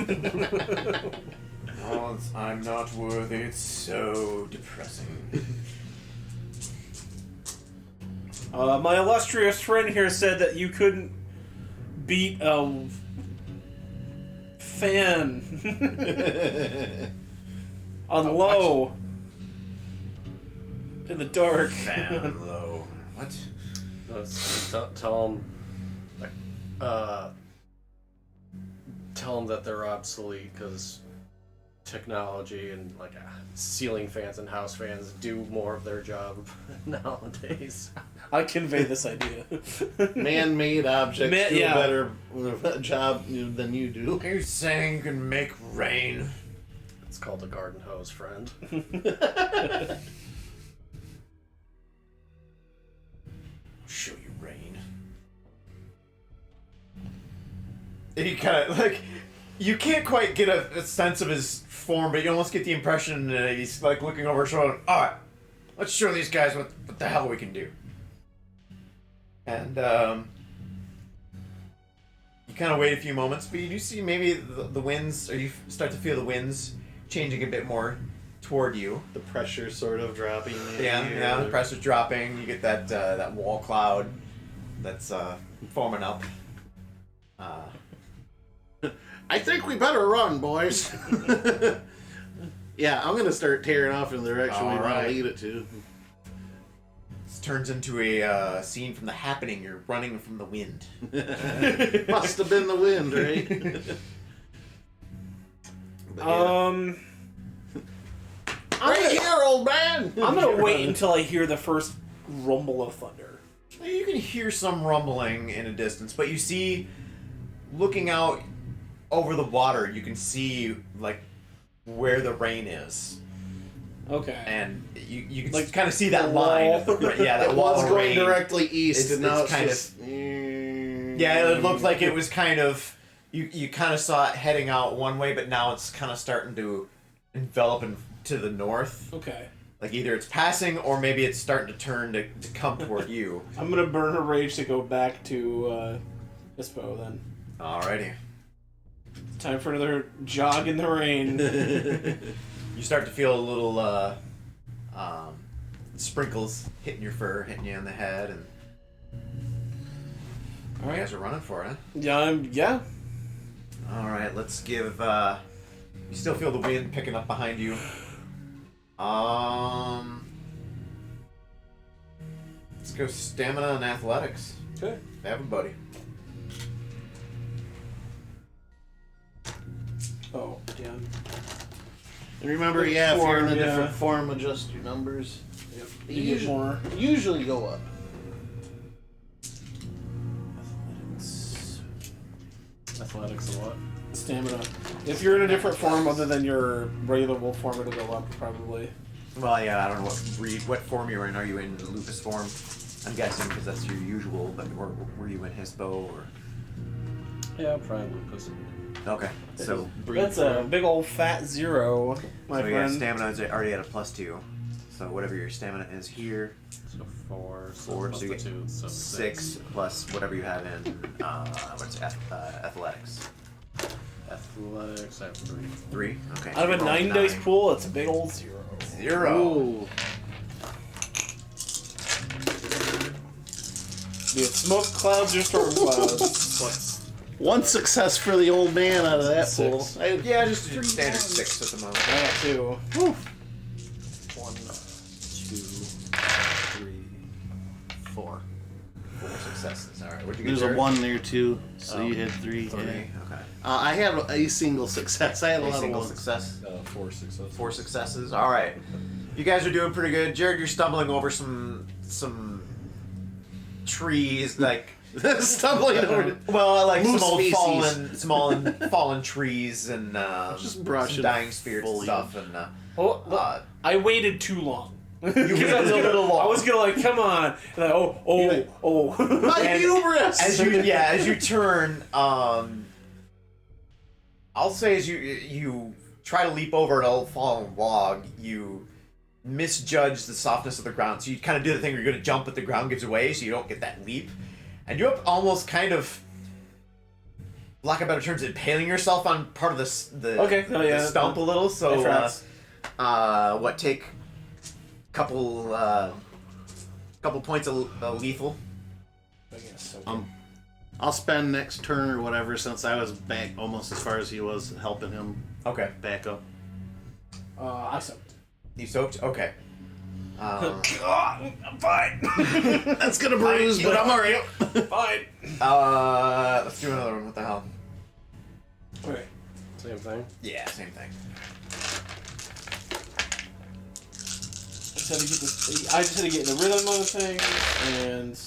Speaker 3: Oh, I'm not worthy. It's so depressing.
Speaker 4: My illustrious friend here said that you couldn't beat a fan on low in the dark.
Speaker 3: Fan low. What?
Speaker 5: Tell them that they're obsolete because technology and like ceiling fans and house fans do more of their job nowadays.
Speaker 4: I convey this idea.
Speaker 2: Man-made objects do
Speaker 4: yeah.
Speaker 2: a better job than you do.
Speaker 3: Are you saying you can make rain?
Speaker 5: It's called a garden hose, friend.
Speaker 3: Show you rain. And he kind of like, you can't quite get a sense of his form, but you almost get the impression that he's like looking over his shoulder. All right, let's show these guys what the hell we can do. And you kind of wait a few moments, but you do see maybe the winds, or you start to feel the winds changing a bit more toward you.
Speaker 2: The pressure sort of dropping. Maybe,
Speaker 3: Yeah, the pressure's dropping. You get that that wall cloud that's forming up.
Speaker 2: I think we better run, boys. Yeah, I'm gonna start tearing off in the direction we want
Speaker 3: Alright.
Speaker 2: to lead it to.
Speaker 3: This turns into a scene from The Happening. You're running from the wind.
Speaker 2: Must have been the wind, right? Right here, old man.
Speaker 4: I'm gonna wait until I hear the first rumble of thunder.
Speaker 3: You can hear some rumbling in a distance, but you see, looking out over the water, you can see like where the rain is,
Speaker 4: Okay.
Speaker 3: and you can
Speaker 4: Like
Speaker 3: kind of see that
Speaker 4: the
Speaker 3: line.
Speaker 4: wall?
Speaker 3: Of the, yeah, that
Speaker 2: It
Speaker 3: wall
Speaker 2: was
Speaker 3: of
Speaker 2: going
Speaker 3: rain.
Speaker 2: directly east, and now
Speaker 3: it's
Speaker 2: it's
Speaker 3: kind
Speaker 2: just...
Speaker 3: Yeah, it looked like it was kind of. You kind of saw it heading out one way, but now it's kind of starting to envelop to the north.
Speaker 4: Okay.
Speaker 3: Like either it's passing or maybe it's starting to turn to come toward you.
Speaker 4: I'm gonna burn her rage to go back to Ispo then.
Speaker 3: Alrighty.
Speaker 4: Time for another jog in the rain.
Speaker 3: You start to feel a little sprinkles hitting your fur, hitting you on the head, and you guys are running for it.
Speaker 4: Yeah.
Speaker 3: Alright, let's give you still feel the wind picking up behind you. Let's go stamina and athletics.
Speaker 4: Okay.
Speaker 3: Everybody.
Speaker 4: Oh, yeah.
Speaker 2: And remember, yeah, if you're in a
Speaker 4: Form, yeah.
Speaker 2: different form, adjust your numbers.
Speaker 4: Yep.
Speaker 2: They
Speaker 4: You get more.
Speaker 2: usually go up.
Speaker 5: Athletics and what?
Speaker 4: Stamina. If you're in a different form other than your regular wolf form, it'll go up probably.
Speaker 3: Well, yeah, I don't know what form you're in. Are you in lupus form? I'm guessing because that's your usual, but were you in Hispo or?
Speaker 5: Yeah, probably lupus.
Speaker 3: Okay, so
Speaker 4: That's a big old fat 0, my
Speaker 3: so yeah,
Speaker 4: friend.
Speaker 3: stamina is already at a +2. So whatever your stamina is here,
Speaker 5: So 4,
Speaker 3: Four,
Speaker 5: plus
Speaker 3: so you
Speaker 5: the
Speaker 3: get
Speaker 5: 2, so
Speaker 3: 6 plus whatever you have in athletics.
Speaker 5: Athletics, I have 3.
Speaker 3: 3. Okay.
Speaker 4: Out of a
Speaker 3: so you're
Speaker 4: 9
Speaker 3: rolling
Speaker 4: dice pool, it's a big old 0.
Speaker 3: 0.
Speaker 2: Ooh.
Speaker 4: Be it smoke clouds or storm clouds.
Speaker 2: One success for the old man out of that pool.
Speaker 5: Six.
Speaker 3: Yeah, just a standard 6 at the moment.
Speaker 4: I got 2.
Speaker 5: 1, 2, 3, 4.
Speaker 3: 4 successes. All right. What'd you get?
Speaker 2: There's a
Speaker 3: Jared?
Speaker 2: 1 there too, so
Speaker 3: Oh,
Speaker 2: you had 3.
Speaker 3: 3.
Speaker 2: Yeah.
Speaker 3: Okay.
Speaker 2: I had a single success. I had a
Speaker 3: A
Speaker 2: lot
Speaker 3: single
Speaker 2: of ones.
Speaker 3: success.
Speaker 1: 4 successes.
Speaker 3: 4 successes. All right. You guys are doing pretty good. Jared, you're stumbling over some trees, like
Speaker 2: Stumbling over.
Speaker 3: like
Speaker 2: Moose
Speaker 3: some old
Speaker 2: species.
Speaker 3: fallen trees and
Speaker 2: Just brush
Speaker 3: some
Speaker 2: it
Speaker 3: dying spirits and
Speaker 2: fully.
Speaker 3: stuff. And
Speaker 4: Oh, look, I waited too long.
Speaker 3: you waited a little long.
Speaker 4: I was gonna like, come on, and like, oh.
Speaker 2: My
Speaker 3: And
Speaker 2: hubris.
Speaker 3: as you turn, I'll say as you try to leap over an old fallen log, you misjudge the softness of the ground. So you kind of do the thing where you're going to jump, but the ground gives away, so you don't get that leap. And you end up almost kind of, lack of better terms, impaling yourself on part of the stump a little. So, take couple points of lethal.
Speaker 2: I'll spend next turn or whatever since I was back almost as far as he was helping him
Speaker 3: Okay.
Speaker 2: back up.
Speaker 4: I soaked.
Speaker 3: You soaked? Okay.
Speaker 4: I'm fine.
Speaker 2: That's gonna bruise, but I'm alright.
Speaker 4: Fine.
Speaker 3: Let's do another one. What the hell?
Speaker 4: Okay.
Speaker 5: Same thing.
Speaker 3: Yeah, same thing.
Speaker 4: I just had to get in the rhythm of the thing and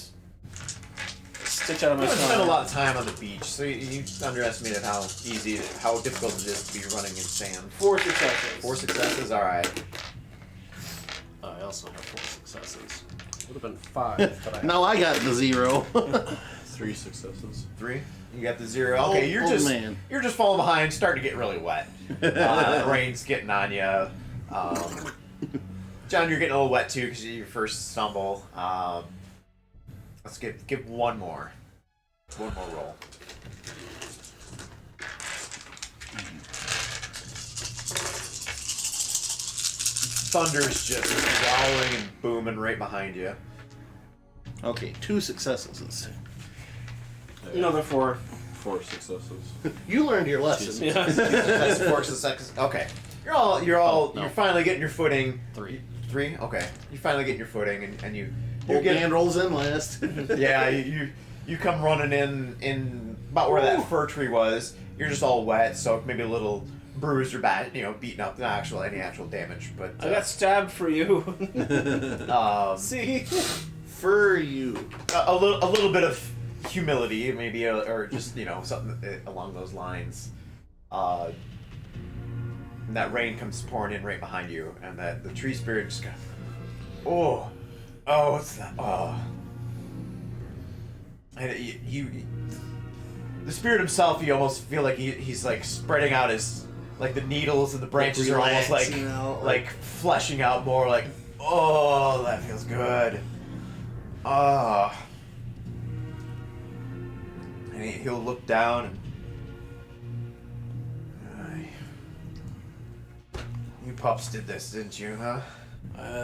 Speaker 4: stitch out of my
Speaker 3: You haven't spent a
Speaker 4: side.
Speaker 3: lot of time on the beach, so you underestimated how difficult it is to be running in sand.
Speaker 4: 4 successes.
Speaker 3: 4 successes, alright.
Speaker 5: I also have 4 successes. Would have been 5, but I
Speaker 2: Now I got the 0.
Speaker 1: 3 successes.
Speaker 3: 3? You got the 0. Okay, you're
Speaker 2: man.
Speaker 3: just falling behind, starting to get really wet. The rain's getting on you. John, you're getting a little wet too because your first stumble. Let's give one more roll. Thunder's just growling and booming right behind you.
Speaker 2: Okay, 2 successes.
Speaker 4: Another 4.
Speaker 1: 4 successes.
Speaker 2: You learned your lesson.
Speaker 4: Yeah.
Speaker 3: That's 4 successes. Okay, you're finally getting your footing.
Speaker 5: 3.
Speaker 3: 3. Okay, you're finally getting your footing, and you
Speaker 2: Old
Speaker 3: get
Speaker 2: man rolls in last.
Speaker 3: yeah, you come running in about where that fir tree was. You're just all wet, so maybe a little bruised or bad, beaten up. Not any actual damage, but
Speaker 4: I got stabbed for you. See?
Speaker 2: For you.
Speaker 3: a little bit of humility, maybe, or just something along those lines. And that rain comes pouring in right behind you, and that the tree spirit just kind of, what's that? And the spirit himself, you almost feel like he's like spreading out his, like the needles and the branches are almost
Speaker 2: relaxing out,
Speaker 3: like fleshing out more, like, oh, that feels good. And he'll look down and, you pups did this, didn't you, huh?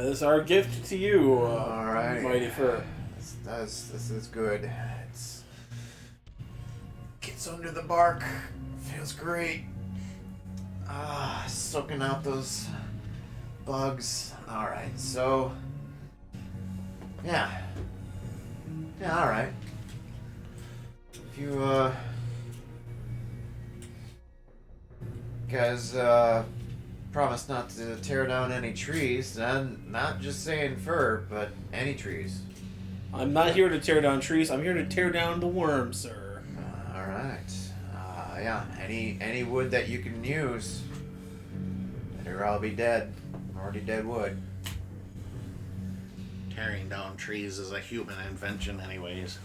Speaker 4: This is our gift to you,
Speaker 3: Alright.
Speaker 4: Mighty Fur.
Speaker 3: This is good. It's gets under the bark. Feels great. Soaking out those bugs. Alright, so yeah, alright. If you guys promise not to tear down any trees, and not just saying fir, but any trees.
Speaker 4: I'm not here to tear down trees. I'm here to tear down the worm, sir.
Speaker 3: All right. Yeah. Any wood that you can use, better all be dead. Already dead wood.
Speaker 2: Tearing down trees is a human invention, anyways.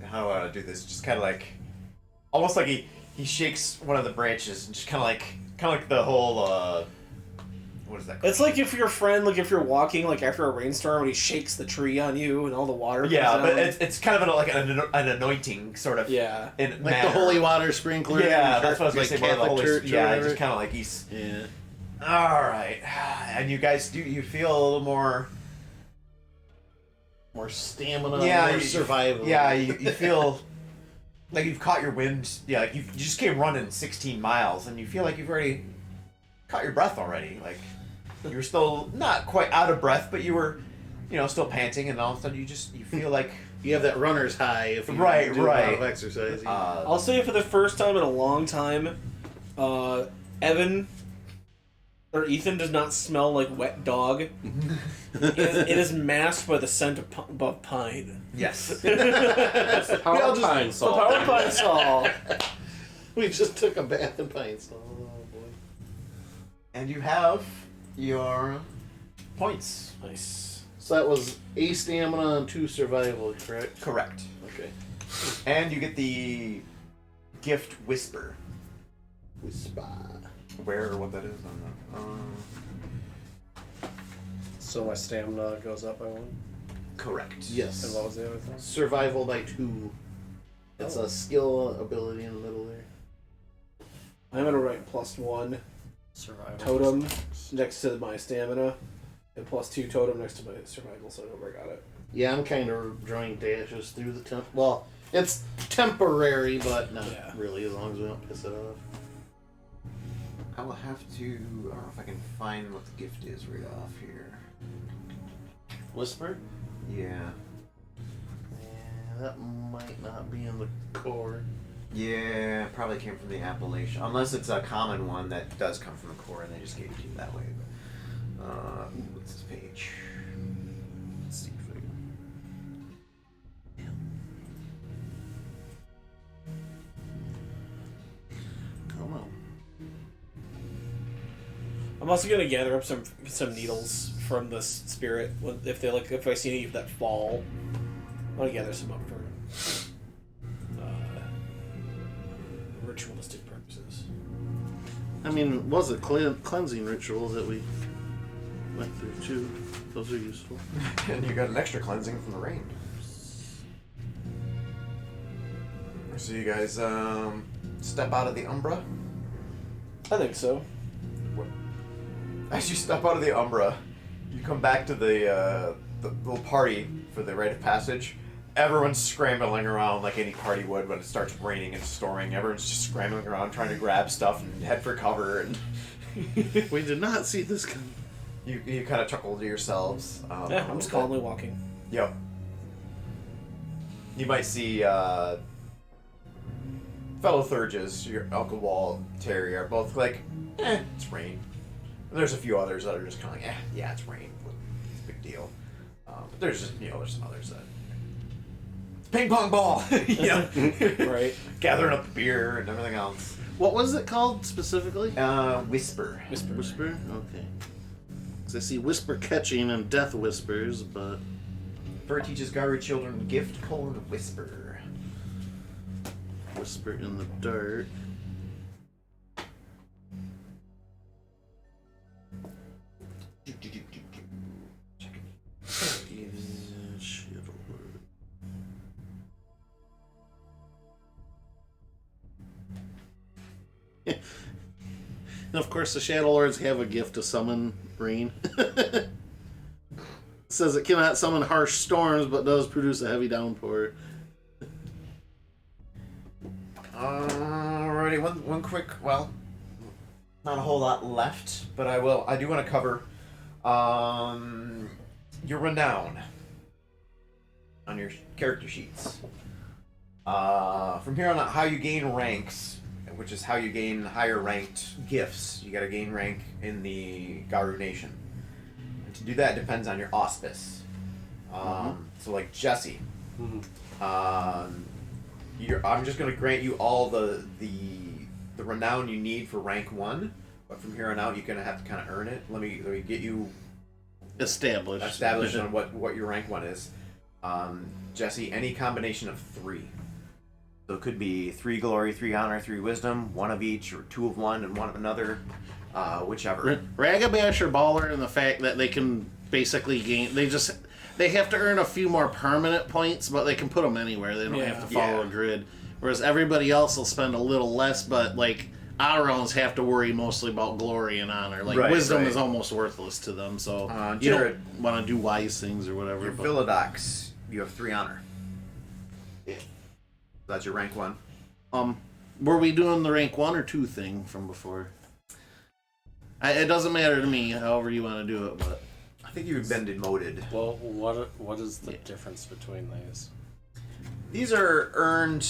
Speaker 3: How do I do this? Just kind of like, almost like he shakes one of the branches and just kind of like the whole what is that called?
Speaker 4: It's like if your friend, like if you're walking, like after a rainstorm, and he shakes the tree on you and all the water.
Speaker 3: Yeah,
Speaker 4: comes
Speaker 3: but
Speaker 4: down.
Speaker 3: it's kind of an anointing sort of.
Speaker 4: Yeah.
Speaker 2: Like the holy water sprinkler.
Speaker 3: Yeah, that's what I was gonna say. One of the
Speaker 2: Catholic
Speaker 3: holy,
Speaker 2: church.
Speaker 3: yeah,
Speaker 2: or
Speaker 3: just
Speaker 2: whatever.
Speaker 3: kind of like he's.
Speaker 2: Yeah.
Speaker 3: All right, and you guys you feel a little more.
Speaker 2: More stamina.
Speaker 3: Yeah,
Speaker 2: more survival.
Speaker 3: Yeah, you feel like you've caught your wind. Yeah, like you just came running 16 miles, and you feel like you've already caught your breath already. Like You were still not quite out of breath, but you were, still panting, and all of a sudden you feel like
Speaker 2: You have that runner's high if you
Speaker 3: Right,
Speaker 2: do a lot
Speaker 3: right.
Speaker 2: of exercise.
Speaker 4: I'll say for the first time in a long time, Evan or Ethan does not smell like wet dog. It is masked by the scent of pine.
Speaker 3: yes.
Speaker 1: That's the power of pine
Speaker 4: The
Speaker 1: salt.
Speaker 4: power pine salt.
Speaker 2: We just took a bath in pine salt. Oh boy.
Speaker 3: And you have your points.
Speaker 4: Nice.
Speaker 2: So that was a stamina and 2 survival, correct?
Speaker 3: Correct.
Speaker 2: Okay.
Speaker 3: And you get the gift whisper.
Speaker 2: Whisper.
Speaker 3: Where or what that is, I don't know.
Speaker 5: So my stamina goes up by 1.
Speaker 3: Correct.
Speaker 2: Yes.
Speaker 5: And what was the other thing?
Speaker 2: Survival by 2. It's a skill ability in the middle there.
Speaker 4: I'm gonna write +1
Speaker 5: Survival.
Speaker 4: totem next to my stamina, and +2 totem next to my survival, so I know where I got it.
Speaker 2: Yeah, I'm kind of drawing dashes through the temp. Well, it's temporary, but not really, as long as we don't piss it off.
Speaker 3: I will have to. I don't know if I can find what the gift is right off here.
Speaker 2: Whisper?
Speaker 3: Yeah.
Speaker 2: Yeah, that might not be in the core.
Speaker 3: Yeah, probably came from the Appalachian. Unless it's a common one that does come from the core and they just gave it to you that way. But, what's this page?
Speaker 2: Let's see if I can. Come on.
Speaker 4: I'm also gonna gather up some needles from the spirit if I see any that fall. I want to gather some up for ritualistic purposes.
Speaker 2: I mean, it was a cleansing ritual that we went through too. Those are useful.
Speaker 3: And you got an extra cleansing from the rain. So you guys step out of the Umbra.
Speaker 4: I think so.
Speaker 3: As you step out of the Umbra, you come back to the little party for the rite of passage. Everyone's scrambling around like any party would when it starts raining and storming. Everyone's just scrambling around trying to grab stuff and head for cover. And
Speaker 2: We did not see this coming.
Speaker 3: you kind of chuckle to yourselves.
Speaker 4: Yeah, I'm just calmly walking.
Speaker 3: Yep. You might see fellow Thurges, your Uncle Walt, Terry, are both like, it's rain. And there's a few others that are just kind of like, yeah, it's rain. It's a big deal. But there's just, there's some others that, ping pong ball,
Speaker 4: Right.
Speaker 3: gathering up the beer and everything else.
Speaker 2: What was it called specifically?
Speaker 3: Whisper.
Speaker 2: Whisper? Okay. Because I see whisper catching and death whispers, but...
Speaker 3: Fur teaches Garu children gift, whisper.
Speaker 2: Whisper in the dark. And of course, the Shadow Lords have a gift to summon rain. It says it cannot summon harsh storms, but does produce a heavy downpour.
Speaker 3: Alrighty, one quick, well, not a whole lot left, but I do want to cover your renown on your character sheets. From here on out, how you gain ranks, which is how you gain higher ranked gifts. You gotta gain rank in the Garu Nation. And to do that depends on your auspice. So like Jesse, I'm just gonna grant you all the renown you need for rank 1, but from here on out you're gonna have to kind of earn it. Let me get you
Speaker 2: Established
Speaker 3: on what your rank 1 is. Jesse, any combination of 3. So it could be 3 glory, 3 honor, 3 wisdom, 1 of each, or 2 of one and 1 of another, whichever.
Speaker 2: Ragabash or Baller in the fact that they can basically gain... They have to earn a few more permanent points, but they can put them anywhere. They don't have to follow a grid. Whereas everybody else will spend a little less, but like Aurons have to worry mostly about glory and honor. Like wisdom is almost worthless to them, so you don't want to do wise things or whatever.
Speaker 3: Your Philodox, you have 3 honor.
Speaker 2: Yeah.
Speaker 3: That's your rank 1.
Speaker 2: Were we doing the rank 1 or 2 thing from before? It doesn't matter to me, however you want to do it, but
Speaker 3: I think you've been demoted.
Speaker 5: Well, what is the difference between these?
Speaker 3: These are earned.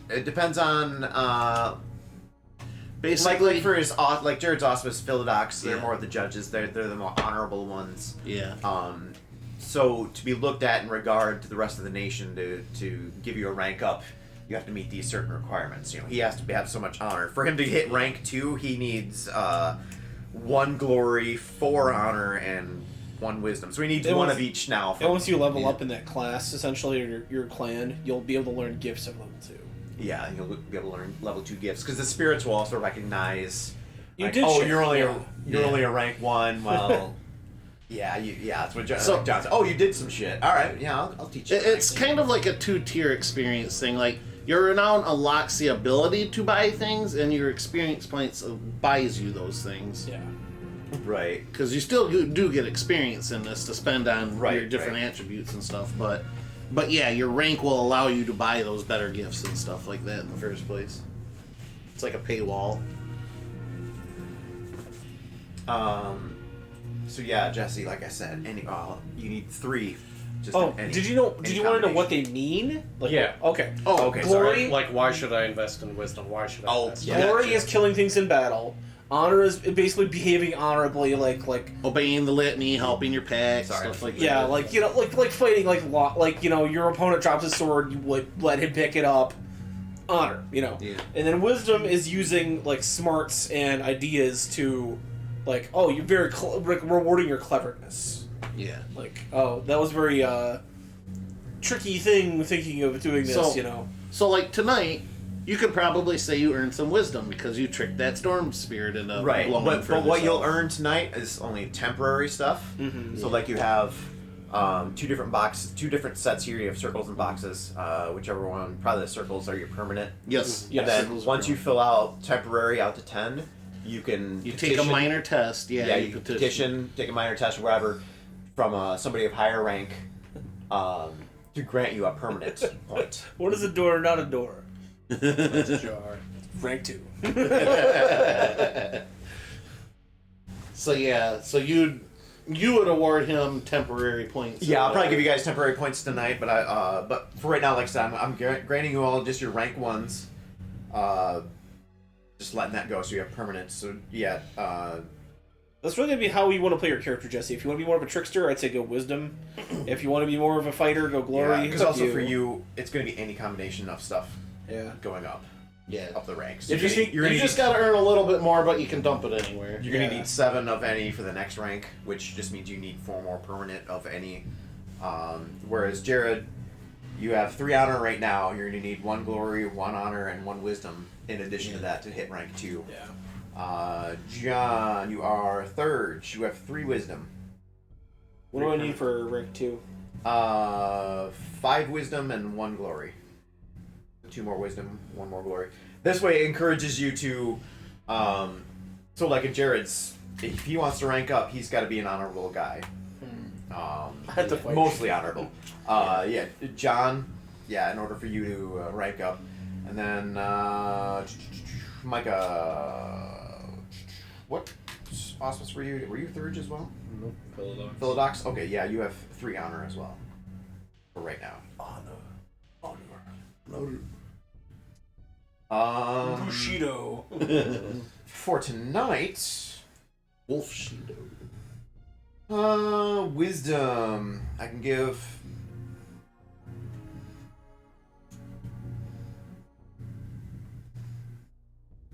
Speaker 3: It depends on.
Speaker 2: basically,
Speaker 3: Like for his like Jared's auspice, Philodox, they're
Speaker 2: Yeah.
Speaker 3: more of the judges. They're the more honorable ones.
Speaker 2: yeah.
Speaker 3: So to be looked at in regard to the rest of the nation to give you a rank up, you have to meet these certain requirements. You know, he has to have so much honor. For him to hit rank 2, he needs 1 glory, 4 honor, and 1 wisdom. So he needs one of each now.
Speaker 4: And once you level up in that class, essentially, or your clan, you'll be able to learn gifts of level 2.
Speaker 3: Yeah, you'll be able to learn level 2 gifts because the spirits will also recognize.
Speaker 4: You
Speaker 3: like,
Speaker 4: did
Speaker 3: oh,
Speaker 4: share-
Speaker 3: you're only
Speaker 4: yeah.
Speaker 3: you're only a rank 1. Well, yeah, that's what John
Speaker 2: So-
Speaker 3: said. Oh, you did some shit. All right, yeah, I'll teach you.
Speaker 2: It's kind of like a 2-tier experience thing. Like, your renown unlocks the ability to buy things, and your experience points buys you those things.
Speaker 4: Yeah.
Speaker 3: Right.
Speaker 2: Because you still do get experience in this to spend on
Speaker 3: Right,
Speaker 2: your different
Speaker 3: right.
Speaker 2: attributes and stuff, but yeah, your rank will allow you to buy those better gifts and stuff like that in the first place. It's like a paywall.
Speaker 3: So yeah, Jesse, like I said, you need 3. Just
Speaker 4: Oh,
Speaker 3: any-
Speaker 4: did you know?
Speaker 3: any
Speaker 4: Did you want to know what
Speaker 3: combination.
Speaker 4: they mean? Like,
Speaker 5: Yeah.
Speaker 4: Okay.
Speaker 2: Oh,
Speaker 3: okay,
Speaker 4: Glory.
Speaker 5: Like, why should I invest in wisdom? Why should I
Speaker 3: Oh,
Speaker 5: invest?
Speaker 3: yeah.
Speaker 4: Glory
Speaker 3: Gotcha.
Speaker 4: is killing things in battle. Honor is basically behaving honorably, like
Speaker 2: Obeying the litany, helping your pack,
Speaker 3: Sorry.
Speaker 2: stuff like
Speaker 4: yeah,
Speaker 2: that.
Speaker 4: like like fighting, like your opponent drops his sword, you would let him pick it up. Honor,
Speaker 2: Yeah.
Speaker 4: And then wisdom is using like smarts and ideas to, like, oh, you're very rewarding your cleverness.
Speaker 2: Yeah.
Speaker 4: Like, oh, that was very tricky thing thinking of doing this,
Speaker 2: So- So, like, tonight, you could probably say you earned some wisdom because you tricked that storm spirit into
Speaker 3: Right,
Speaker 2: blowing
Speaker 3: but
Speaker 2: for
Speaker 3: what you'll
Speaker 2: yourself.
Speaker 3: earn tonight is only temporary stuff.
Speaker 4: Mhm.
Speaker 3: So like you have 2 different boxes, 2 different sets here. You have circles and boxes. Whichever one, probably the circles are your permanent.
Speaker 2: Yes.
Speaker 4: Yes.
Speaker 3: And then
Speaker 2: Circles
Speaker 3: once
Speaker 2: are
Speaker 3: you fill out temporary out to 10, you can
Speaker 2: You take a minor test. Yeah,
Speaker 3: you can petition, take a minor test or whatever from somebody of higher rank to grant you a permanent point.
Speaker 4: What is a door? Not a door.
Speaker 5: It's a jar.
Speaker 4: Rank 2.
Speaker 2: So yeah, so you would award him temporary points.
Speaker 3: Yeah, I'll probably give you guys temporary points tonight, but for right now, like I said, I'm granting you all just your rank 1s. Just letting that go, so you have permanent. So yeah,
Speaker 4: That's really gonna be how you want to play your character, Jesse. If you want to be more of a trickster, I'd say go wisdom. If you want to be more of a fighter, go glory.
Speaker 3: because
Speaker 4: It's up
Speaker 3: also
Speaker 4: to
Speaker 3: for you, it's going to be any combination of stuff
Speaker 4: Yeah.
Speaker 3: going up
Speaker 2: Yeah.
Speaker 3: the ranks.
Speaker 2: You just,
Speaker 3: You're gonna
Speaker 2: just gotta earn a little bit more, but you can dump it anywhere.
Speaker 3: You're going to
Speaker 4: Yeah.
Speaker 3: need 7 of any for the next rank, which just means you need 4 more permanent of any. Whereas Jared, you have 3 honor right now. You're going to need 1 glory, 1 honor, and 1 wisdom in addition to that to hit rank 2.
Speaker 4: Yeah.
Speaker 3: John, you are 3rd. You have 3 wisdom.
Speaker 4: What do I need for rank 2?
Speaker 3: 5 wisdom and 1 glory. 2 more wisdom, 1 more glory. This way it encourages you to, so like in Jared's, if he wants to rank up, he's got to be an honorable guy.
Speaker 4: I had to fight.
Speaker 3: Mostly honorable. Yeah, John, yeah, in order for you to rank up. And then, Micah, what auspice were you? Were you 3rd as well?
Speaker 5: Nope.
Speaker 3: Philodox? Okay, yeah, you have 3 honor as well. For right now.
Speaker 4: Bushido.
Speaker 3: For tonight,
Speaker 2: Wolf Shido.
Speaker 3: wisdom. I can give.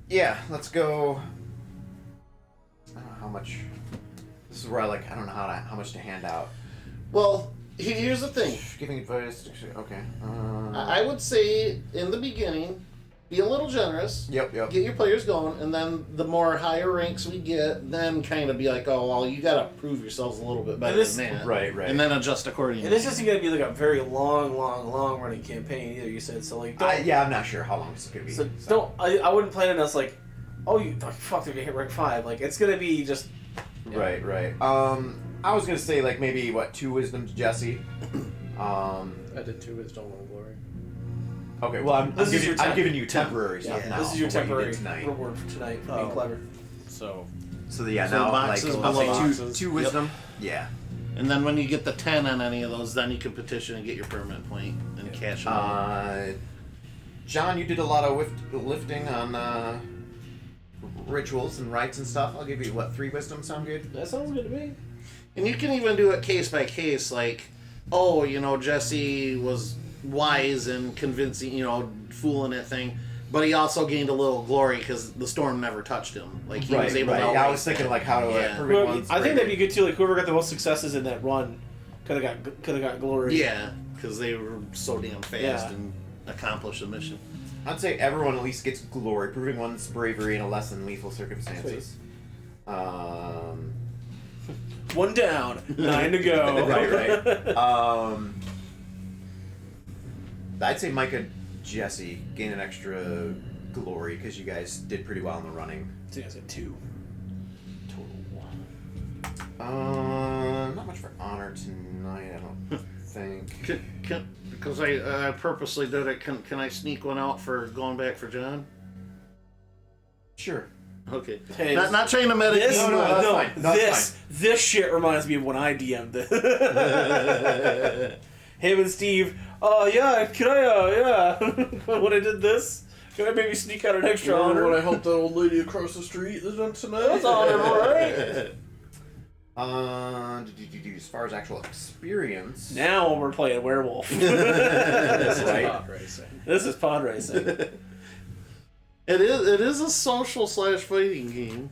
Speaker 3: Yeah, let's go. I don't know how much. This is where I don't know how much to hand out.
Speaker 2: Well, here's the thing.
Speaker 3: Giving advice. Okay.
Speaker 2: I would say in the beginning, be a little generous.
Speaker 3: Yep.
Speaker 2: Get your players going, and then the more higher ranks we get, then kind of be like, oh, well, you gotta prove yourselves a little bit better than that.
Speaker 3: Right.
Speaker 2: And then adjust accordingly.
Speaker 4: And this isn't going to be like a very long running campaign either, you said. So, like, don't,
Speaker 3: I'm not sure how long this is gonna be.
Speaker 4: so don't, I wouldn't plan it as like, oh, you fuck, they're going to hit rank 5. Like, it's going to be just.
Speaker 3: Right. I was gonna say maybe 2 wisdom to Jesse.
Speaker 5: I did 2 wisdom, 1 glory.
Speaker 3: Okay, well, I'm
Speaker 4: This is your
Speaker 3: giving you temporary
Speaker 4: Yeah,
Speaker 3: stuff now.
Speaker 4: this is your
Speaker 3: for what you
Speaker 4: temporary
Speaker 3: did tonight.
Speaker 4: reward for tonight for being clever.
Speaker 5: So
Speaker 3: So yeah,
Speaker 2: So
Speaker 3: now
Speaker 2: the
Speaker 3: like
Speaker 2: boxes
Speaker 3: I'll
Speaker 2: below.
Speaker 3: say two wisdom. Yeah.
Speaker 2: And then when you get the 10 on any of those, then you can petition and get your permanent point and cash them out.
Speaker 3: John, you did a lot of lifting on rituals and rites and stuff. I'll give you, what, 3 wisdom? Sound good?
Speaker 4: That sounds good to me.
Speaker 2: And you can even do it case by case, like, oh, Jesse was wise and convincing, fooling that thing, but he also gained a little glory because the storm never touched him. Like, he was able to
Speaker 3: Yeah, I was thinking, like, how to
Speaker 2: Yeah.
Speaker 4: I think that'd be good too. Like whoever got the most successes in that run could have got glory.
Speaker 2: Yeah, because they were so damn fast
Speaker 4: Yeah.
Speaker 2: and accomplished the mission.
Speaker 3: I'd say everyone at least gets glory, proving one's bravery in a less than lethal circumstances.
Speaker 4: One down, 9 to go.
Speaker 3: right. I'd say Micah, Jesse gain an extra glory because you guys did pretty well in the running.
Speaker 4: I think I said 2 total.
Speaker 3: Not much for honor tonight, I don't think.
Speaker 2: Because I purposely did it, can I sneak one out for going back for John?
Speaker 3: Sure.
Speaker 2: Okay.
Speaker 4: Hey,
Speaker 2: not trying to meditate.
Speaker 4: This,
Speaker 3: No, that's fine. That's
Speaker 4: this shit reminds me of when I DM'd it. Him and Steve. Yeah. Can I? Yeah. When I did this, can I maybe sneak out an extra honor?
Speaker 1: When I helped that old lady across the street tonight.
Speaker 4: That's honorable, right?
Speaker 3: As far as actual experience,
Speaker 4: Now we're playing Werewolf.
Speaker 1: This is
Speaker 3: Right.
Speaker 1: pod racing.
Speaker 4: This is pod racing.
Speaker 2: It is a social / fighting game.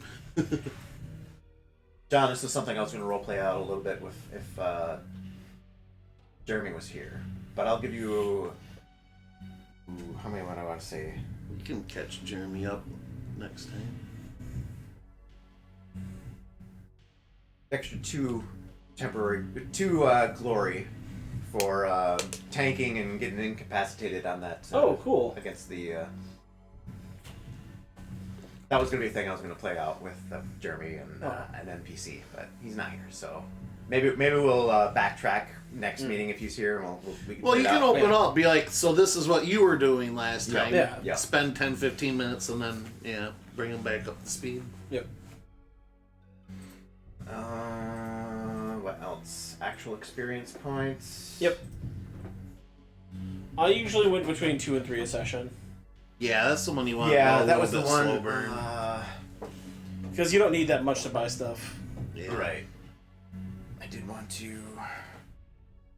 Speaker 3: John, this is something I was going to roleplay out a little bit with if Jeremy was here, but I'll give you. How many would I want to say?
Speaker 2: You can catch Jeremy up next time.
Speaker 3: Extra 2 glory for tanking and getting incapacitated on that.
Speaker 4: Oh, cool.
Speaker 3: Against the. That was going to be a thing I was going to play out with Jeremy and an NPC, but he's not here, so maybe we'll backtrack next meeting if he's here. And we can
Speaker 2: Well,
Speaker 3: play
Speaker 2: you
Speaker 3: it
Speaker 2: can
Speaker 3: out.
Speaker 2: open up, be like, so this is what you were doing last time.
Speaker 4: Yeah.
Speaker 2: Spend 10-15 minutes and then, bring them back up to speed.
Speaker 4: Yep.
Speaker 3: What else? Actual experience points.
Speaker 4: Yep. I usually went between 2 and 3 a session.
Speaker 2: Yeah, that's the one you want.
Speaker 3: Yeah,
Speaker 2: a
Speaker 3: that
Speaker 2: little
Speaker 3: was the
Speaker 2: bit
Speaker 3: one.
Speaker 2: Slow burn.
Speaker 4: Because you don't need that much to buy stuff.
Speaker 2: Yeah.
Speaker 3: Right. I did want to.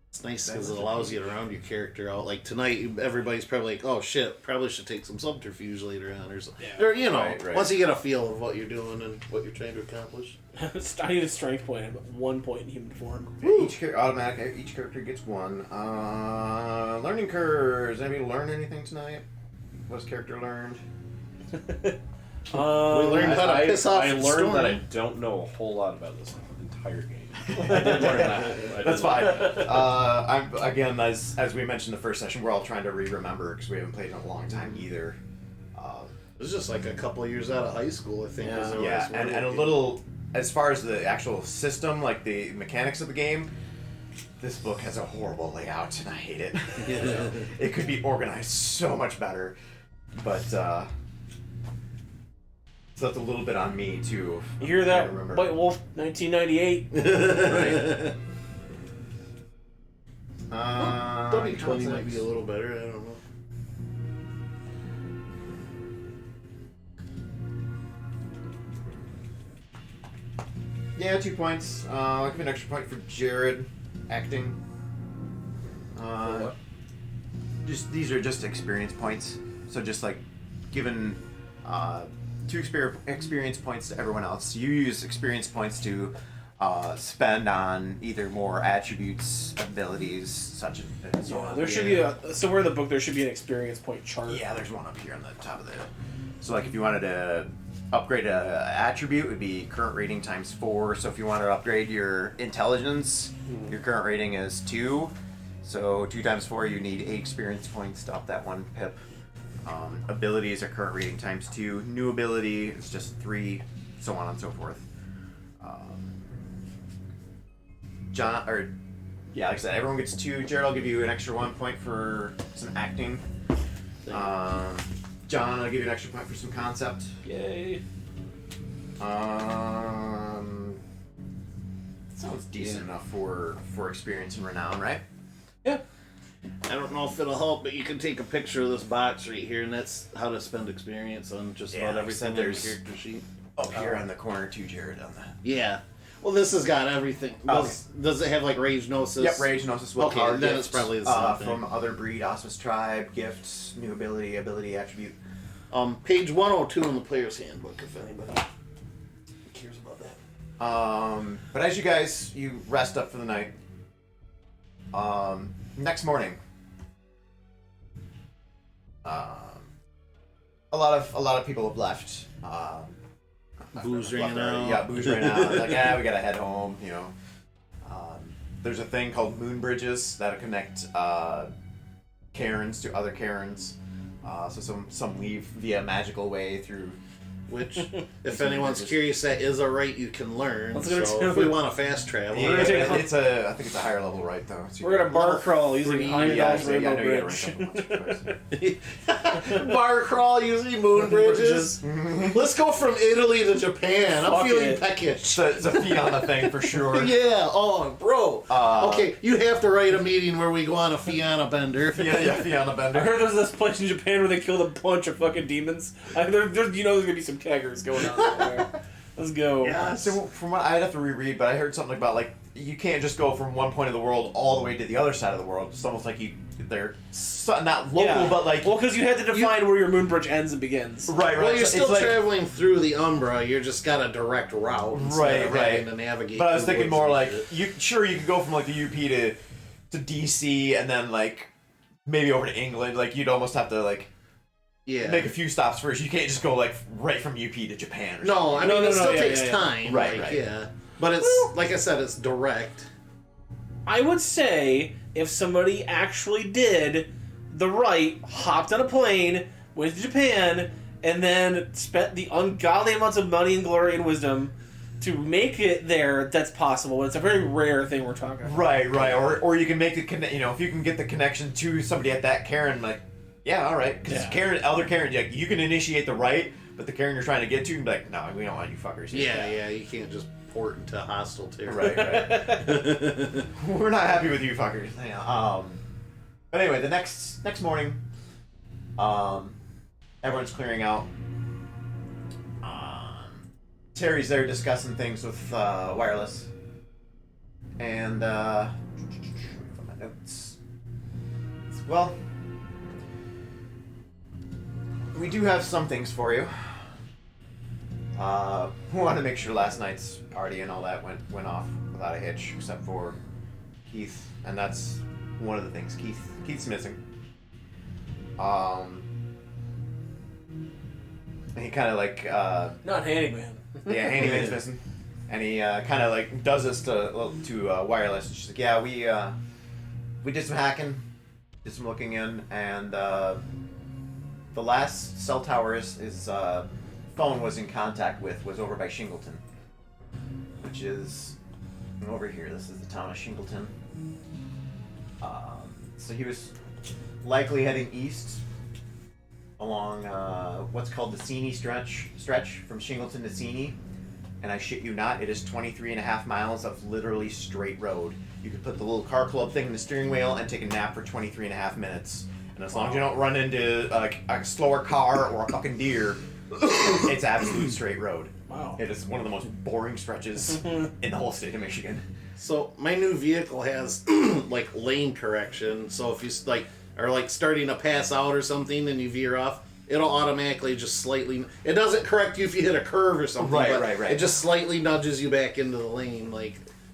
Speaker 2: It's nice because it allows you to round your character out. Like tonight, everybody's probably like, "Oh shit, probably should take some subterfuge later on," or something.
Speaker 4: Yeah.
Speaker 2: Or
Speaker 3: Right.
Speaker 2: once you get a feel of what you're doing and what you're trying to accomplish.
Speaker 4: I need a strength point at 1 point in human form.
Speaker 3: Each automatic. Each character gets 1. Learning curves. Anybody learn anything tonight? What's character learned?
Speaker 2: We learned how to piss off
Speaker 1: I
Speaker 2: the
Speaker 1: learned
Speaker 2: storm.
Speaker 1: that I don't know a whole lot about this entire game. I did learn that.
Speaker 3: That's fine. I'm again, as we mentioned the first session, we're all trying to remember because we haven't played in a long time either.
Speaker 2: It was just like a couple of years out of high school, I think. was the
Speaker 3: Yeah,
Speaker 2: last
Speaker 3: and
Speaker 2: one.
Speaker 3: a little as far as the actual system, like the mechanics of the game. This book has a horrible layout, and I hate it. It could be organized so much better, but so that's a little bit on me too.
Speaker 4: You hear
Speaker 3: I
Speaker 4: that?
Speaker 3: remember.
Speaker 4: White Wolf, 1998.
Speaker 3: Right.
Speaker 2: W20 might be a little better. I don't know.
Speaker 3: Yeah, 2 points. I'll give you an extra point for Jared acting.
Speaker 1: what?
Speaker 3: Just these are just experience points. So just like given 2 experience points to everyone else. You use experience points to spend on either more attributes, abilities, such as so on.
Speaker 4: There should be somewhere in the book. There should be an experience point chart.
Speaker 3: Yeah, there's one up here on the top of the. So like if you wanted to upgrade a attribute, it would be current rating times 4. So if you wanted to upgrade your intelligence, your current rating is 2. So 2 times 4, you need 8 experience points to up that 1 pip. Abilities are current rating times 2. New ability is just 3, so on and so forth. Like I said, everyone gets 2. Jared, I'll give you an extra 1 point for some acting. John, I'll give you an extra point for some concept.
Speaker 4: Yay.
Speaker 3: Sounds decent enough for experience and renown, right?
Speaker 4: Yeah.
Speaker 2: I don't know if it'll help, but you can take a picture of this box right here, and that's how to spend experience on just
Speaker 3: Yeah,
Speaker 2: about
Speaker 3: like I
Speaker 2: everything
Speaker 3: said,
Speaker 2: in the
Speaker 3: there's-
Speaker 2: character sheet.
Speaker 3: Up here on the corner too, Jared, on that.
Speaker 2: Yeah. Well, this has got everything. Does it have like Rage Gnosis?
Speaker 3: Yep, Rage, Gnosis, Willpower,
Speaker 2: Okay, then
Speaker 3: gifts,
Speaker 2: it's probably the same thing.
Speaker 3: from other breed, Auspice Tribe, gifts, new ability, attribute.
Speaker 2: Page 102 in the player's handbook, if anybody cares about that.
Speaker 3: But as you rest up for the night, next morning, a lot of people have left.
Speaker 2: Booze
Speaker 3: left
Speaker 2: ran
Speaker 3: already.
Speaker 2: out.
Speaker 3: Yeah, booze ran out. Like, we gotta head home. You know, there's a thing called moon bridges that connect Karens to other Karens. So some leave via magical way through.
Speaker 2: Which, if anyone's curious, that is a right you can learn.
Speaker 4: Let's go
Speaker 2: So
Speaker 4: to-
Speaker 2: if we want to fast travel,
Speaker 3: Yeah,
Speaker 4: gonna take-
Speaker 3: I think it's a higher level right though. So
Speaker 4: We're gonna bar crawl using
Speaker 2: Three,
Speaker 4: Heimdall's
Speaker 3: I
Speaker 4: Rainbow
Speaker 3: know you
Speaker 4: Bridge.
Speaker 3: gotta rank
Speaker 2: bar crawl using moon bridges. Let's go from Italy to Japan. I'm
Speaker 4: Fuck
Speaker 2: feeling
Speaker 4: it.
Speaker 2: peckish.
Speaker 3: It's a Fianna thing for sure.
Speaker 2: Yeah. Oh, bro. Okay, you have to write a meeting where we go on a Fianna bender.
Speaker 3: Yeah, Fianna
Speaker 4: I
Speaker 3: Bender.
Speaker 4: heard there's this place in Japan where they killed a bunch of fucking demons. There's gonna be some keggers going on there. Let's go.
Speaker 3: Yeah, so from what I'd have to reread, but I heard something about like you can't just go from one point of the world all the way to the other side of the world. It's almost like they're not local, but like
Speaker 4: well, because you had to define where your moon bridge ends and begins.
Speaker 3: right.
Speaker 2: Well, you're
Speaker 3: So
Speaker 2: still
Speaker 3: it's like-
Speaker 2: traveling through the Umbra. You're just got a direct route. instead of
Speaker 3: Right.
Speaker 2: having to navigate.
Speaker 3: But I was
Speaker 2: through
Speaker 3: thinking
Speaker 2: woods
Speaker 3: more
Speaker 2: and
Speaker 3: like
Speaker 2: shit.
Speaker 3: you could go from like the UP to DC and then like maybe over to England. Like you'd almost have to like
Speaker 2: Yeah.
Speaker 3: make a few stops first. You can't just go like right from UP to Japan. Or
Speaker 2: No, I mean
Speaker 4: No,
Speaker 2: it still
Speaker 4: yeah,
Speaker 2: takes
Speaker 4: yeah.
Speaker 2: time.
Speaker 3: Right,
Speaker 2: like,
Speaker 3: right.
Speaker 2: Yeah. But it's like I said, it's direct.
Speaker 4: I would say if somebody actually did the right, hopped on a plane, went to Japan, and then spent the ungodly amounts of money and glory and wisdom to make it there, that's possible. But it's a very rare thing we're talking about.
Speaker 3: Right. Or you can make the if you can get the connection to somebody at that Karen, like yeah, all right, because
Speaker 4: Yeah.
Speaker 3: Elder Karen, like, you can initiate the right, but the Karen you're trying to get to, like no, we don't want you fuckers here.
Speaker 2: Yeah, you can't just port into hostile
Speaker 3: Right.
Speaker 2: territory.
Speaker 3: We're not happy with you fuckers. Yeah. But anyway, the next morning, everyone's clearing out. Terry's there discussing things with Wireless, and my notes. Well, we do have some things for you. We want to make sure last night's party and all that went off without a hitch, except for Keith, and that's one of the things. Keith's missing. And he kind of like
Speaker 4: Not Handyman.
Speaker 3: yeah, Handyman's missing, and he kind of like does this to Wireless. And she's like, yeah, we did some hacking, did some looking in, and the last cell tower his phone was in contact with was over by Shingleton, which is over here. This is the town of Shingleton. So he was likely heading east along what's called the Seney stretch from Shingleton to Seney. And I shit you not, it is 23.5 miles of literally straight road. You could put the little car club thing in the steering wheel and take a nap for 23.5 minutes. And as long as you don't run into a slower car or a fucking deer, it's absolute straight road.
Speaker 4: Wow.
Speaker 3: It is one of the most boring stretches in the whole state of Michigan.
Speaker 2: So my new vehicle has like lane correction. So if you are starting to pass out or something and you veer off, it'll automatically just slightly. It doesn't correct you if you hit a curve or something.
Speaker 3: Right,
Speaker 2: but
Speaker 3: right.
Speaker 2: It just slightly nudges you back into the lane.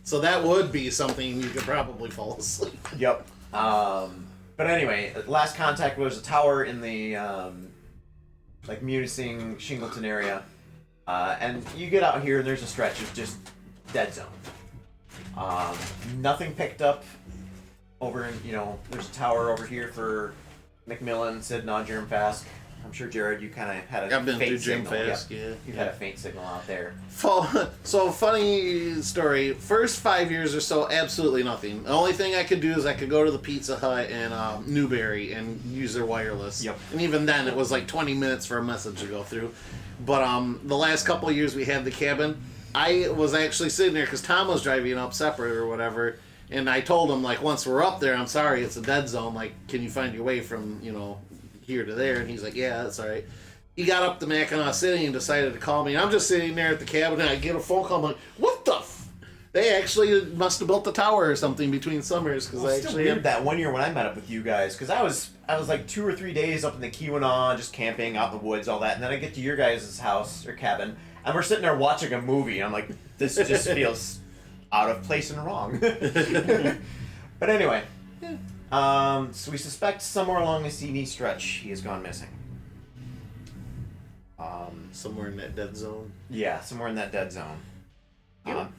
Speaker 2: So that would be something you could probably fall asleep.
Speaker 3: Yep. But anyway, last contact was a tower in the Munising, Shingleton area. And you get out here and there's a stretch of just dead zone. Nothing picked up over in, there's a tower over here for McMillan, Sid, Jim Fask. I'm sure, Jared, you kind of had a
Speaker 2: I've been
Speaker 3: faint
Speaker 2: through Jim
Speaker 3: signal.
Speaker 2: Fask, yeah.
Speaker 3: You had a faint signal out there.
Speaker 2: So funny story. First 5 years or so, absolutely nothing. The only thing I could do is I could go to the Pizza Hut in Newberry and use their wireless.
Speaker 3: Yep.
Speaker 2: And even then, it was like 20 minutes for a message to go through. But the last couple of years we had the cabin, I was actually sitting there because Tom was driving up separate or whatever, and I told him, like, once we're up there, I'm sorry, it's a dead zone. Like, can you find your way from, here to there? And he's like, yeah, that's all right. He got up to Mackinac City and decided to call me. And I'm just sitting there at the cabin, and I get a phone call. I'm like, what the They actually must have built the tower or something between summers, because I
Speaker 3: Still
Speaker 2: actually
Speaker 3: weird that one year when I met up with you guys, because I was like 2 or 3 days up in the Keweenaw, just camping out in the woods, all that, and then I get to your guys' house or cabin, and we're sitting there watching a movie. And I'm like, this just feels out of place and wrong. But anyway, so we suspect somewhere along the CD stretch he has gone missing.
Speaker 2: somewhere in that dead zone.
Speaker 3: Yeah, somewhere in that dead zone.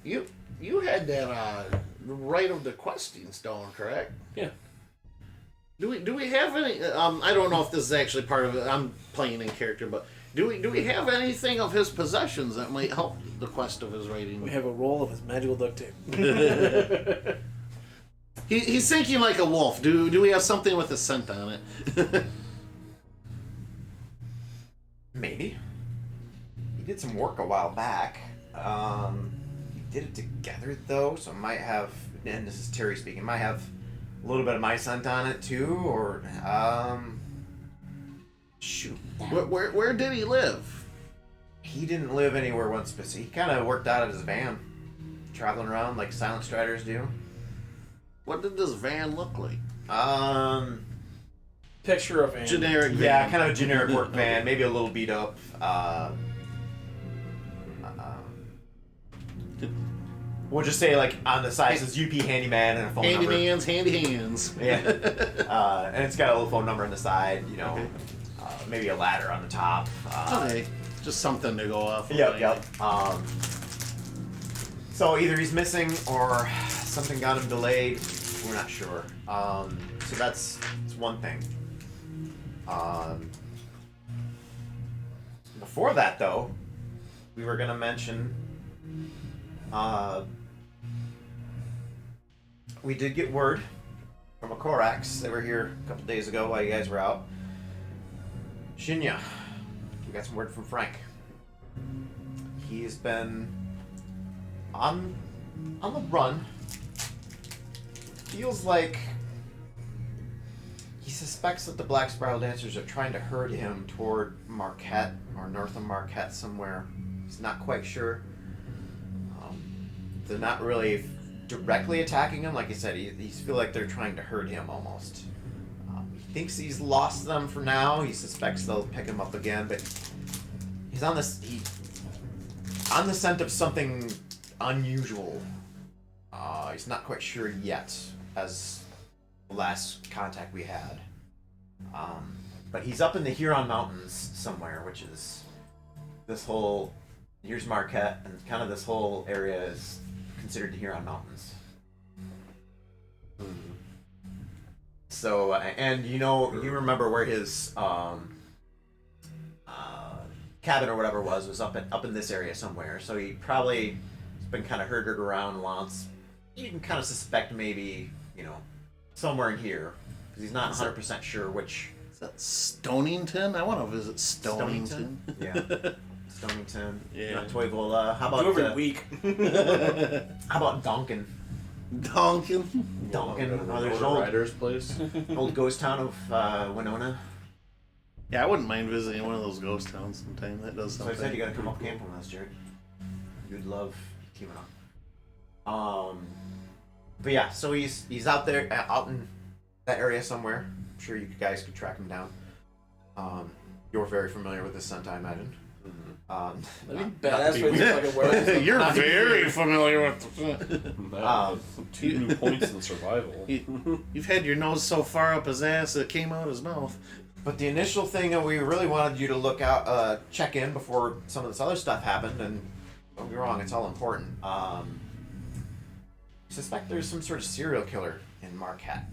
Speaker 2: You had that right of the questing stone, correct?
Speaker 1: Yeah.
Speaker 2: Do we have any? I don't know if this is actually part of it. I'm playing in character, but do we have anything of his possessions that might help the quest of his writing?
Speaker 4: We have a roll of his magical duct tape.
Speaker 2: He's thinking like a wolf. Do we have something with a scent on it?
Speaker 3: Maybe. He did some work a while back. We did it together though, so it might have, and this is Terry speaking, might have a little bit of my scent on it too, or shoot.
Speaker 2: Where did he live?
Speaker 3: He didn't live anywhere one specific. He kind of worked out of his van, traveling around like silent striders do.
Speaker 2: What did this van look like?
Speaker 4: Picture of an
Speaker 2: Generic van.
Speaker 3: Yeah, kind of a generic work van, maybe a little beat up. We'll just say like on the side says UP handyman and a phone number.
Speaker 2: Handy hands.
Speaker 3: Yeah. And it's got a little phone number on the side, you know, maybe a ladder on the top.
Speaker 2: Okay, just something to go off.
Speaker 3: Yep. So either he's missing or something got him delayed. We're not sure. So that's one thing. Before that, though, we were gonna mention. We did get word from a Korax. They were here a couple days ago while you guys were out. Shinya, we got some word from Frank. He's been on the run. Feels like he suspects that the Black Spiral Dancers are trying to herd him toward Marquette or north of Marquette somewhere. He's not quite sure. They're not really directly attacking him. Like I said, he feels like they're trying to herd him almost. He thinks he's lost them for now. He suspects they'll pick him up again, but he's on the scent of something unusual. He's not quite sure yet, as the last contact we had. But he's up in the Huron Mountains somewhere, which is this whole. Here's Marquette, and kind of this whole area is considered the Huron Mountains. So, and you remember where his cabin or whatever was up in this area somewhere. So he probably has been kind of herded around once. You can kind of suspect maybe, somewhere in here, because he's not 100% sure which.
Speaker 2: Is that Stonington? I want to visit Stonington.
Speaker 3: Yeah. Stonington.
Speaker 2: Yeah.
Speaker 3: Not Toivola. How about
Speaker 4: every week.
Speaker 3: How about Donkin?
Speaker 2: Donkin.
Speaker 3: Donkin. Oh, there's
Speaker 1: Old
Speaker 3: old
Speaker 1: Rider's place.
Speaker 3: old ghost town of Winona.
Speaker 2: Yeah, I wouldn't mind visiting one of those ghost towns sometime. That does
Speaker 3: So I
Speaker 2: something.
Speaker 3: said you gotta come up camping with us, Jared. You'd love teaming up. But yeah, so he's out there, out in that area somewhere. I'm sure you guys could track him down. You're very familiar with this scent, I imagine.
Speaker 4: Badass with fucking werewolf.
Speaker 2: You're very familiar with the.
Speaker 1: 2 new points in survival.
Speaker 2: You've had your nose so far up his ass that it came out his mouth.
Speaker 3: But the initial thing that we really wanted you to look out, check in before some of this other stuff happened, and don't be wrong, it's all important. Suspect there's some sort of serial killer in Marquette.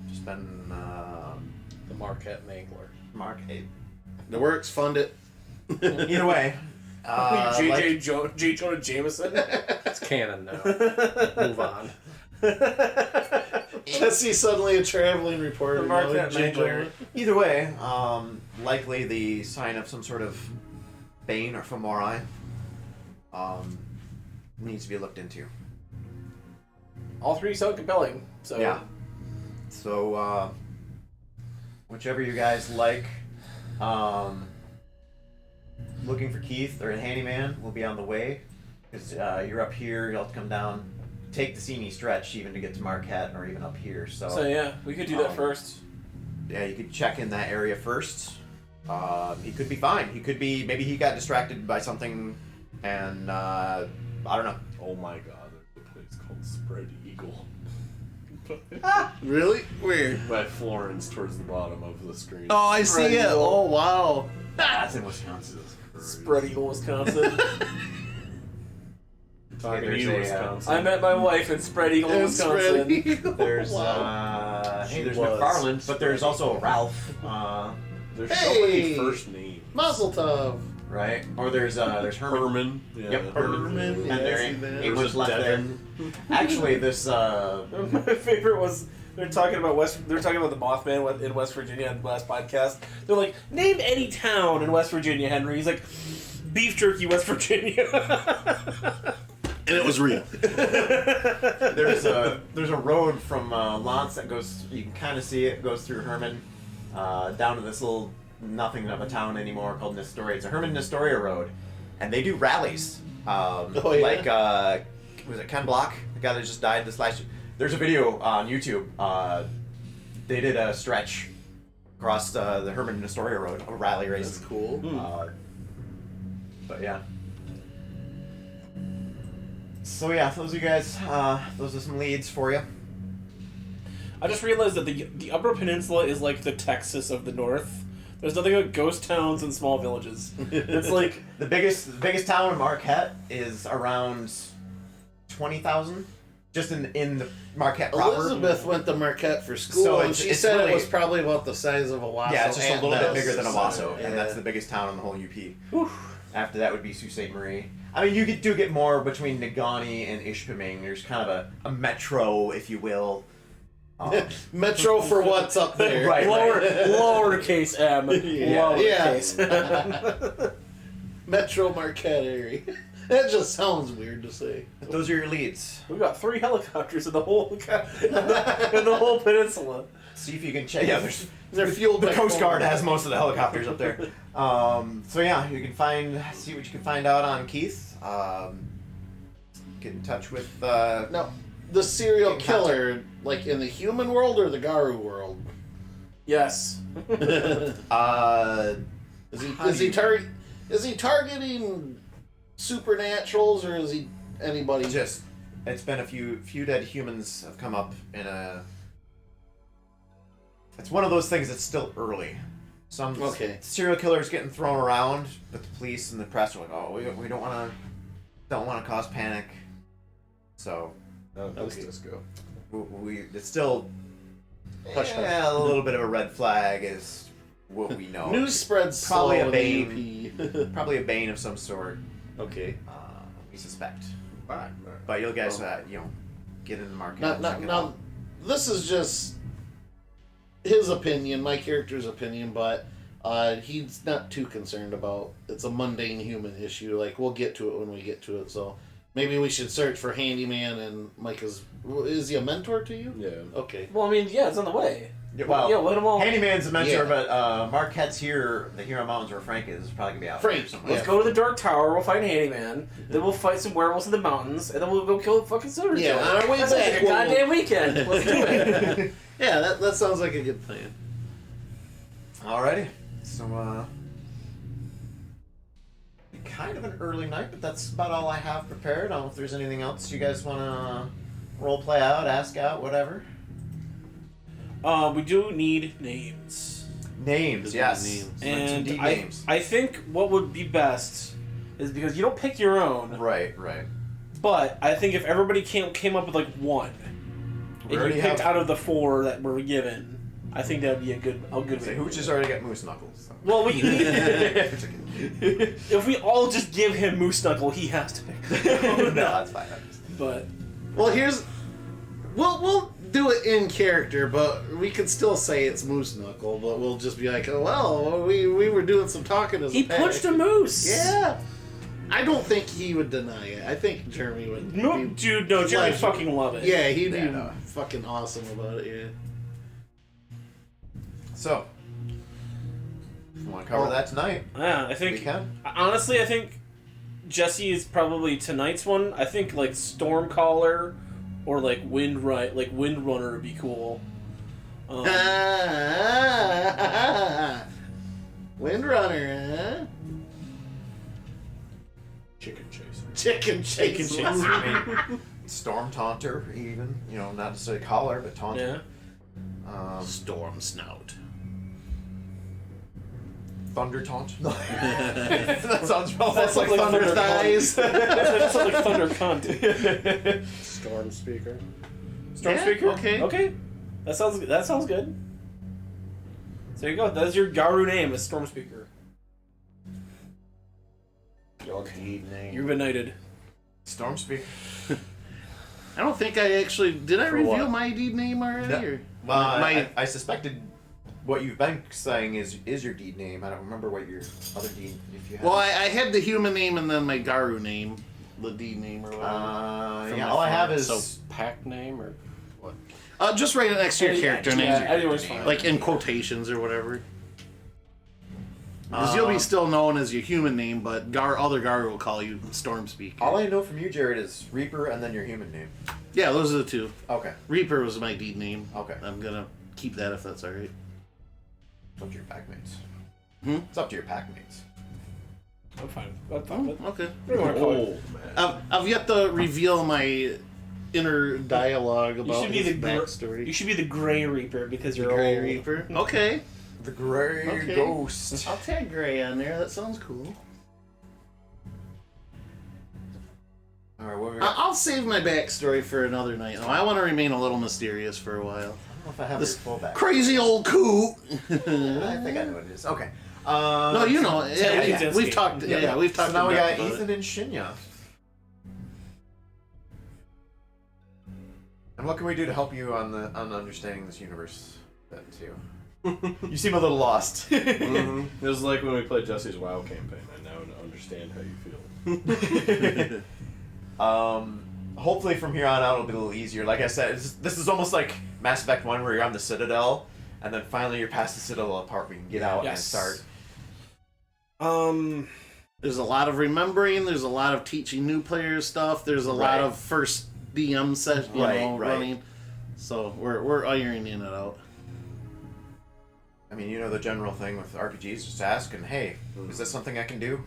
Speaker 3: Just been
Speaker 1: The Marquette Mangler.
Speaker 3: Marquette.
Speaker 2: The works, fund it.
Speaker 3: Either way,
Speaker 4: J. Jonah Jameson.
Speaker 1: It's canon now. Move on.
Speaker 2: Jesse suddenly a traveling reporter.
Speaker 4: The Marquette Mangler.
Speaker 3: either way, likely the sign of some sort of bane or femori needs to be looked into.
Speaker 4: All three sound compelling. So
Speaker 3: Yeah. So, whichever you guys like, looking for Keith or a handyman will be on the way. Because you're up here, you'll have to come down, take the Sini stretch even to get to Marquette or even up here.
Speaker 4: So yeah, we could do that first.
Speaker 3: Yeah, you could check in that area first. He could be fine. Maybe he got distracted by something, and I don't know.
Speaker 1: Oh my god, there's a place called Spread Eagle.
Speaker 2: Really? Where?
Speaker 1: By Florence, towards the bottom of the screen.
Speaker 2: Oh, I see it. Oh, wow.
Speaker 3: That's in Wisconsin.
Speaker 4: Spread Eagle, Wisconsin.
Speaker 1: Talking to
Speaker 3: there's
Speaker 1: you,
Speaker 3: a,
Speaker 1: Wisconsin.
Speaker 4: I met my wife in Spread Eagle, Wisconsin.
Speaker 3: There's
Speaker 2: Wow.
Speaker 3: hey, there's
Speaker 2: was.
Speaker 3: McFarland, but there's also Ralph,
Speaker 1: There's so many
Speaker 2: Hey!
Speaker 1: first names.
Speaker 2: Mazel tov.
Speaker 3: right? Or there's Herman.
Speaker 1: Herman. Yeah.
Speaker 3: Yep,
Speaker 2: Herman,
Speaker 3: And
Speaker 2: yeah, I
Speaker 3: there
Speaker 2: see
Speaker 3: ain't
Speaker 2: that.
Speaker 3: much
Speaker 1: There's a
Speaker 3: left
Speaker 1: Devin.
Speaker 3: in. Actually, this
Speaker 4: My favorite was they're talking about the Mothman in West Virginia in the last podcast. They're like, name any town in West Virginia, Henry. He's like, Beef Jerky, West Virginia.
Speaker 2: And it was real.
Speaker 3: there's a road from Lance that goes. You can kind of see it goes through Herman, down to this little nothing of a town anymore called Nestoria. It's a Herman Nestoria road, and they do rallies.
Speaker 2: Oh, yeah?
Speaker 3: Like was it Ken Block, the guy that just died this last year? There's a video on YouTube. They did a stretch across the Herman Nestoria road, a rally race.
Speaker 2: That's cool.
Speaker 3: But yeah. So yeah, those are you guys. Those are some leads for you.
Speaker 4: I just realized that the Upper Peninsula is like the Texas of the North. There's nothing but ghost towns and small villages. It's like
Speaker 3: The biggest town in Marquette is around 20,000, just in the Marquette proper.
Speaker 2: Elizabeth went to Marquette for school,
Speaker 3: So
Speaker 2: and
Speaker 3: it's-
Speaker 2: she
Speaker 3: it's
Speaker 2: said
Speaker 3: really-
Speaker 2: it was probably about the size of Owasso.
Speaker 3: Yeah, it's just a
Speaker 2: and
Speaker 3: little bit
Speaker 2: Nelson.
Speaker 3: bigger than Owasso,
Speaker 2: Yeah.
Speaker 3: and that's the biggest town in the whole UP. After that would be Sault Ste. Marie. I mean, you do get more between Negaunee and Ishpeming. There's kind of a metro, if you will.
Speaker 2: Metro for what's up there.
Speaker 3: Right.
Speaker 4: lowercase m.
Speaker 2: Yeah.
Speaker 4: Lowercase.
Speaker 2: Metro Marquette area. That just sounds weird to say.
Speaker 3: Those are your leads.
Speaker 4: We've got 3 helicopters in the whole in the whole peninsula.
Speaker 3: See if you can check. Yeah, there's
Speaker 2: They're fueled
Speaker 3: the
Speaker 2: by
Speaker 3: Coast Guard
Speaker 2: coal.
Speaker 3: has most of the helicopters up there. So yeah, you can see what you can find out on Keith. Get in touch with.
Speaker 2: Now, the serial
Speaker 3: In
Speaker 2: killer, like in the human world or the Garu world?
Speaker 4: Yes.
Speaker 2: Is
Speaker 3: How do
Speaker 2: he
Speaker 3: you-
Speaker 2: is he targeting supernaturals or is he anybody?
Speaker 3: Just, it's been a few dead humans have come up in a. It's one of those things that's still early. Some serial killers getting thrown around, but the police and the press are like, oh, we don't want to cause panic. So
Speaker 1: Let's just go.
Speaker 3: it's still
Speaker 2: Hush,
Speaker 3: a little bit of a red flag is what we know.
Speaker 2: News spreads
Speaker 3: Probably
Speaker 2: slow
Speaker 3: a
Speaker 2: in the UP.
Speaker 3: Probably a bane of some sort.
Speaker 2: Okay.
Speaker 3: We suspect.
Speaker 1: Bye.
Speaker 3: But you'll guys, get in the market.
Speaker 2: Now,
Speaker 3: and check it
Speaker 2: now,
Speaker 3: out.
Speaker 2: this is just his opinion, my character's opinion, but he's not too concerned about. It's a mundane human issue. Like, we'll get to it when we get to it. So maybe we should search for handyman. And Mike is he a mentor to you?
Speaker 1: Yeah.
Speaker 2: Okay.
Speaker 4: Well, I mean, yeah, it's on the way.
Speaker 3: Well,
Speaker 4: Yeah, let 'em all.
Speaker 3: Handyman's a mentor,
Speaker 2: Yeah.
Speaker 3: but Marquette's here, the Huron Mountains where Frank is probably gonna be out
Speaker 2: Frank,
Speaker 3: there somewhere.
Speaker 4: Let's go to the Dark Tower. We'll find Handyman. Then we'll fight some werewolves in the mountains, and then we'll go kill the fucking serial
Speaker 2: Yeah,
Speaker 4: killer.
Speaker 2: on our way
Speaker 4: That sounds
Speaker 2: back,
Speaker 4: like a
Speaker 2: we'll-
Speaker 4: goddamn weekend. Let's do it.
Speaker 2: Yeah, that sounds like a good plan.
Speaker 3: Alrighty. So, kind of an early night, but that's about all I have prepared. I don't know if there's anything else you guys want to role play out, ask out, whatever.
Speaker 4: We do need names.
Speaker 3: Names, yes.
Speaker 2: Names.
Speaker 3: Let's
Speaker 4: And
Speaker 3: indeed
Speaker 4: I,
Speaker 3: names.
Speaker 4: I think what would be best is because you don't pick your own,
Speaker 3: Right.
Speaker 4: but I think if everybody came up with like one,
Speaker 3: We
Speaker 4: and you
Speaker 3: already
Speaker 4: picked
Speaker 3: have-
Speaker 4: out of the 4 that were given, I think that would be a good way.
Speaker 3: Say,
Speaker 4: to
Speaker 3: Hooch
Speaker 4: do
Speaker 3: has
Speaker 4: it.
Speaker 3: already got Moose Knuckles. So.
Speaker 4: Well, if we all just give him Moose Knuckle, he has to pick.
Speaker 3: No, that's fine.
Speaker 4: But
Speaker 2: Well, here's we'll do it in character, but we could still say it's Moose Knuckle, but we'll just be like, oh, well, we were doing some talking as
Speaker 4: He
Speaker 2: a pack.
Speaker 4: punched a moose.
Speaker 2: Yeah. I don't think he would deny it. I think Jeremy would.
Speaker 4: No,
Speaker 2: be-
Speaker 4: dude, no, Jeremy
Speaker 2: like-
Speaker 4: fucking love it.
Speaker 2: Yeah, he'd be
Speaker 3: Yeah, no.
Speaker 2: fucking awesome about it, yeah.
Speaker 3: So, if you want to cover that tonight,
Speaker 4: Yeah, I
Speaker 3: we
Speaker 4: think.
Speaker 3: can.
Speaker 4: Honestly, I think Jesse is probably tonight's one. I think like Stormcaller or like Windrunner would be cool.
Speaker 2: Windrunner, huh?
Speaker 1: Chicken chaser.
Speaker 2: Chicken
Speaker 4: Chicken
Speaker 2: chase.
Speaker 4: chase.
Speaker 3: I mean, Storm Taunter, even. You know, not necessarily Caller, but Taunter.
Speaker 4: Yeah.
Speaker 2: Storm Snout.
Speaker 3: Thunder Taunt. That sounds wrong.
Speaker 2: That's like Thunder Thighs.
Speaker 4: That sounds like Thunder Cunt.
Speaker 5: Storm speaker.
Speaker 4: Storm
Speaker 2: Yeah,
Speaker 4: Speaker?
Speaker 2: okay.
Speaker 4: Okay. That sounds good. So there you go. That's your Garu name, is Storm Speaker.
Speaker 5: Your deed name.
Speaker 4: You're benighted.
Speaker 3: Storm Speaker.
Speaker 2: I don't think I actually... Did I
Speaker 3: For
Speaker 2: reveal
Speaker 3: what?
Speaker 2: my deed name already?
Speaker 3: No.
Speaker 2: Or?
Speaker 3: Well,
Speaker 2: My-
Speaker 3: I suspected what you've been saying is your deed name. I don't remember what your other deed, if you have.
Speaker 2: Well, I had the human name and then my Garu name. The deed name or whatever.
Speaker 3: yeah,
Speaker 2: my
Speaker 3: all I have
Speaker 2: phone,
Speaker 3: is...
Speaker 5: So pack name or what?
Speaker 2: Just write it next to your character name.
Speaker 4: Yeah, anyone's fine.
Speaker 2: Like in quotations or whatever. Because you'll be still known as your human name, but other Garu will call you Stormspeaker.
Speaker 3: All I know from you, Jared, is Reaper and then your human name.
Speaker 2: Yeah, those are the two.
Speaker 3: Okay.
Speaker 2: Reaper was my deed name.
Speaker 3: Okay.
Speaker 2: I'm gonna keep that if that's alright.
Speaker 3: It's up to your pack mates.
Speaker 2: Hmm?
Speaker 3: It's up to your pack mates.
Speaker 4: I'm fine. I'm fine with
Speaker 2: Okay.
Speaker 4: what do you want to call it?
Speaker 2: I've yet to reveal my inner dialogue
Speaker 4: You
Speaker 2: about
Speaker 4: should be
Speaker 2: his
Speaker 4: the
Speaker 2: backstory.
Speaker 4: You should be the Gray Reaper because you're
Speaker 2: Gray
Speaker 4: old.
Speaker 2: Reaper. Okay.
Speaker 3: The Gray
Speaker 2: Okay.
Speaker 3: Ghost.
Speaker 2: I'll tag Gray on there. That sounds cool.
Speaker 3: Alright, what we
Speaker 2: I-
Speaker 3: got?
Speaker 2: I'll save my backstory for another night. though. I want to remain a little mysterious for a while.
Speaker 3: I don't know if I have
Speaker 2: This
Speaker 3: your full back.
Speaker 2: crazy old coot.
Speaker 3: I think I know what it is. Okay.
Speaker 2: No, you know.
Speaker 4: Ted
Speaker 2: Yeah,
Speaker 4: Kaczynski.
Speaker 2: we've talked. Yeah, we've talked.
Speaker 3: So now we
Speaker 2: in
Speaker 3: got
Speaker 2: depth about
Speaker 3: Ethan
Speaker 2: it.
Speaker 3: and Shinya. And what can we do to help you on understanding this universe then too? You seem a little lost.
Speaker 1: Mm-hmm. It was like when we played Jesse's WoW campaign. I now understand how you feel.
Speaker 3: Hopefully from here on out it'll be a little easier. Like I said, this is almost like Mass Effect 1 where you're on the Citadel, and then finally you're past the Citadel part where you can get out and
Speaker 4: Yes.
Speaker 3: start.
Speaker 2: There's a lot of remembering. There's a lot of teaching new players stuff. There's a lot
Speaker 3: Right.
Speaker 2: of first DM session,
Speaker 3: Right.
Speaker 2: running. So we're ironing it out.
Speaker 3: I mean, you know the general thing with RPGs, just ask and hey, is this something I can do?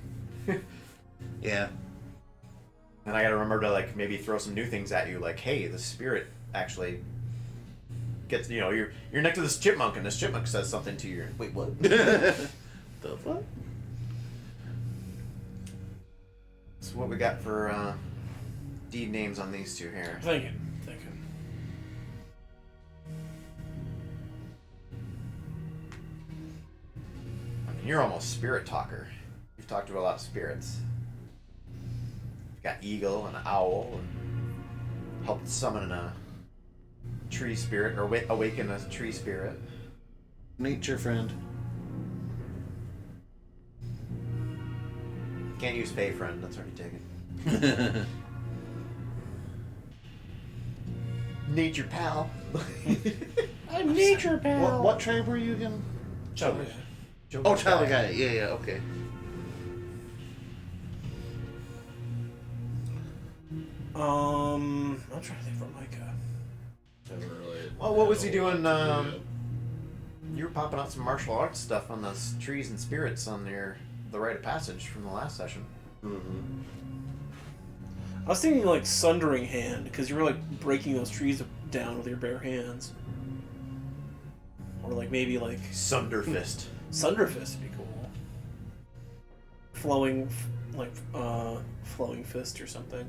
Speaker 2: Yeah.
Speaker 3: And I gotta remember to like maybe throw some new things at you, like, hey, the spirit actually gets, you know, you're next to this chipmunk and this chipmunk says something to you. Wait, what?
Speaker 2: The fuck?
Speaker 3: So what we got for deed names on these two here?
Speaker 4: Thinking.
Speaker 3: I mean, you're almost spirit talker. You've talked to a lot of spirits. You've got eagle and owl, and helped summon a tree spirit or awaken a tree spirit.
Speaker 2: Nature friend.
Speaker 3: Can't use pay friend. That's already taken. Nature pal.
Speaker 4: I'm nature pal.
Speaker 2: What tribe were you again?
Speaker 4: Chubby.
Speaker 2: Oh, Tyler guy. Yeah, okay.
Speaker 4: I'm trying to think for Micah.
Speaker 1: Never really.
Speaker 3: Well, what was he doing? You were popping out some martial arts stuff on those trees and spirits on the rite of passage from the last session.
Speaker 1: Mm-hmm.
Speaker 4: I was thinking like Sundering Hand because you were like breaking those trees down with your bare hands, or like maybe like
Speaker 3: Sunder fist.
Speaker 4: Sunderfist would be cool. Flowing fist or something.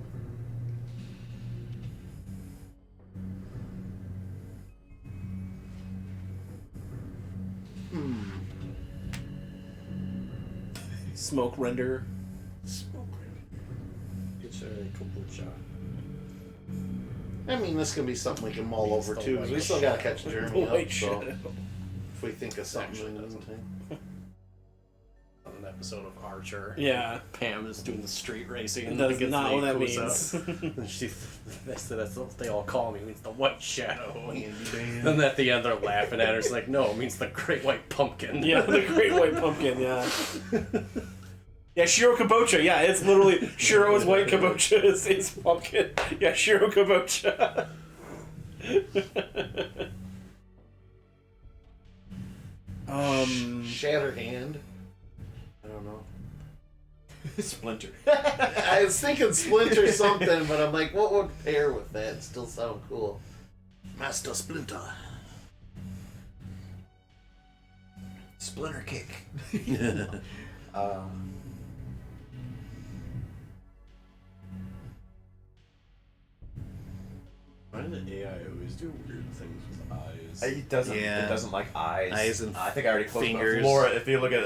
Speaker 4: Smoke render.
Speaker 5: It's a kombucha.
Speaker 2: I mean, this can be something we can mull over
Speaker 5: the
Speaker 2: too, because we
Speaker 5: white
Speaker 2: still gotta catch Jeremy
Speaker 4: White
Speaker 2: up. So
Speaker 4: shadow.
Speaker 2: if we think of something in the meantime.
Speaker 5: On an episode of Archer.
Speaker 4: Yeah.
Speaker 5: Pam is doing the street racing. And
Speaker 4: That is
Speaker 5: gets
Speaker 4: not
Speaker 5: the
Speaker 4: what that
Speaker 5: Yakuza.
Speaker 4: means.
Speaker 5: And that's what they all call me. It means the white shadow.
Speaker 2: Andy Dan.
Speaker 5: And at the end they're laughing at her. It's like, no, it means the great white pumpkin.
Speaker 4: Yeah, the great white pumpkin, yeah. Yeah, Shiro Kabocha, yeah, it's literally Shiro's white kabocha is its pumpkin. Yeah, Shiro Kabocha.
Speaker 2: Shatterhand.
Speaker 5: I don't know.
Speaker 3: Splinter.
Speaker 2: I was thinking Splinter something, but I'm like, what would pair with that and still sound cool? Master Splinter.
Speaker 3: Splinter kick.
Speaker 1: Why do the AI always do weird things with eyes?
Speaker 3: It doesn't.
Speaker 2: Yeah.
Speaker 3: It doesn't like eyes.
Speaker 2: Eyes and
Speaker 3: I think I already closed
Speaker 2: fingers.
Speaker 3: Laura, if you look at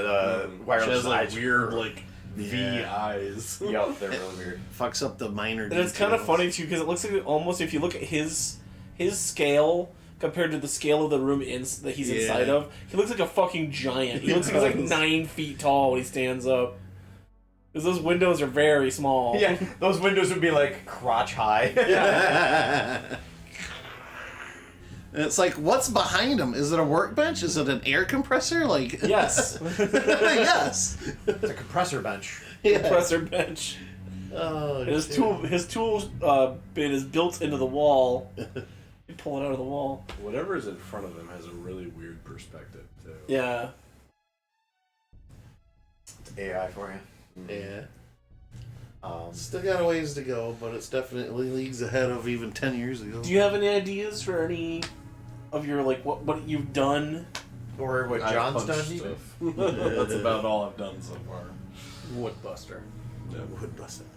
Speaker 1: She
Speaker 3: wireless
Speaker 1: has like
Speaker 3: eyes,
Speaker 1: weird like V
Speaker 2: Yeah.
Speaker 1: eyes.
Speaker 3: Yep, they're really weird.
Speaker 2: Fucks up the minor
Speaker 4: And it's kind of
Speaker 2: details.
Speaker 4: funny too, because it looks like almost if you look at his scale compared to the scale of the room that he's
Speaker 2: Yeah.
Speaker 4: inside of, he looks like a fucking giant. He looks like he's like 9 feet tall when he stands up. Because those windows are very small.
Speaker 3: Yeah, those windows would be like crotch high.
Speaker 2: And it's like, what's behind him? Is it a workbench? Is it an air compressor? Like,
Speaker 4: Yes.
Speaker 2: yes.
Speaker 3: It's a compressor bench.
Speaker 2: Yeah.
Speaker 4: Compressor bench.
Speaker 2: Oh,
Speaker 4: His
Speaker 2: shit.
Speaker 4: tool bit is built into the wall. You pull it out of the wall.
Speaker 1: Whatever is in front of him has a really weird perspective too.
Speaker 4: Yeah.
Speaker 3: It's AI for you.
Speaker 2: Yeah.
Speaker 3: Um,
Speaker 2: Still got a ways to go, but it's definitely leagues ahead of even 10 years ago.
Speaker 4: Do you have any ideas for any of your like what you've done?
Speaker 3: or what
Speaker 1: I've
Speaker 3: John's
Speaker 1: punched
Speaker 3: done even.
Speaker 1: stuff. That's about all I've done so far.
Speaker 5: Woodbuster.
Speaker 1: Yeah.
Speaker 2: Wood busting.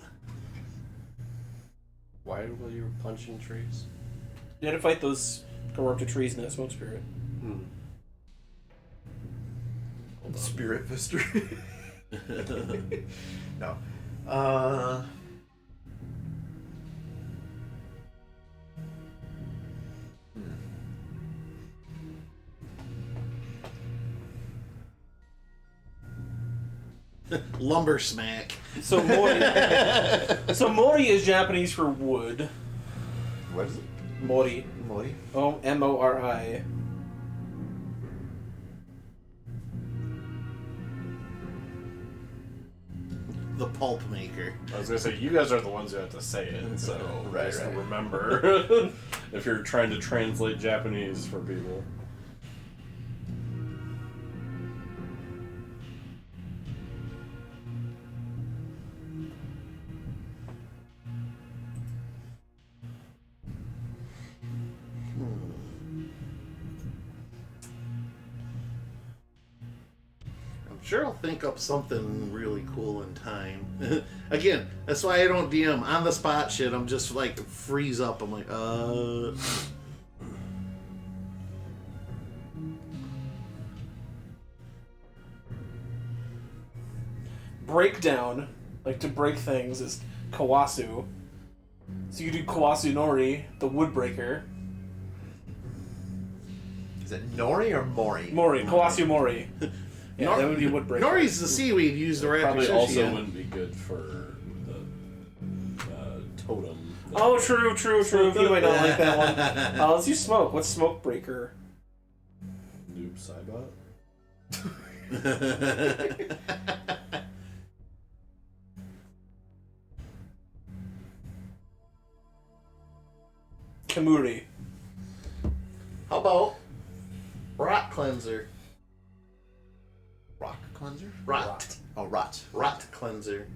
Speaker 5: Why were you punching trees?
Speaker 4: You had to fight those corrupted trees in that smoke spirit.
Speaker 3: Spirit Fister. No.
Speaker 2: Lumber smack.
Speaker 4: So mori. So mori is Japanese for wood.
Speaker 3: What is it?
Speaker 4: Mori.
Speaker 3: Mori?
Speaker 4: Mori.
Speaker 2: The pulp maker.
Speaker 1: I was gonna say you guys are the ones who have to say it, so
Speaker 3: Right,
Speaker 1: just
Speaker 3: right.
Speaker 1: remember if you're trying to translate Japanese for people.
Speaker 2: I'm sure I'll think up something really cool in time. Again, that's why I don't DM on the spot shit. I'm just like freeze up. I'm like,
Speaker 4: Breakdown, like to break things, is kawasu. So you do kawasu nori, the woodbreaker.
Speaker 3: Is it Nori or Mori?
Speaker 4: Mori, kawasu mori. Yeah,
Speaker 2: Nor-
Speaker 4: that would be woodbreaker.
Speaker 2: Nori's the seaweed used to wrap
Speaker 1: Probably
Speaker 2: your sushi
Speaker 1: also
Speaker 2: in.
Speaker 1: wouldn't be good for the totem.
Speaker 4: Oh, true. You might not like that one. Let's use smoke. What's smoke breaker?
Speaker 1: Noob Saibot?
Speaker 4: Kamuri.
Speaker 2: How about rot cleanser?
Speaker 3: Rock cleanser?
Speaker 2: Rot.
Speaker 3: Oh, rot.
Speaker 2: Rot cleanser.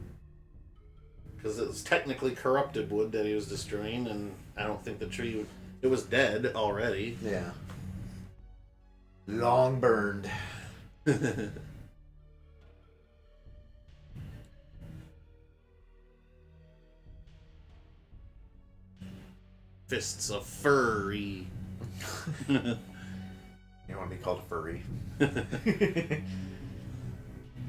Speaker 2: Because it was technically corrupted wood that he was destroying, and I don't think the tree would. It was dead already.
Speaker 3: Yeah. Long burned.
Speaker 2: Fists of furry.
Speaker 3: You don't want to be called a furry.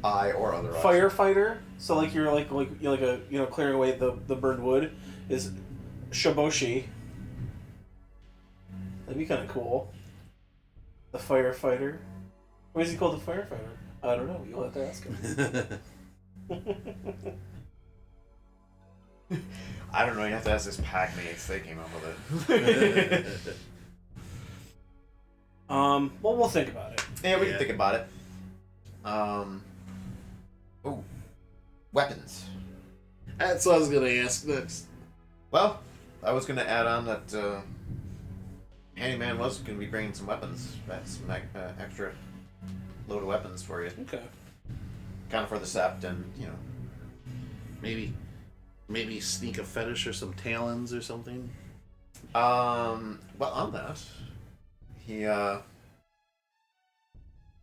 Speaker 3: I or other option.
Speaker 4: Firefighter. So like you're like a clearing away the burned wood is shiboshi. That'd be kind of cool. The firefighter. Why is he called the firefighter? I don't know. You'll have to ask him.
Speaker 3: I don't know. You have to ask this pack mates. They came up with it.
Speaker 4: Well, we'll think about it.
Speaker 3: Yeah, we can think about it. Ooh, weapons.
Speaker 2: That's what I was gonna ask next.
Speaker 3: Well, I was gonna add on that Handyman was gonna be bringing some weapons. That's some extra load of weapons for you,
Speaker 4: Okay.
Speaker 3: kind of for the sept, and
Speaker 2: Maybe sneak a fetish or some talons or something.
Speaker 3: Well, on that,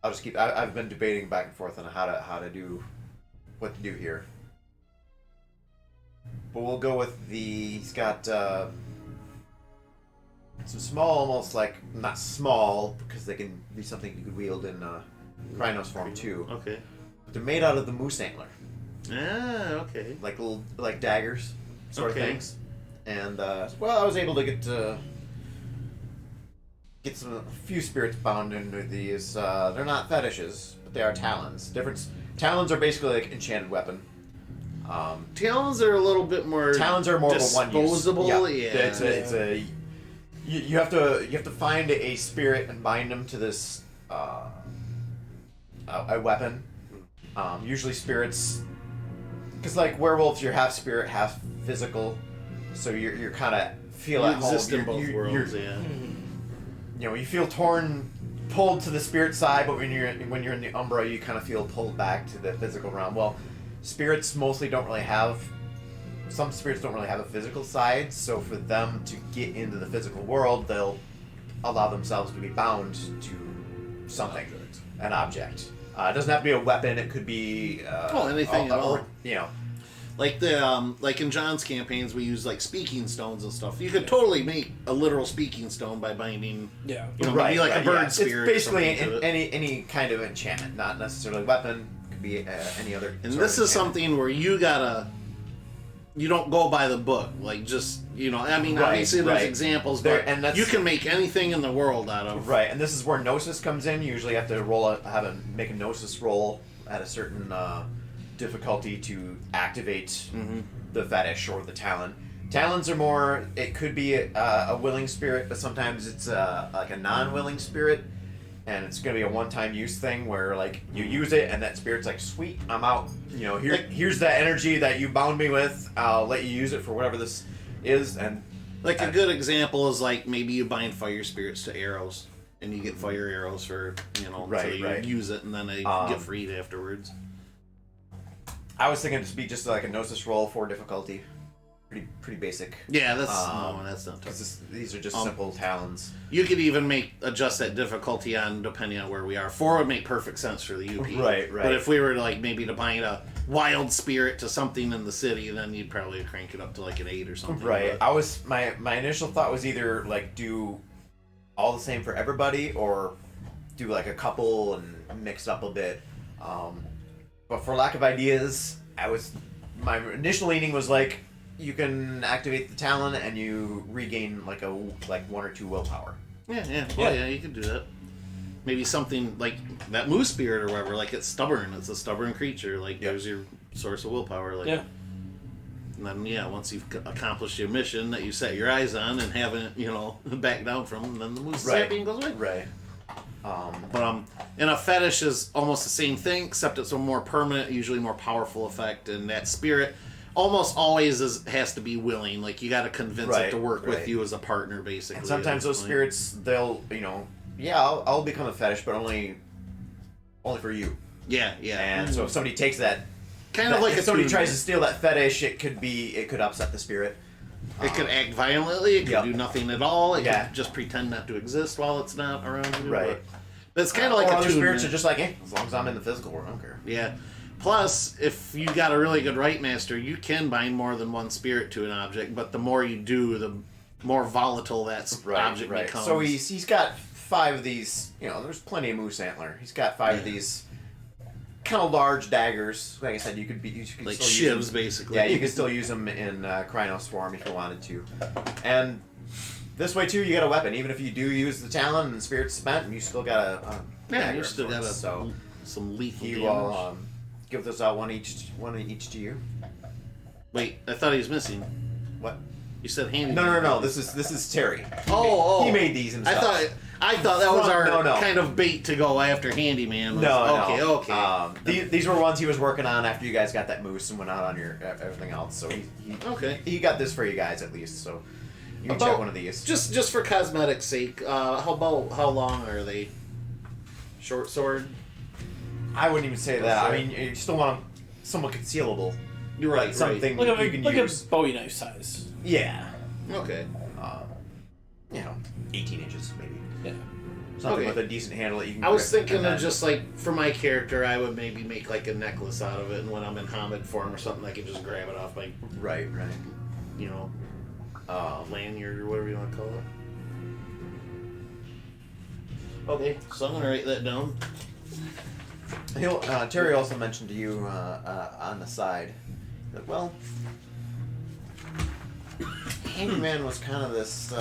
Speaker 3: I'll just keep. I've been debating back and forth on how to do what to do here. But we'll go with he's got some small, almost like, not small, because they can be something you could wield in Krynos form too.
Speaker 2: Okay.
Speaker 3: But they're made out of the moose antler.
Speaker 2: Ah, okay.
Speaker 3: Like little, like daggers sort
Speaker 2: Okay.
Speaker 3: of things. And, well, I was able to get a few spirits bound into these. They're not fetishes, but they are talons. Talons are basically like enchanted weapon.
Speaker 2: Talons are a little bit more.
Speaker 3: Talons are more of a one use.
Speaker 2: disposable. Yeah.
Speaker 3: You have to find a spirit and bind them to this a weapon. Usually spirits, because like werewolves, you're half spirit, half physical, so you're kind of feel
Speaker 2: You
Speaker 3: at home.
Speaker 2: exist in both worlds.
Speaker 3: You're,
Speaker 2: Yeah.
Speaker 3: you feel pulled to the spirit side, but when you're in the Umbra, you kind of feel pulled back to the physical realm. Well, spirits mostly don't really have. Some spirits don't really have a physical side, so for them to get into the physical world, they'll allow themselves to be bound to something, an object. It doesn't have to be a weapon. It could be
Speaker 2: anything at all.
Speaker 3: Like
Speaker 2: Like in John's campaigns, we use like speaking stones and stuff. You could totally make a literal speaking stone by binding.
Speaker 4: Yeah.
Speaker 2: Maybe like a bird spirit.
Speaker 3: It's basically
Speaker 2: or something to it.
Speaker 3: any kind of enchantment, not necessarily a weapon. Could be any other.
Speaker 2: And
Speaker 3: sort
Speaker 2: this
Speaker 3: of
Speaker 2: is something where you don't go by the book. Like just obviously there's examples, but you can make anything in the world out of.
Speaker 3: Right, and this is where Gnosis comes in. You usually have to make a Gnosis roll at a certain difficulty to activate the fetish or the talon. Talons are more. It could be a willing spirit, but sometimes it's like a non-willing spirit, and it's going to be a one-time use thing where like you use it, and that spirit's like, "Sweet, I'm out. Here's that energy that you bound me with. I'll let you use it for whatever this is." And
Speaker 2: Like a good example is like maybe you bind fire spirits to arrows, and you get fire arrows for so you use it, and then they get freed afterwards.
Speaker 3: I was thinking to be just like a Gnosis roll for difficulty. Pretty basic.
Speaker 2: Yeah, that's not tough.
Speaker 3: These are just simple talons.
Speaker 2: You could even adjust that difficulty on depending on where we are. 4 would make perfect sense for the UP.
Speaker 3: Right.
Speaker 2: But if we were to maybe to bind a wild spirit to something in the city, then you'd probably crank it up to like an 8 or something.
Speaker 3: Right.
Speaker 2: But
Speaker 3: My initial thought was either like do all the same for everybody or do like a couple and mix up a bit. But for lack of ideas, my initial leaning was like, you can activate the talon and you regain like 1 or 2 willpower.
Speaker 2: Yeah, you could do that. Maybe something like that moose spirit or whatever, like it's stubborn. It's a stubborn creature. Like there's your source of willpower. And then once you've accomplished your mission that you set your eyes on and haven't back down from, then the moose sapping goes away.
Speaker 3: Right.
Speaker 2: And a fetish is almost the same thing, except it's a more permanent, usually more powerful effect, and that spirit almost always has to be willing. Like you got to convince it to work with you as a partner, basically.
Speaker 3: And sometimes those spirits, they'll I'll become a fetish, but only for you.
Speaker 2: Yeah.
Speaker 3: And so if somebody takes that,
Speaker 2: like
Speaker 3: if somebody tries to steal that fetish, it could upset the spirit.
Speaker 2: It could act violently. It could do nothing at all. It could just pretend not to exist while it's not around you.
Speaker 3: Right.
Speaker 2: But it's kind of like
Speaker 3: other spirits are just like, as long as I'm in the physical world, I don't care.
Speaker 2: Yeah. Plus, if you got a really good rite master, you can bind more than one spirit to an object. But the more you do, the more volatile that object becomes.
Speaker 3: So he's got 5 of these. There's plenty of moose antler. He's got 5 of these kind of large daggers. Like I said, you could
Speaker 2: like
Speaker 3: still
Speaker 2: shivs, basically.
Speaker 3: Yeah, you could still use them in Krynos form if you wanted to. And This way too, you get a weapon. Even if you do use the talon and the spirit's spent, you still got a dagger
Speaker 2: you still got
Speaker 3: so
Speaker 2: some lethal
Speaker 3: he
Speaker 2: damage.
Speaker 3: will give those out one each to you.
Speaker 2: Wait, I thought he was missing.
Speaker 3: What?
Speaker 2: You said handy.
Speaker 3: No. This is Terry.
Speaker 2: Oh.
Speaker 3: He made these himself.
Speaker 2: I thought that was our
Speaker 3: No.
Speaker 2: kind of bait to go after Handyman.
Speaker 3: No.
Speaker 2: Okay.
Speaker 3: These were ones he was working on after you guys got that moose and went out on your everything else. So he got this for you guys at least. So you can check one of these.
Speaker 2: Just for cosmetic sake, how long are they? Short sword.
Speaker 3: I wouldn't even say that. I mean, you still want them somewhat concealable.
Speaker 2: You're right.
Speaker 3: Something
Speaker 4: Like
Speaker 3: you can
Speaker 4: a
Speaker 3: use.
Speaker 4: Bowie knife size.
Speaker 3: Yeah.
Speaker 2: Okay.
Speaker 3: 18 inches maybe.
Speaker 4: Yeah.
Speaker 3: Something
Speaker 2: Okay.
Speaker 3: with a decent handle that you can.
Speaker 2: I was
Speaker 3: grip,
Speaker 2: thinking
Speaker 3: and
Speaker 2: of
Speaker 3: then-
Speaker 2: just like for my character, I would maybe make like a necklace out of it, and when I'm in Hamid form or something, I can just grab it off my,
Speaker 3: Right.
Speaker 2: lanyard or whatever you want to call it. Okay, so I'm gonna write that down.
Speaker 3: Terry also mentioned to you on the side that, well, Handyman was kind of this.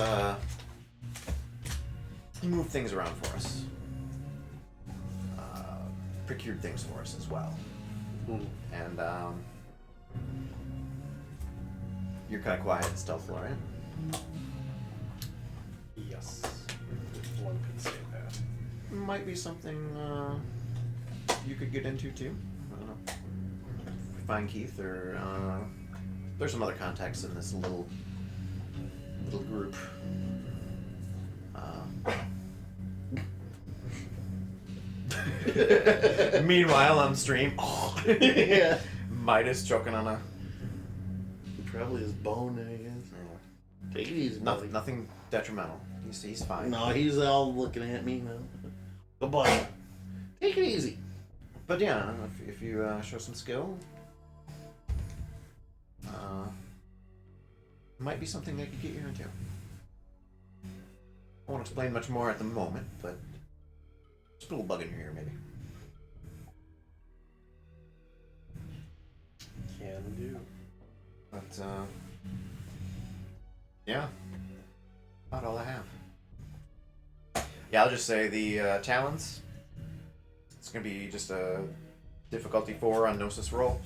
Speaker 3: He moved things around for us, procured things for us as well, and you're kind of quiet and stealthful, right?
Speaker 5: Yes. One could say that.
Speaker 3: Might be something you could get into too. I don't know. Find Keith, or there's some other contacts in this little group. Meanwhile, on stream,
Speaker 2: Yeah.
Speaker 3: Midas choking on a.
Speaker 2: Probably his bone, I guess. Take it easy, buddy.
Speaker 3: Nothing detrimental. He's fine.
Speaker 2: No, he's all looking at me now. Goodbye. Take it easy.
Speaker 3: But yeah, if you show some skill, might be something that could get you into. I won't explain much more at the moment, but just a little bug in your ear, maybe.
Speaker 5: Can do.
Speaker 3: But yeah, about all I have. Yeah, I'll just say the talons. It's gonna be just a difficulty 4 on Gnosis roll,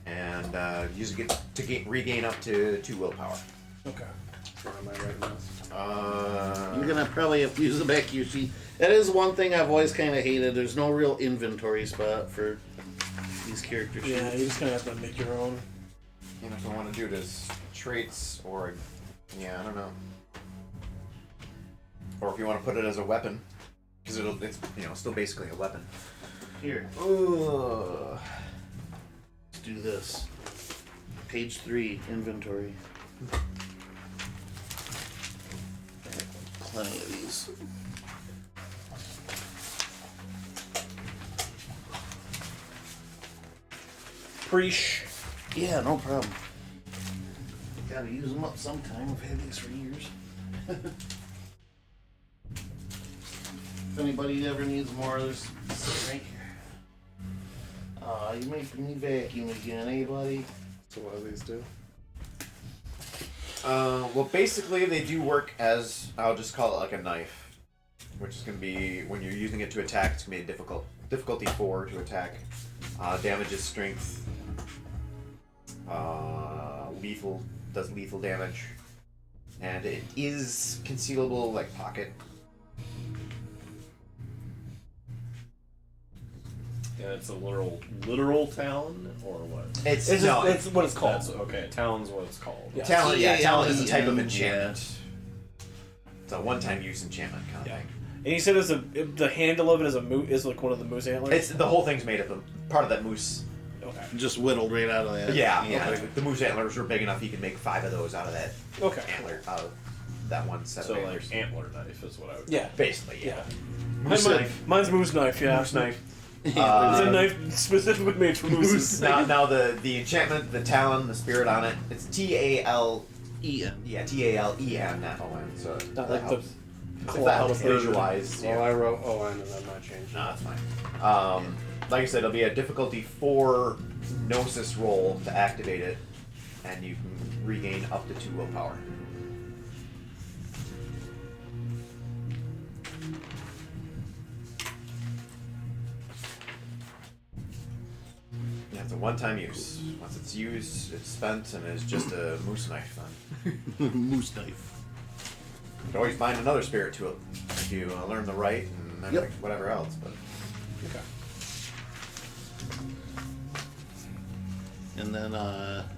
Speaker 3: and use it to regain up to 2 willpower.
Speaker 5: Okay. Where am I writing this?
Speaker 2: You're gonna probably have to use the back of your sheet. That is one thing I've always kind of hated. There's no real inventory spot for these character sheets.
Speaker 4: Yeah, you're just gonna have to make your own.
Speaker 3: You know, if I want to do it as traits or, yeah, I don't know. Or if you want to put it as a weapon, because it's still basically a weapon.
Speaker 2: Here,
Speaker 3: Ugh.
Speaker 2: let's do this. Page 3, inventory. Plenty of these.
Speaker 4: Preach.
Speaker 2: Yeah, no problem. Gotta use them up sometime. I've had these for years. If anybody ever needs more, there's some right here. You making me vacuum again, eh, buddy?
Speaker 5: So what do these do?
Speaker 3: Well, basically, they do work as, I'll just call it like a knife, which is going to be, when you're using it to attack, it's going to be a difficulty 4 to attack. Damages strength. Lethal, does lethal damage. And it is concealable, like pocket.
Speaker 1: And it's a literal talon, or what?
Speaker 3: It's
Speaker 4: what it's called.
Speaker 1: That's, okay, talon's what it's called.
Speaker 4: Yeah.
Speaker 3: talent. Yeah, talent is a type of
Speaker 2: T-A-L-E-N,
Speaker 3: enchantment. It's a one-time use enchantment kind of
Speaker 4: Yeah.
Speaker 3: thing.
Speaker 4: And you said the handle of it is like one of the moose antlers.
Speaker 3: It's the whole thing's made up of part of that moose.
Speaker 4: Okay.
Speaker 2: Just whittled right out of that.
Speaker 3: Yeah.
Speaker 2: Okay.
Speaker 3: The moose antlers were big enough you could make 5 of those out of that
Speaker 4: Okay.
Speaker 3: antler, out of that one set
Speaker 1: So
Speaker 3: of
Speaker 1: like
Speaker 3: antlers.
Speaker 1: antler knife is what I would.
Speaker 4: Yeah.
Speaker 3: Basically, yeah.
Speaker 4: Yeah.
Speaker 3: Moose knife.
Speaker 4: Mine's moose knife. Yeah.
Speaker 3: Moose knife.
Speaker 4: It's a knife specifically made for mooses.
Speaker 3: Now the enchantment, the talon, the spirit on it, it's T-A-L.
Speaker 2: Ian.
Speaker 3: Yeah, T-A-L-E-N, not O-N. So
Speaker 4: Not
Speaker 3: that
Speaker 4: like the
Speaker 3: helps. If
Speaker 4: claw
Speaker 3: that helps
Speaker 4: with the-
Speaker 3: visualize.
Speaker 5: Oh, I wrote ON and that might change.
Speaker 3: No, that's fine. Like I said, it'll be a difficulty 4 Gnosis roll to activate it, and you can regain up to 2 willpower. It's a one-time use. Once it's used, it's spent, and it's just a moose knife then.
Speaker 2: Moose knife.
Speaker 3: You can always bind another spirit to it if you learn the rite and then
Speaker 2: Yep.
Speaker 3: whatever else. But
Speaker 5: Okay.
Speaker 2: And then,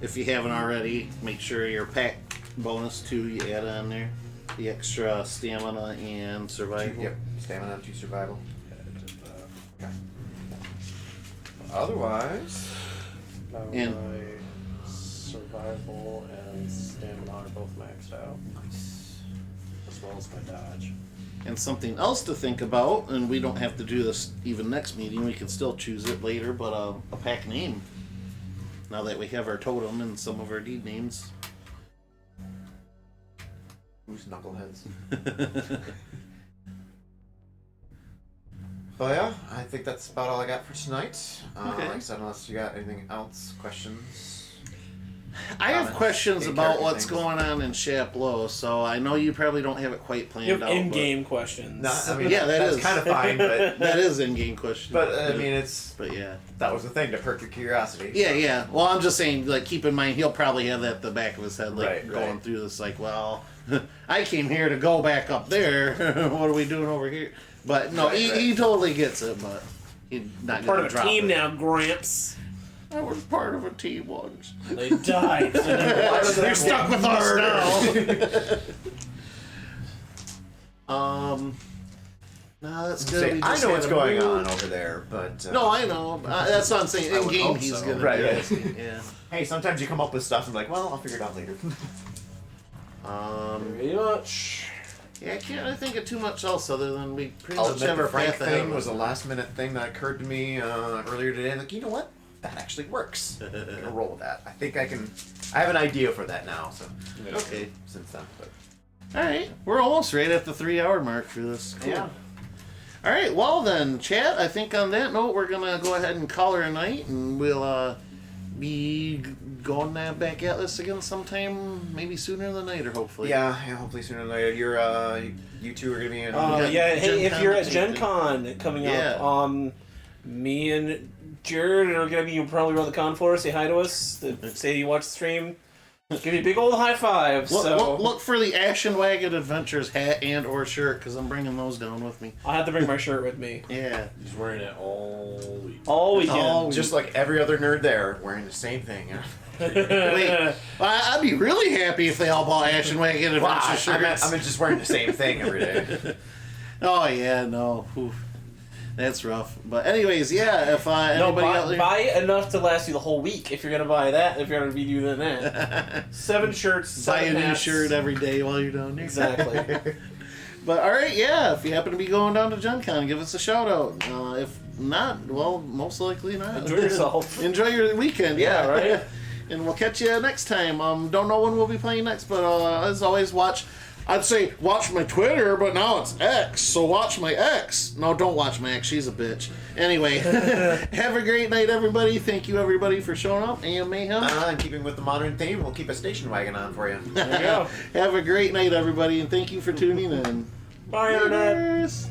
Speaker 2: if you haven't already, make sure your pack bonus 2 you add on there. The extra stamina and survival.
Speaker 3: Yep, stamina and 2 survival.
Speaker 5: Yeah, I did that.
Speaker 3: Okay. Otherwise,
Speaker 5: Now
Speaker 2: And-
Speaker 5: my survival and stamina are both maxed out, as well as my dodge.
Speaker 2: And something else to think about, and we don't have to do this even next meeting, we can still choose it later, but a pack name. Now that we have our totem and some of our deed names.
Speaker 3: who's knuckleheads? But yeah, I think that's about all I got for tonight.
Speaker 2: Okay.
Speaker 3: Like I said, unless you got anything else, questions.
Speaker 2: I have
Speaker 3: Comments,
Speaker 2: questions
Speaker 3: any
Speaker 2: about
Speaker 3: character
Speaker 2: what's
Speaker 3: things.
Speaker 2: going on in Chapleau, so I know you probably don't have it quite planned
Speaker 4: You have
Speaker 2: out. but
Speaker 4: in-game questions.
Speaker 3: No, I mean
Speaker 2: Yeah, that
Speaker 3: that's
Speaker 2: is.
Speaker 3: kind of fine, but
Speaker 2: that is in-game question.
Speaker 3: I mean it's
Speaker 2: But yeah.
Speaker 3: that was the thing to perk your curiosity.
Speaker 2: Yeah, yeah. Well, I'm just saying, like, keep in mind, he'll probably have that at the back of his head, like,
Speaker 3: Right,
Speaker 2: going
Speaker 3: right.
Speaker 2: through this, like, well, I came here to go back up there. What are we doing over here? But no,
Speaker 3: Right,
Speaker 2: he totally gets it, but he's not
Speaker 4: Part
Speaker 2: gonna
Speaker 4: of a
Speaker 2: drop
Speaker 4: team
Speaker 2: it.
Speaker 4: now, Gramps.
Speaker 2: I was part of a team once.
Speaker 4: They died.
Speaker 2: You're stuck with us now. No, that's good.
Speaker 3: Say,
Speaker 2: We
Speaker 3: I
Speaker 2: just
Speaker 3: know
Speaker 2: had
Speaker 3: what's
Speaker 2: a
Speaker 3: going
Speaker 2: move.
Speaker 3: on over there, but
Speaker 2: No, I know. That's what I'm saying.
Speaker 3: I
Speaker 2: In
Speaker 3: would
Speaker 2: game,
Speaker 3: hope
Speaker 2: he's
Speaker 3: so.
Speaker 2: gonna
Speaker 3: Right,
Speaker 2: be
Speaker 3: right.
Speaker 2: asking. Yeah.
Speaker 3: hey, sometimes you come up with stuff and like, well, I'll figure it out later.
Speaker 4: Pretty much.
Speaker 2: Yeah, I can't really think of too much else other than we pretty
Speaker 3: I'll
Speaker 2: much
Speaker 3: admit
Speaker 2: have
Speaker 3: the
Speaker 2: our
Speaker 3: Frank
Speaker 2: path ahead
Speaker 3: thing
Speaker 2: of
Speaker 3: was
Speaker 2: us.
Speaker 3: a last minute thing that occurred to me earlier today. Like, you know what? That actually works. I'm gonna roll with that. I think I can. I have an idea for that now. So
Speaker 2: Okay.
Speaker 3: since then, but
Speaker 2: All right, we're almost right at the 3-hour mark for this. Cool.
Speaker 3: yeah.
Speaker 2: All right, well then, chat. I think on that note, we're gonna go ahead and call her a night, and we'll be going back at this again sometime, maybe sooner than later, hopefully.
Speaker 3: Yeah, hopefully sooner or later. You two are gonna be in.
Speaker 2: got
Speaker 4: Yeah, hey,
Speaker 2: Gen
Speaker 4: if
Speaker 2: Con
Speaker 4: you're
Speaker 2: or
Speaker 4: at Gen
Speaker 2: something.
Speaker 4: Con coming
Speaker 2: Yeah.
Speaker 4: up, me and Jared are gonna be probably around the con floor. Say hi to us. Say you watch the stream. Give you a big old high five.
Speaker 2: Look for the Ashen Wagon Adventures hat and or shirt, because I'm bringing those down with me.
Speaker 4: I'll have to bring my shirt with me
Speaker 2: Yeah.
Speaker 1: He's wearing it all week.
Speaker 4: all weekend.
Speaker 2: all
Speaker 3: just like every other nerd there, wearing the same thing.
Speaker 2: Wait, I'd be really happy if they all bought Ashen Wagon
Speaker 3: Wow,
Speaker 2: Adventures shirts.
Speaker 3: I'm just wearing the same thing every day.
Speaker 2: Oh yeah, no. Oof. That's rough. But anyways, yeah, if
Speaker 4: No,
Speaker 2: anybody out there...
Speaker 4: buy enough to last you the whole week if you're gonna buy that. If you're gonna be doing that, 7 shirts,
Speaker 2: Buy a
Speaker 4: 7
Speaker 2: new
Speaker 4: hats.
Speaker 2: shirt every day while you're down there.
Speaker 4: Exactly.
Speaker 2: But alright, yeah, if you happen to be going down to Gen Con, give us a shout out. If not, well, most likely not.
Speaker 4: Enjoy yourself.
Speaker 2: Enjoy your weekend,
Speaker 4: Yeah, right?
Speaker 2: And we'll catch you next time. Don't know when we'll be playing next, but as always, I'd say watch my Twitter, but now it's X, so watch my X. No, don't watch my X, she's a bitch. Anyway, have a great night, everybody. Thank you, everybody, for showing up. And Mayhem.
Speaker 3: In keeping with the modern theme, we'll keep a station wagon on for you.
Speaker 4: There you go.
Speaker 2: Have a great night, everybody, and thank you for tuning in.
Speaker 4: Bye, Internet.
Speaker 2: Laters.